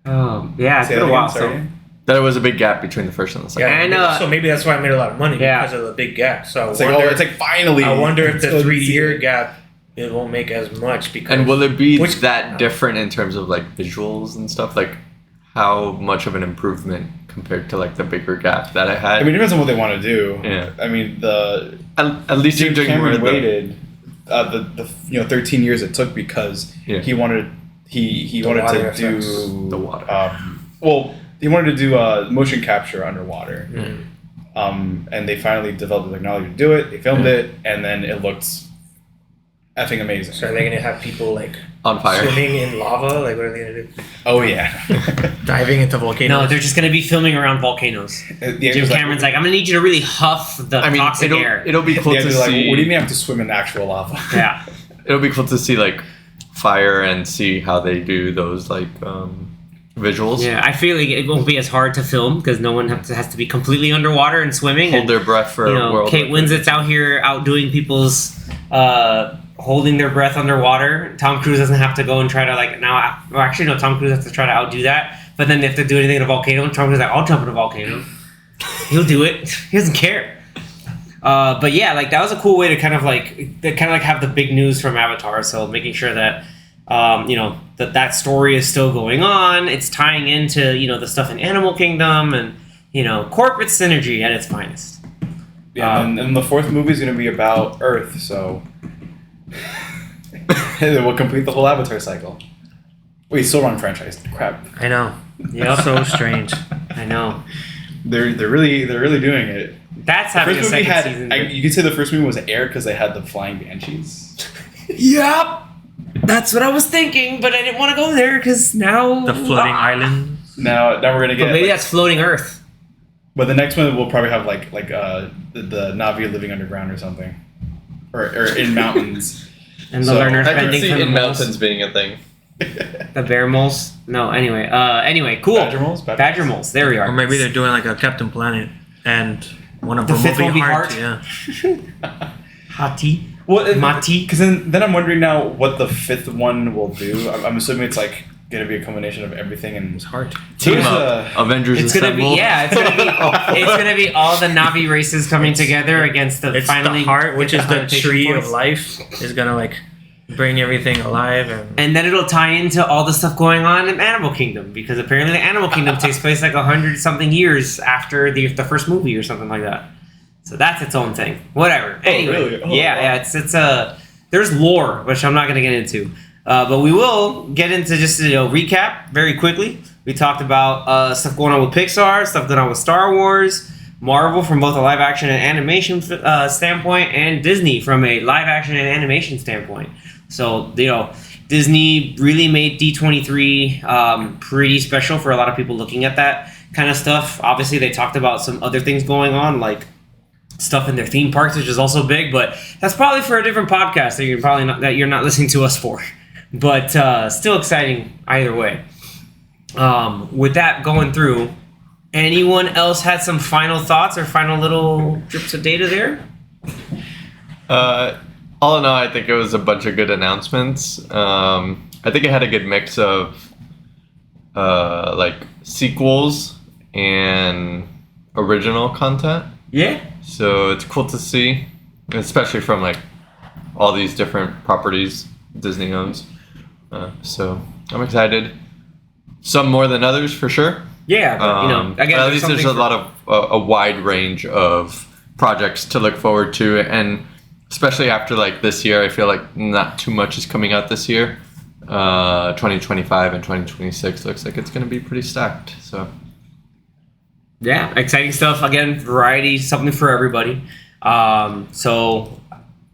Yeah, it's Say been that a again, while. sorry. So There was a big gap between the first and the second. Yeah, And, so maybe that's why I made a lot of money Yeah. because of the big gap. So It's like finally. I wonder if It's the good to 3-year see. gap it won't make as much because And will it be Which- that different in terms of like visuals and stuff? Like how much of an improvement compared to like the bigger gap that I had? I mean, it depends on what they want to do. Yeah. I mean, at least you're James doing more Cameron of the, waited the 13 years it took because Yeah. he wanted he The wanted water to effects. do The water. he wanted to do motion capture underwater. Mm. And they finally developed the technology to do it. They filmed it, and then it looked effing amazing. So are they gonna have people like on fire. swimming in lava? Like what are they gonna do? Oh yeah. Diving into volcanoes? no, they're just gonna be filming around volcanoes. Yeah, Jim Cameron's like, I'm gonna need you to really huff the I mean, toxic air. it'll be cool yeah, to they're like, see. what do you mean I have to swim in actual lava? Yeah. It'll be cool to see like fire and see how they do those like visuals. Yeah, I feel like it won't be as hard to film because no one has to be completely underwater and swimming. Hold and, their breath for a world. Kate record. Winslet's out here outdoing people's holding their breath underwater. Tom Cruise doesn't have to go and try to Tom Cruise has to try to outdo that. But then if they do anything in a volcano, Tom Cruise is like, I'll jump in a volcano. He'll do it. He doesn't care. But yeah, like that was a cool way to kind of have the big news from Avatar. So making sure that that story is still going on. It's tying into the stuff in Animal Kingdom and corporate synergy at its finest. Yeah, and the fourth movie is going to be about Earth, so it will complete the whole Avatar cycle. Wait, still wrong franchise. Crap. I know. Yep. So strange. I know. They're really doing it. That's The having a first movie second season. you could say the first movie was aired because they had the flying banshees. Yep. That's what I was thinking, but I didn't want to go there because now The floating islands. Now we're gonna But get. maybe that's floating Earth. But the next one will probably have the Navi living underground or something, or in mountains. And the So, learners I can bending see from the in moles. mountains being a thing. The bear moles? No, anyway, cool. Badger moles? Badger moles. There we are. Or maybe they're doing like a Captain Planet and one of The them fifth will be one will be Heart. Heart. Yeah. Hati. Well, Mati. Because then I'm wondering now what the fifth one will do. I'm assuming it's like going to be a combination of everything and It's Heart. Team There's up. Avengers It's gonna be Assemble. it's gonna be all the Navi races coming together against the It's finally the heart, which get is the connotation tree points. of life, is gonna like bring everything alive And then it'll tie into all the stuff going on in Animal Kingdom, because apparently the Animal Kingdom takes place like 100-something years after the first movie or something like that. So that's its own thing. Whatever. Anyway, really? Oh, yeah, wow. it's there's lore, which I'm not going to get into, but we will get into just recap very quickly. We talked about stuff going on with Pixar, stuff going on with Star Wars, Marvel from both a live action and animation standpoint, and Disney from a live action and animation standpoint. So, Disney really made D23 pretty special for a lot of people looking at that kind of stuff. Obviously, they talked about some other things going on, like stuff in their theme parks, which is also big, but that's probably for a different podcast that you're not listening to us for. But still exciting either way. With that going through, anyone else had some final thoughts or final little drips of data there? All in all, I think it was a bunch of good announcements. I think it had a good mix of like sequels and original content. Yeah. So it's cool to see, especially from like all these different properties Disney owns. So I'm excited. Some more than others for sure. Yeah, but, But again, at least there's a lot of a wide range of projects to look forward to, and especially after like this year, I feel like not too much is coming out this year. 2025 and 2026 looks like it's going to be pretty stacked. So yeah, exciting stuff. Again, variety, something for everybody. So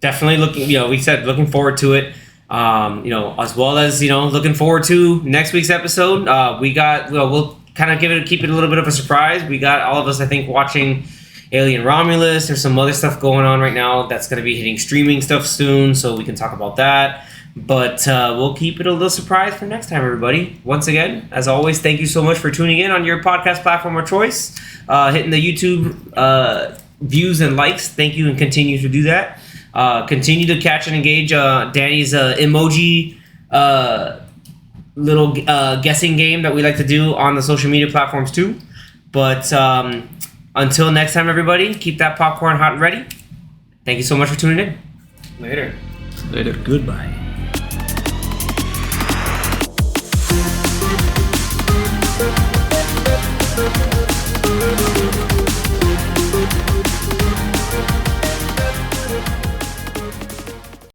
definitely looking forward to it. As well as looking forward to next week's episode. We'll kind of keep it a little bit of a surprise. We got all of us, I think, watching Alien Romulus. There's some other stuff going on right now that's going to be hitting streaming stuff soon, so we can talk about that. But we'll keep it a little surprise for next time, everybody. Once again, as always, thank you so much for tuning in on your podcast platform of choice, hitting the YouTube views and likes. Thank you, and continue to do that. Continue to catch and engage Danny's emoji little guessing game that we like to do on the social media platforms too. But until next time, everybody, keep that popcorn hot and ready. Thank you so much for tuning in. later. Goodbye. Thank you.